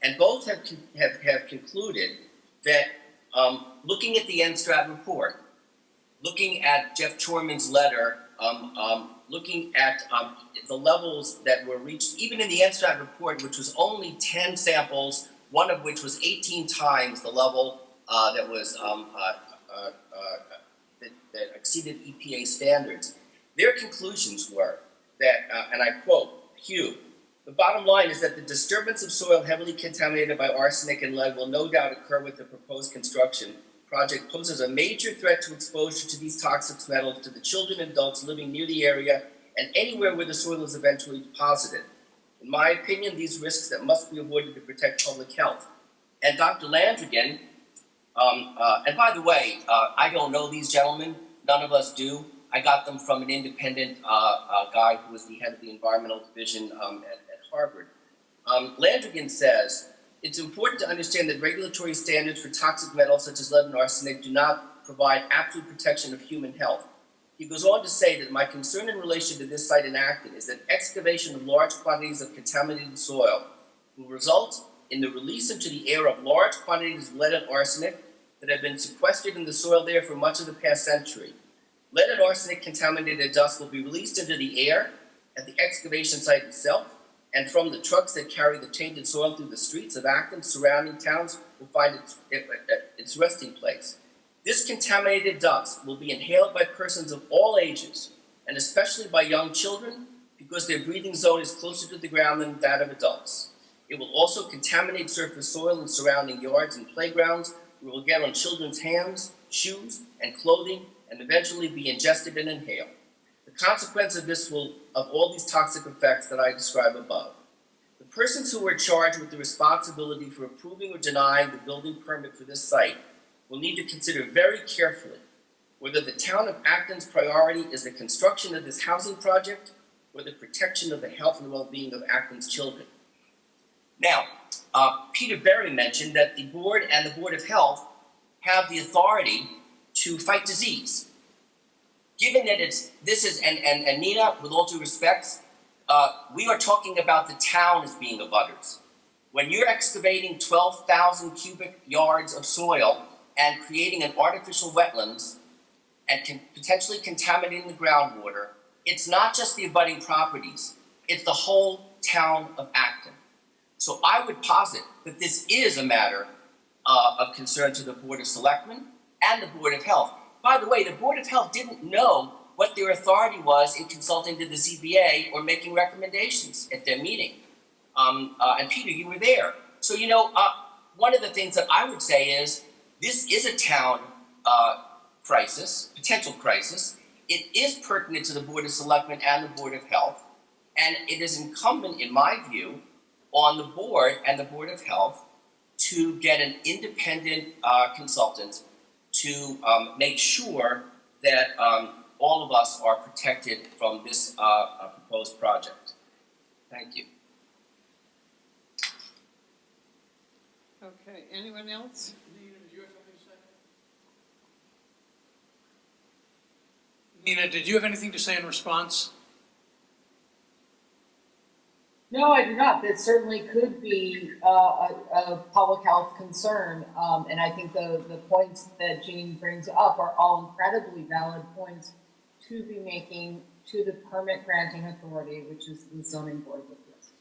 L: And both have concluded that looking at the NSTRAT report, looking at Jeff Chorman's letter, looking at the levels that were reached, even in the NSTRAT report, which was only 10 samples, one of which was 18 times the level that was that exceeded EPA standards. Their conclusions were that, and I quote, Hugh, the bottom line is that the disturbance of soil heavily contaminated by arsenic and lead will no doubt occur with the proposed construction project poses a major threat to exposure to these toxic metals to the children and adults living near the area and anywhere where the soil is eventually deposited. In my opinion, these risks that must be avoided to protect public health. And Dr. Landrigan, and by the way, I don't know these gentlemen, none of us do. I got them from an independent guy who was the head of the environmental division at Harvard. Landrigan says, it's important to understand that regulatory standards for toxic metals such as lead and arsenic do not provide absolute protection of human health. He goes on to say that my concern in relation to this site in Acton is that excavation of large quantities of contaminated soil will result in the release into the air of large quantities of lead and arsenic that have been sequestered in the soil there for much of the past century. Lead and arsenic contaminated dust will be released into the air at the excavation site itself, and from the trucks that carry the tainted soil through the streets of Acton, surrounding towns will find its resting place. This contaminated dust will be inhaled by persons of all ages, and especially by young children, because their breathing zone is closer to the ground than that of adults. It will also contaminate surface soil in surrounding yards and playgrounds, where it will get on children's hands, shoes, and clothing, and eventually be ingested and inhaled. The consequence of this of all these toxic effects that I describe above. The persons who are charged with the responsibility for approving or denying the building permit for this site will need to consider very carefully whether the town of Acton's priority is the construction of this housing project or the protection of the health and well-being of Acton's children. Now, Peter Berry mentioned that the board and the Board of Health have the authority to fight disease. Given that and Nina, with all due respect, we are talking about the town as being abutters. When you're excavating 12,000 cubic yards of soil and creating an artificial wetlands and potentially contaminating the groundwater, it's not just the abutting properties, it's the whole town of Acton. So I would posit that this is a matter of concern to the Board of Selectmen and the Board of Health. By the way, the Board of Health didn't know what their authority was in consulting to the ZBA or making recommendations at their meeting. And Peter, you were there. So, one of the things that I would say is this is a town crisis, potential crisis. It is pertinent to the Board of Selectmen and the Board of Health. And it is incumbent, in my view, on the board and the Board of Health to get an independent consultant to make sure that all of us are protected from this proposed project. Thank you.
A: Okay, anyone else?
D: Nina, did you have anything to say in response?
G: No, I do not. That certainly could be a public health concern. And I think the points that Jean brings up are all incredibly valid points to be making to the permit granting authority, which is the zoning board of appeals.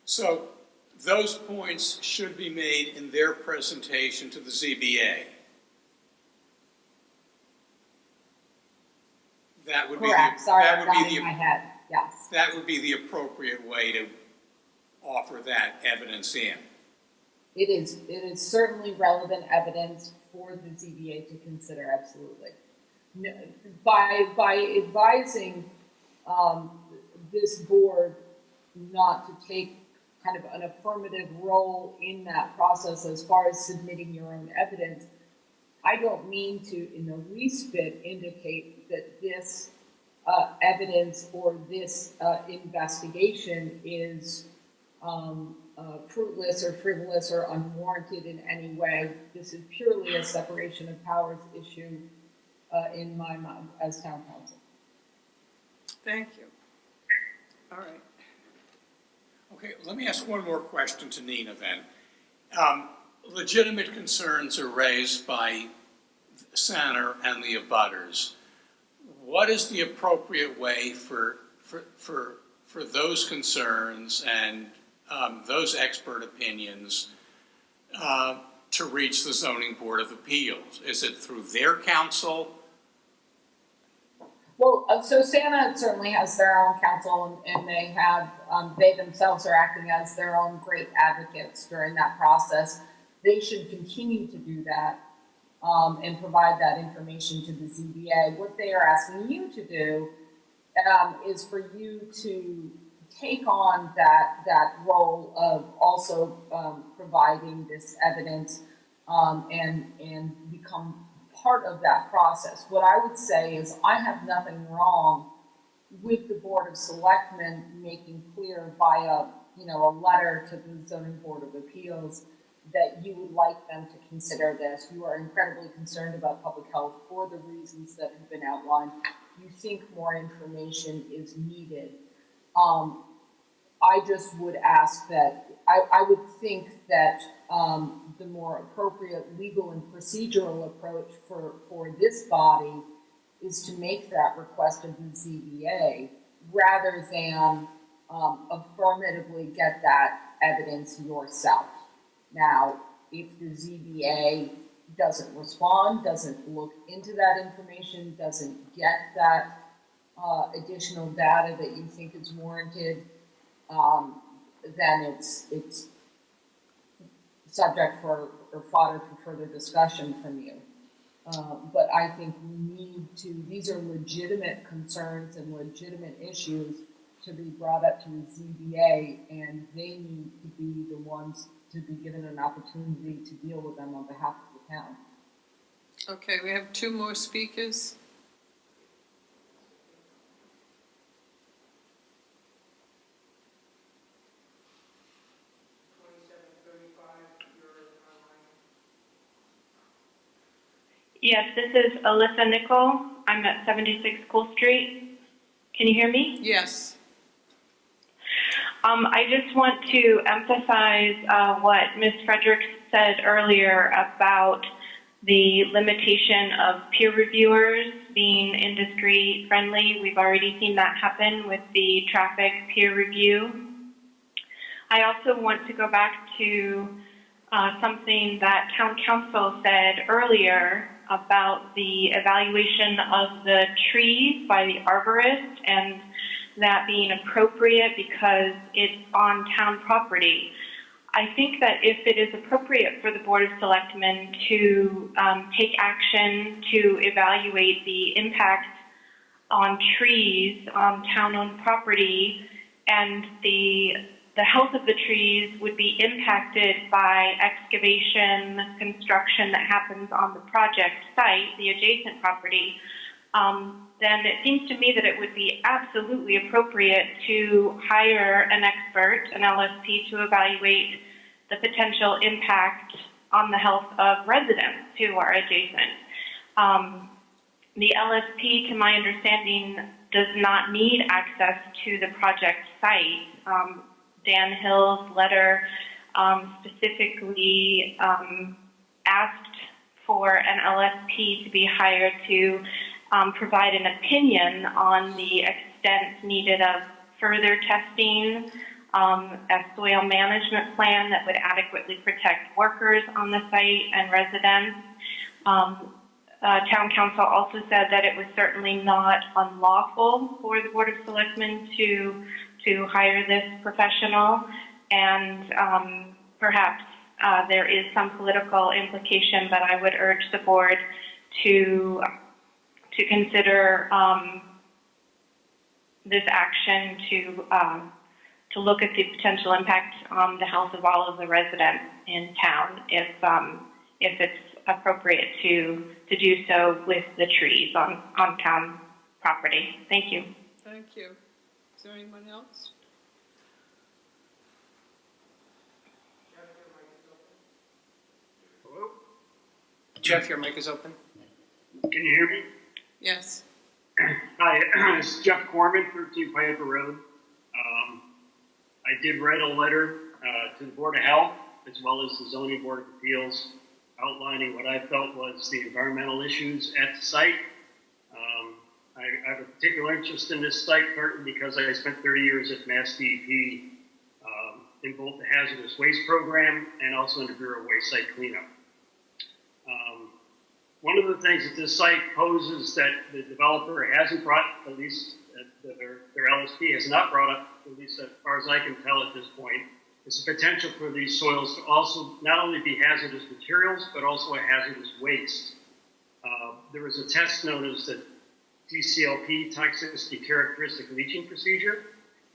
D: So those points should be made in their presentation to the ZBA. That would
G: Correct.
D: be
G: Sorry,
D: that
G: I
D: would
G: got
D: be
G: in my head. Yes.
D: that would be the appropriate way to offer that evidence in.
G: It is certainly relevant evidence for the ZBA to consider, absolutely. No, by advising this board not to take kind of an affirmative role in that process as far as submitting your own evidence, I don't mean to in the least bit indicate that this evidence or this investigation is fruitless or frivolous or unwarranted in any way. This is purely a separation of powers issue in my mind as town council.
A: Thank you. All right.
D: Okay, let me ask one more question to Nina then. Legitimate concerns are raised by Center and the abutters. What is the appropriate way for those concerns and those expert opinions to reach the Zoning Board of Appeals? Is it through their counsel?
G: Well, so Santa certainly has their own counsel, and they have, they themselves are acting as their own great advocates during that process. They should continue to do that and provide that information to the ZBA. What they are asking you to do is for you to take on that role of also providing this evidence and become part of that process. What I would say is I have nothing wrong with the Board of Selectmen making clear via, a letter to the Zoning Board of Appeals that you would like them to consider this. You are incredibly concerned about public health for the reasons that have been outlined. You think more information is needed. I just would ask that, I would think that the more appropriate legal and procedural approach for this body is to make that request of the ZBA rather than affirmatively get that evidence yourself. Now, if the ZBA doesn't respond, doesn't look into that information, doesn't get that additional data that you think is warranted, then it's subject for or fodder for further discussion from you. But I think we need to, these are legitimate concerns and legitimate issues to be brought up to the ZBA, and they need to be the ones to be given an opportunity to deal with them on behalf of the town.
A: Okay, we have two more speakers.
M: Yes, this is Alyssa Nickel. I'm at 76 Cool Street. Can you hear me?
A: Yes.
M: I just want to emphasize what Ms. Fredericks said earlier about the limitation of peer reviewers being industry friendly. We've already seen that happen with the traffic peer review. I also want to go back to something that Town Council said earlier about the evaluation of the trees by the arborist and that being appropriate because it's on town property. I think that if it is appropriate for the Board of Selectmen to take action to evaluate the impact on trees on town-owned property, and the health of the trees would be impacted by excavation, construction that happens on the project site, the adjacent property, then it seems to me that it would be absolutely appropriate to hire an expert, an LSP, to evaluate the potential impact on the health of residents who are adjacent. The LSP, to my understanding, does not need access to the project site. Dan Hill's letter specifically asked for an LSP to be hired to provide an opinion on the extent needed of further testing, a soil management plan that would adequately protect workers on the site and residents. Town council also said that it was certainly not unlawful for the Board of Selectmen to hire this professional, and perhaps there is some political implication, but I would urge the board to consider this action to look at the potential impact on the health of all of the residents in town if it's appropriate to do so with the trees on town property. Thank you.
A: Thank you. Is there anyone else?
E: Hello?
F: Jeff, your mic is open.
K: Can you hear me?
A: Yes.
K: Hi, it's Jeff Corman, 13 Piper Road. I did write a letter to the Board of Health as well as the Zoning Board of Appeals outlining what I felt was the environmental issues at the site. I have a particular interest in this site partly because I spent 30 years at Mass DEP in both the hazardous waste program and also in the Bureau of Waste Site Cleanup. One of the things that this site poses that the developer hasn't brought, at least their LSP has not brought up, at least as far as I can tell at this point, is the potential for these soils to also not only be hazardous materials, but also a hazardous waste. There was a test known as the DCLP, toxicity characteristic leaching procedure,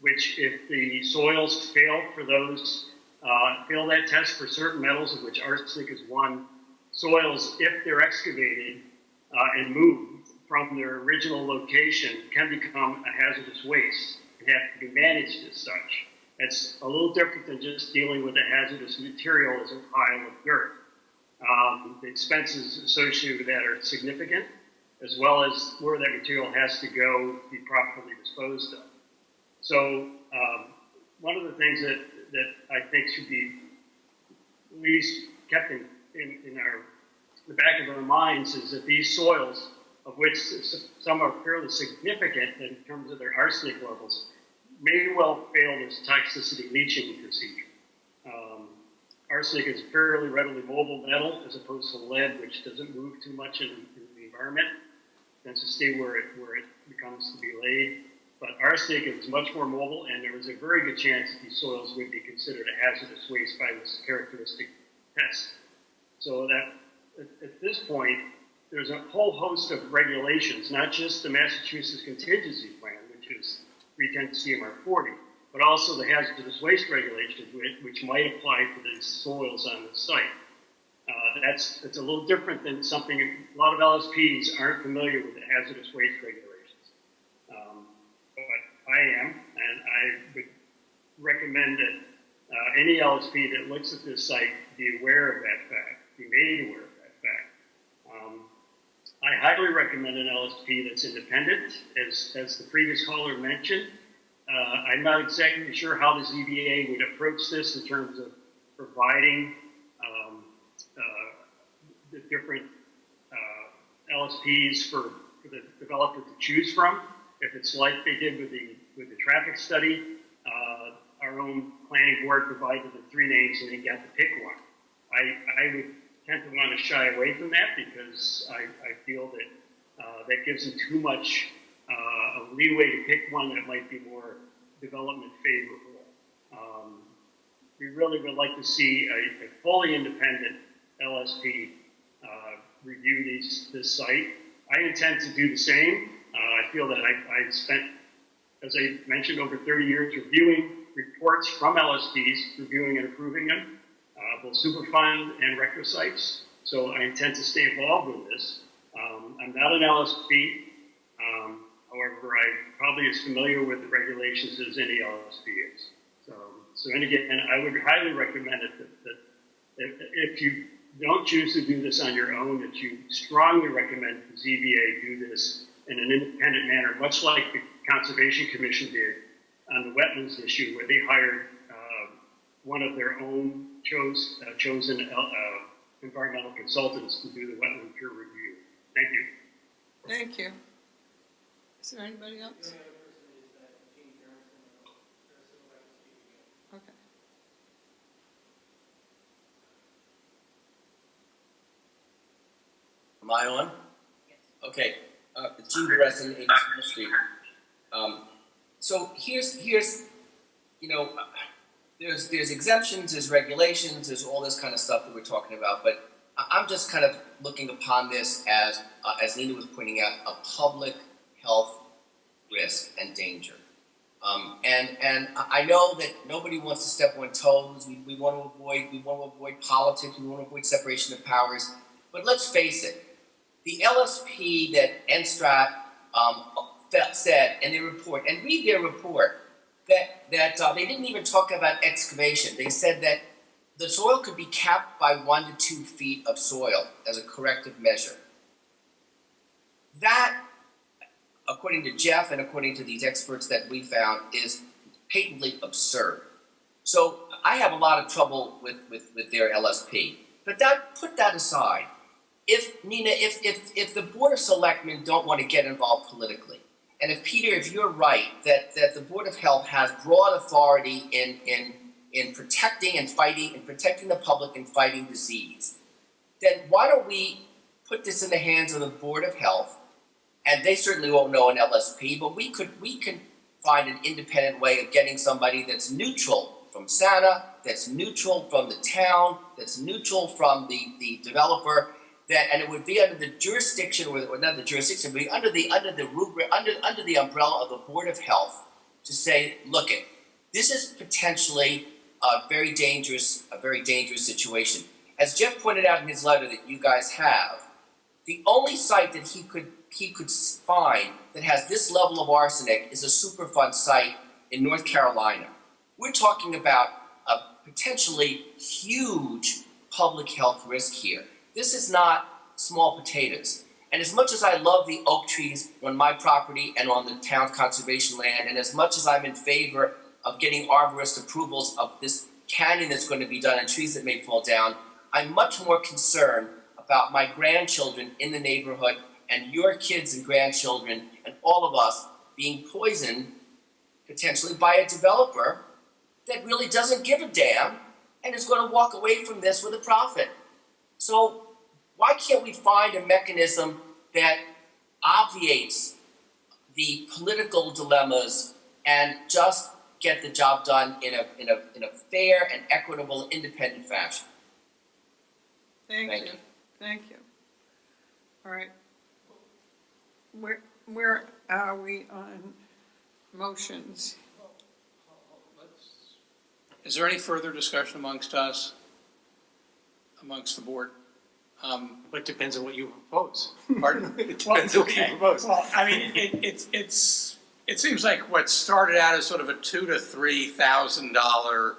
K: which if the soils fail fail that test for certain metals, of which arsenic is one, soils, if they're excavated and moved from their original location, can become a hazardous waste and have to be managed as such. It's a little different than just dealing with a hazardous material as a pile of dirt. The expenses associated with that are significant, as well as where that material has to go to be properly disposed of. So one of the things that I think should be at least kept in the back of our minds is that these soils, of which some are fairly significant in terms of their arsenic levels, may well fail this toxicity leaching procedure. Arsenic is a fairly readily mobile metal as opposed to lead, which doesn't move too much in the environment. It tends to stay where it becomes to be laid. But arsenic is much more mobile, and there is a very good chance that these soils would be considered a hazardous waste by this characteristic test. So that at this point, there's a whole host of regulations, not just the Massachusetts Contingency Plan, which is 310 CMR 40, but also the hazardous waste regulations, which might apply to the soils on the site. It's a little different than something, a lot of LSPs aren't familiar with the hazardous waste regulations. But I am, and I would recommend that any LSP that looks at this site be aware of that fact, be made aware of that fact. I highly recommend an LSP that's independent, as the previous caller mentioned. I'm not exactly sure how the ZBA would approach this in terms of providing the different LSPs for the developer to choose from. If it's like they did with the traffic study, our own planning board provided the 3 names and they got to pick one. I would tend to want to shy away from that because I feel that that gives them too much of leeway to pick one that might be more development favorable. We really would like to see a fully independent LSP review this site. I intend to do the same. I feel that I spent, as I mentioned, over 30 years reviewing reports from LSPs, reviewing and approving them, both Superfund and retro sites. So I intend to stay involved with this. I'm not an LSP.
N: However, I'm probably as familiar with the regulations as any LSP is. So and again, I would highly recommend it that if you don't choose to do this on your own, that you strongly recommend the ZBA do this in an independent manner, much like the Conservation Commission did on the wetlands issue, where they hired one of their own chosen environmental consultants to do the wetland peer review. Thank you.
A: Thank you. Is there anybody else? Okay.
L: Am I on? Yes. Okay, it's Gene Beresin, 80 School Street. So here's, you know, there's exemptions, there's regulations, there's all this kind of stuff that we're talking about, but I'm just kind of looking upon this as Nina was pointing out, a public health risk and danger. And I know that nobody wants to step on toes. We want to avoid politics. We want to avoid separation of powers. But let's face it, the LSP that NSTRAT said in their report, and read their report, that they didn't even talk about excavation. They said that the soil could be capped by 1 to 2 feet of soil as a corrective measure. That, according to Jeff and according to these experts that we found, is patently absurd. So I have a lot of trouble with their LSP. But put that aside. If Nina, if the Board of Selectmen don't want to get involved politically, and if Peter, if you're right that the Board of Health has broad authority in protecting and fighting and protecting the public and fighting disease, then why don't we put this in the hands of the Board of Health? And they certainly won't know an LSP, but we can find an independent way of getting somebody that's neutral from SANA, that's neutral from the town, that's neutral from the developer, and it would be under the jurisdiction, or not the jurisdiction, but under the rubric, under the umbrella of the Board of Health, to say, look, this is potentially a very dangerous situation. As Jeff pointed out in his letter that you guys have, the only site that he could find that has this level of arsenic is a Superfund site in North Carolina. We're talking about a potentially huge public health risk here. This is not small potatoes. And as much as I love the oak trees on my property and on the town's conservation land, and as much as I'm in favor of getting arborist approvals of this canyon that's going to be done and trees that may fall down, I'm much more concerned about my grandchildren in the neighborhood and your kids and grandchildren and all of us being poisoned potentially by a developer that really doesn't give a damn and is going to walk away from this with a profit. So why can't we find a mechanism that obviates the political dilemmas and just get the job done in a fair and equitable, independent fashion?
A: Thank you. Thank you. All right. Where are we on motions?
I: Is there any further discussion amongst us, amongst the board?
F: But it depends on what you propose.
I: Pardon?
F: It depends on what you propose.
D: Well, I mean, it seems like what started out as sort of a $2,000 to $3,000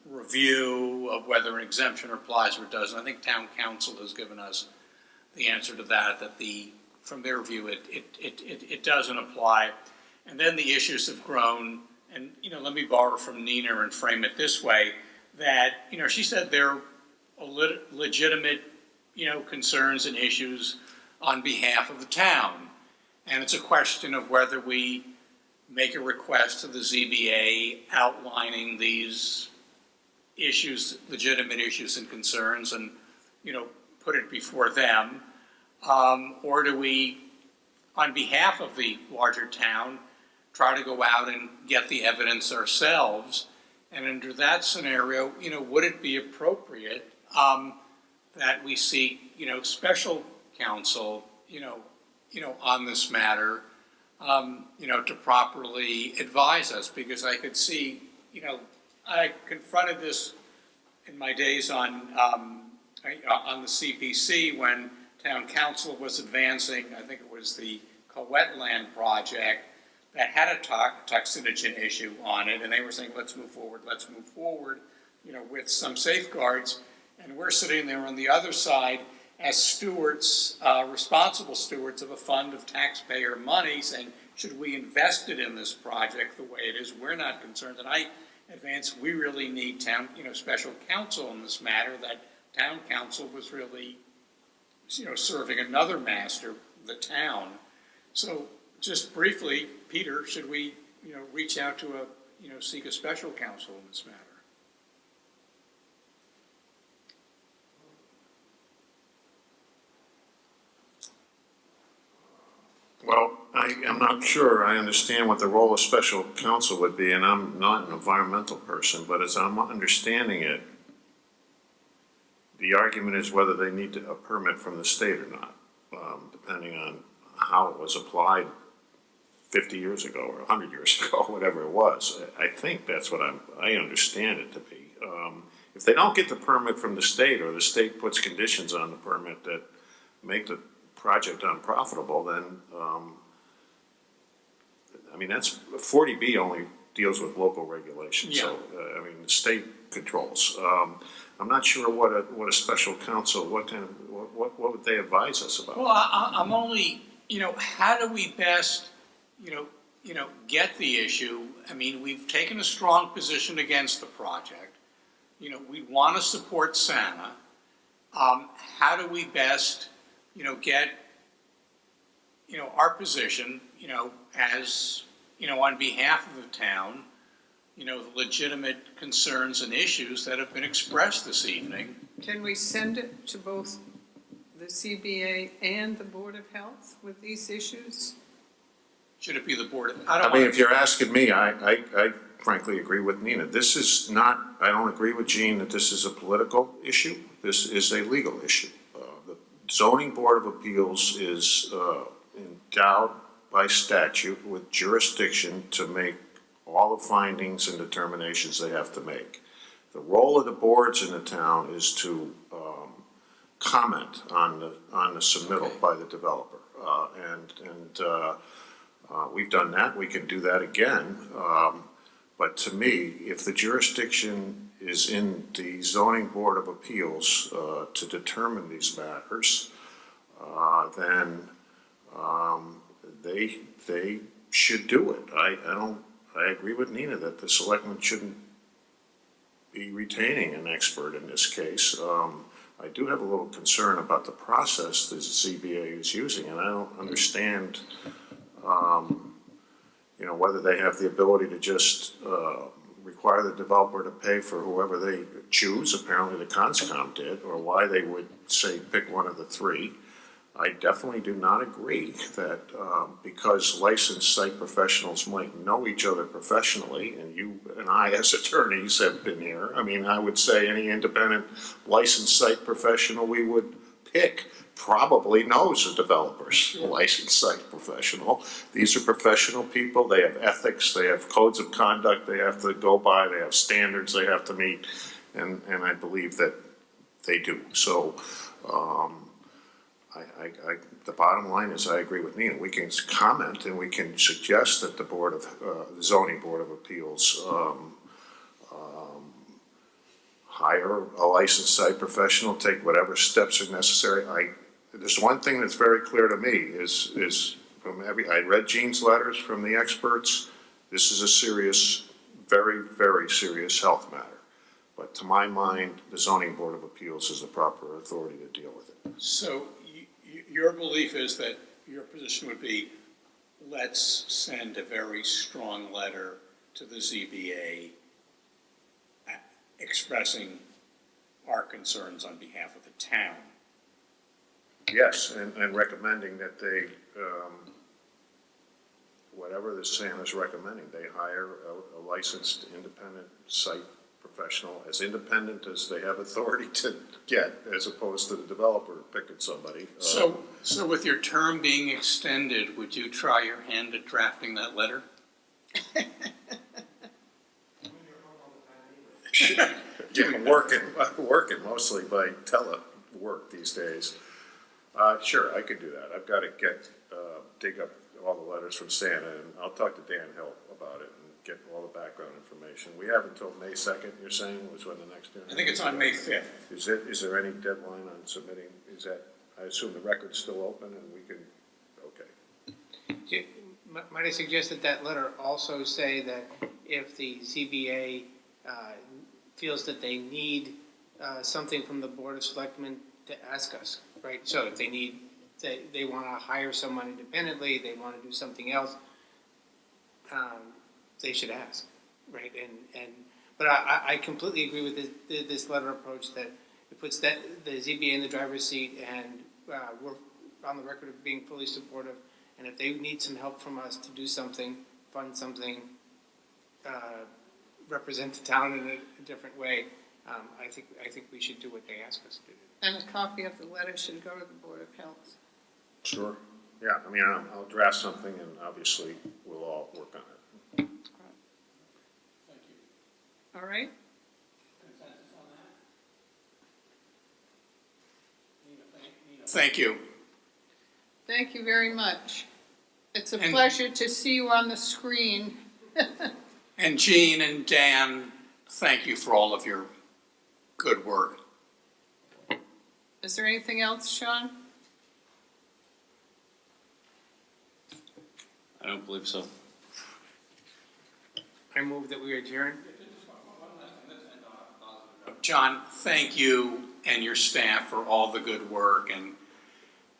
D: review of whether an exemption applies or doesn't. I think town council has given us the answer to that from their view, it doesn't apply. And then the issues have grown, and, let me borrow from Nina and frame it this way, that, she said there are legitimate, concerns and issues on behalf of the town. And it's a question of whether we make a request to the ZBA outlining these issues, legitimate issues and concerns, and, put it before them, or do we, on behalf of the larger town, try to go out and get the evidence ourselves? And under that scenario, would it be appropriate that we seek, special counsel, on this matter, to properly advise us? Because I could see, I confronted this in my days on the CPC when town council was advancing, I think it was the wetland project that had a toxinogen issue on it, and they were saying, let's move forward, you know, with some safeguards. And we're sitting there on the other side as stewards, responsible stewards of a fund of taxpayer money, saying, should we invest it in this project the way it is? We're not concerned. And I advance, we really need town, you know, special counsel in this matter. That town council was really, you know, serving another master, the town. So just briefly, Peter, should we, you know, reach out to a, you know, seek a special counsel in this matter?
E: Well, I am not sure I understand what the role of special counsel would be, and I'm not an environmental person, but as I'm understanding it, the argument is whether they need a permit from the state or not, depending on how it was applied 50 years ago or 100 years ago, whatever it was. I think that's what I understand it to be. If they don't get the permit from the state, or the state puts conditions on the permit that make the project unprofitable, then, I mean, that's, 40B only deals with local regulations.
D: Yeah.
E: So, I mean, the state controls. I'm not sure what a special counsel, what would they advise us about?
D: Well, I'm only, you know, how do we best, you know, get the issue? I mean, we've taken a strong position against the project. You know, we want to support Santa. How do we best, you know, get, you know, our position, you know, as, you know, on behalf of the town, you know, the legitimate concerns and issues that have been expressed this evening?
A: Can we send it to both the CBA and the Board of Health with these issues?
D: Should it be the Board of?
E: I mean, if you're asking me, I frankly agree with Nina. This is not, I don't agree with Jean that this is a political issue. This is a legal issue. The Zoning Board of Appeals is endowed by statute with jurisdiction to make all the findings and determinations they have to make. The role of the boards in the town is to comment on the submittal by the developer. We've done that. We can do that again. But to me, if the jurisdiction is in the Zoning Board of Appeals to determine these matters, then they should do it. I agree with Nina that the selectmen shouldn't be retaining an expert in this case. I do have a little concern about the process the ZBA is using, and I don't understand, you know, whether they have the ability to just require the developer to pay for whoever they choose. Apparently the Conscom did, or why they would say pick one of the three. I definitely do not agree that because licensed site professionals might know each other professionally, and you and I as attorneys have been here, I mean, I would say any independent licensed site professional we would pick probably knows a developer's licensed site professional. These are professional people. They have ethics. They have codes of conduct they have to go by. They have standards they have to meet, and I believe that they do. So the bottom line is I agree with Nina. We can comment and we can suggest that the the Zoning Board of Appeals hire a licensed site professional, take whatever steps are necessary. There's one thing that's very clear to me is from I read Jean's letters from the experts. This is a serious, very, very serious health matter. But to my mind, the Zoning Board of Appeals is the proper authority to deal with it.
D: So your belief is that your position would be, let's send a very strong letter to the ZBA expressing our concerns on behalf of the town.
E: Yes, and recommending that they, whatever the SAM is recommending, they hire a licensed independent site professional, as independent as they have authority to get, as opposed to the developer picking somebody.
D: So with your term being extended, would you try your hand at drafting that letter?
E: Yeah, working mostly by telework these days. Sure, I could do that. I've got to dig up all the letters from Santa, and I'll talk to Dan Hill about it and get all the background information. We have until May 2nd, you're saying, was when the next hearing?
D: I think it's on May 5th.
E: Is there any deadline on submitting? Is that, I assume the record's still open and we can, okay.
F: Might I suggest that that letter also say that if the ZBA feels that they need something from the Board of Selectmen to ask us, right? So if they want to hire someone independently, they want to do something else, they should ask, right? But I completely agree with this letter approach that it puts the ZBA in the driver's seat, and we're on the record of being fully supportive. And if they need some help from us to do something, fund something, represent the town in a different way, I think we should do what they ask us to do.
A: And a copy of the letter should go to the Board of Health.
E: Sure. Yeah, I mean, I'll draft something and obviously we'll all work on it.
D: Thank you.
A: All right?
D: Consensus on that? Thank you.
A: Thank you very much. It's a pleasure to see you on the screen.
D: And Jean and Dan, thank you for all of your good work.
A: Is there anything else, Sean?
B: I don't believe so.
F: I move that we adjourn.
D: John, thank you and your staff for all the good work, and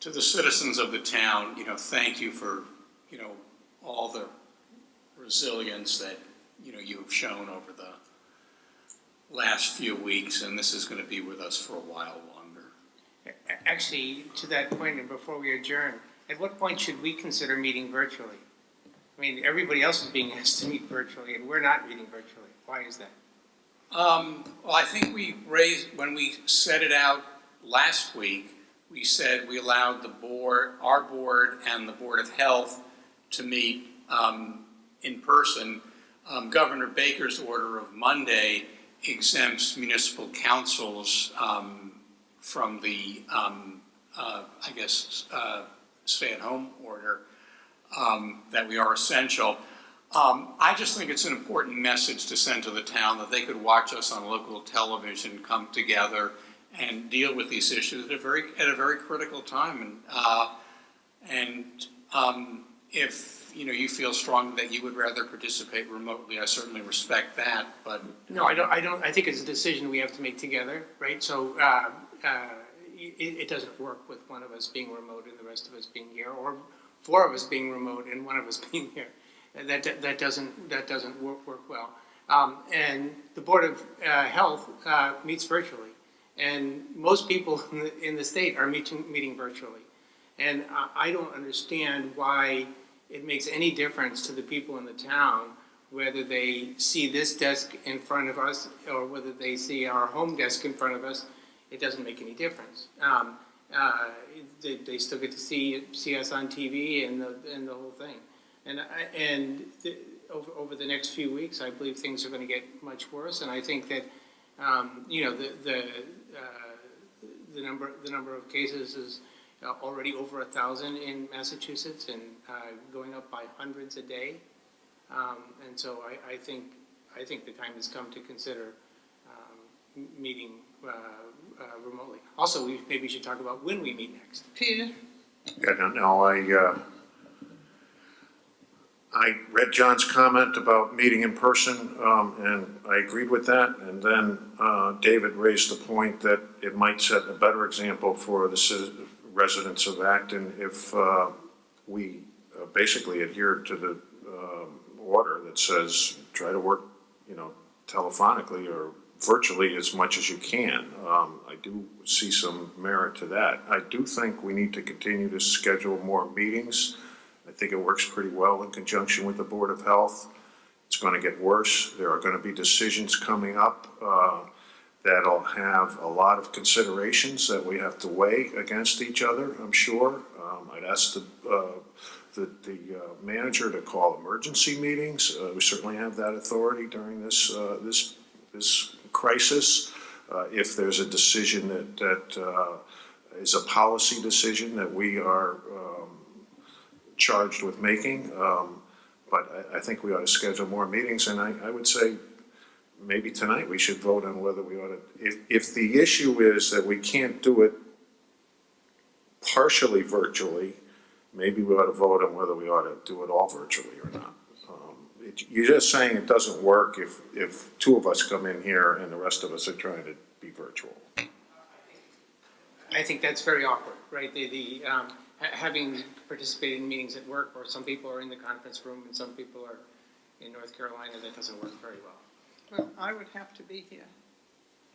D: to the citizens of the town, thank you for, all the resilience that, you've shown over the last few weeks, and this is going to be with us for a while longer.
F: Actually, to that point, and before we adjourn, at what point should we consider meeting virtually? I mean, everybody else is being asked to meet virtually, and we're not meeting virtually. Why is that?
D: Well, I think when we set it out last week, we said we allowed our board and the Board of Health to meet in person. Governor Baker's order of Monday exempts municipal councils from the, stay-at-home order, that we are essential. I just think it's an important message to send to the town that they could watch us on local television, come together and deal with these issues at a very critical time. And if you feel strongly that you would rather participate remotely, I certainly respect that. But
F: No, I don't. I think it's a decision we have to make together, right? So it doesn't work with one of us being remote and the rest of us being here, or four of us being remote and one of us being here. That doesn't work well. And the Board of Health meets virtually, and most people in the state are meeting virtually. And I don't understand why it makes any difference to the people in the town whether they see this desk in front of us or whether they see our home desk in front of us. It doesn't make any difference. They still get to see us on TV and the whole thing. And over the next few weeks, I believe things are going to get much worse. And I think that the number of cases is already over 1,000 in Massachusetts and going up by hundreds a day. And so I think the time has come to consider meeting remotely. Also, we maybe should talk about when we meet next.
A: Peter?
E: Yeah, no, I read John's comment about meeting in person, and I agreed with that. And then David raised the point that it might set a better example for the residents of Acton if we basically adhere to the order that says try to work, telephonically or virtually as much as you can. I do see some merit to that. I do think we need to continue to schedule more meetings. I think it works pretty well in conjunction with the Board of Health. It's going to get worse. There are going to be decisions coming up that'll have a lot of considerations that we have to weigh against each other, I'm sure. I'd ask the manager to call emergency meetings. We certainly have that authority during this crisis. If there's a decision that is a policy decision that we are charged with making. But I think we ought to schedule more meetings, and I would say maybe tonight we should vote on whether we ought to, if the issue is that we can't do it partially virtually, maybe we ought to vote on whether we ought to do it all virtually or not. You're just saying it doesn't work if two of us come in here and the rest of us are trying to be virtual.
F: I think that's very awkward, right? Having participated in meetings at work where some people are in the conference room and some people are in North Carolina, that doesn't work very well.
A: Well, I would have to be here.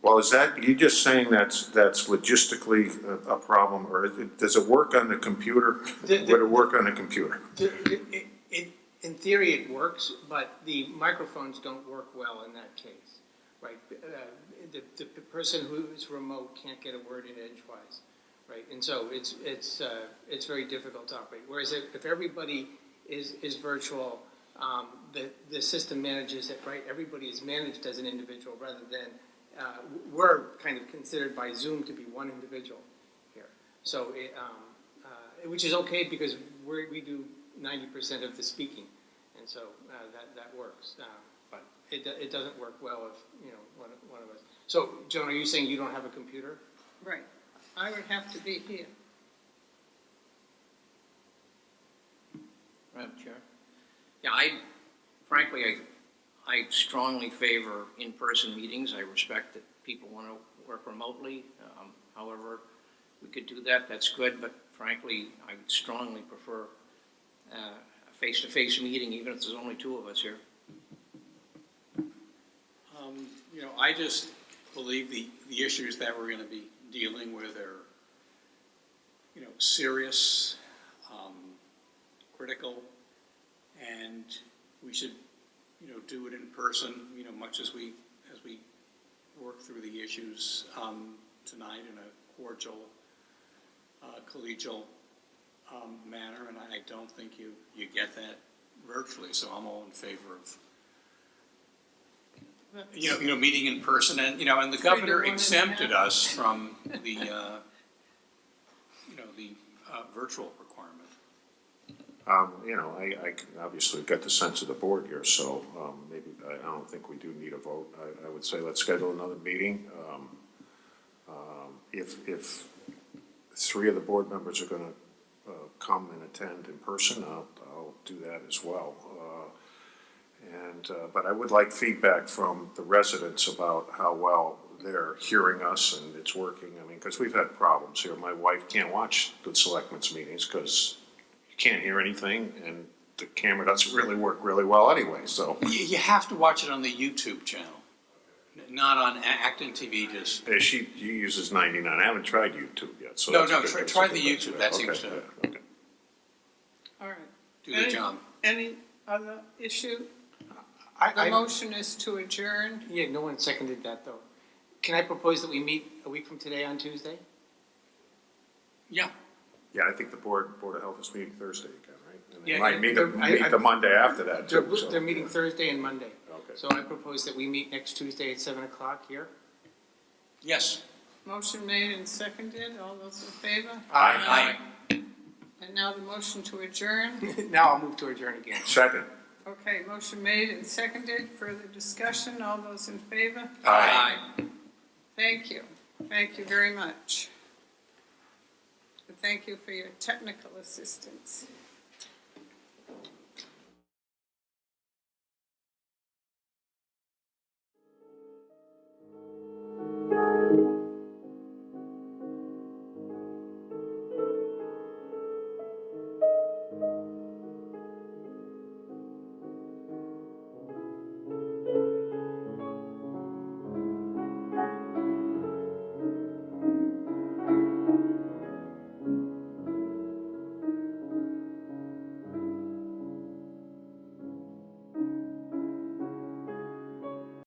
E: Well, is that, you just saying that's logistically a problem, or does it work on the computer? Would it work on the computer?
F: In theory, it works, but the microphones don't work well in that case, right? The person who's remote can't get a word in edgewise, right? And so it's very difficult to operate. Whereas if everybody is virtual, the system manages it, right? Everybody is managed as an individual rather than we're kind of considered by Zoom to be one individual here. So which is okay because we do 90% of the speaking, and so that works. But it doesn't work well if one of us. So Joan, are you saying you don't have a computer?
A: Right. I would have to be here.
I: Madam Chair? Yeah, frankly, I strongly favor in-person meetings. I respect that people want to work remotely. However, we could do that, that's good, but frankly, I would strongly prefer a face-to-face meeting, even if there's only two of us here.
D: I just believe the issues that we're going to be dealing with are, serious, critical, and we should, do it in person, much as we work through the issues tonight in a cordial, collegial manner, and I don't think you get that virtually, so I'm all in favor of meeting in person, and and the governor exempted us from the virtual requirement.
E: I obviously got the sense of the board here, so maybe I don't think we do need a vote. I would say let's schedule another meeting. If three of the board members are going to come and attend in person, I'll do that as well. But I would like feedback from the residents about how well they're hearing us and it's working. I mean, because we've had problems here. My wife can't watch the selectmen's meetings because you can't hear anything and the camera doesn't really work really well anyway. So
D: you have to watch it on the YouTube channel, not on Acton TV. Just
E: she uses 99. I haven't tried YouTube yet. So
D: try the YouTube. That seems to
A: All right.
D: do the job.
A: Any other issue? The motion is to adjourn.
F: Yeah, no one seconded that, though. Can I propose that we meet a week from today on Tuesday?
D: Yeah.
E: Yeah, I think the Board of Health is meeting Thursday again, right? And they
F: Yeah,
E: might meet the Monday after that, too.
F: They're meeting Thursday and Monday.
E: Okay.
F: So I propose that we meet next Tuesday at 7 o'clock here.
D: Yes.
A: Motion made and seconded. All those in favor?
F: Aye.
A: And now the motion to adjourn.
F: Now I'll move to adjourn again.
E: Second.
A: Okay, motion made and seconded. Further discussion. All those in favor?
E: Aye.
A: Thank you. Thank you very much. And thank you for your technical assistance.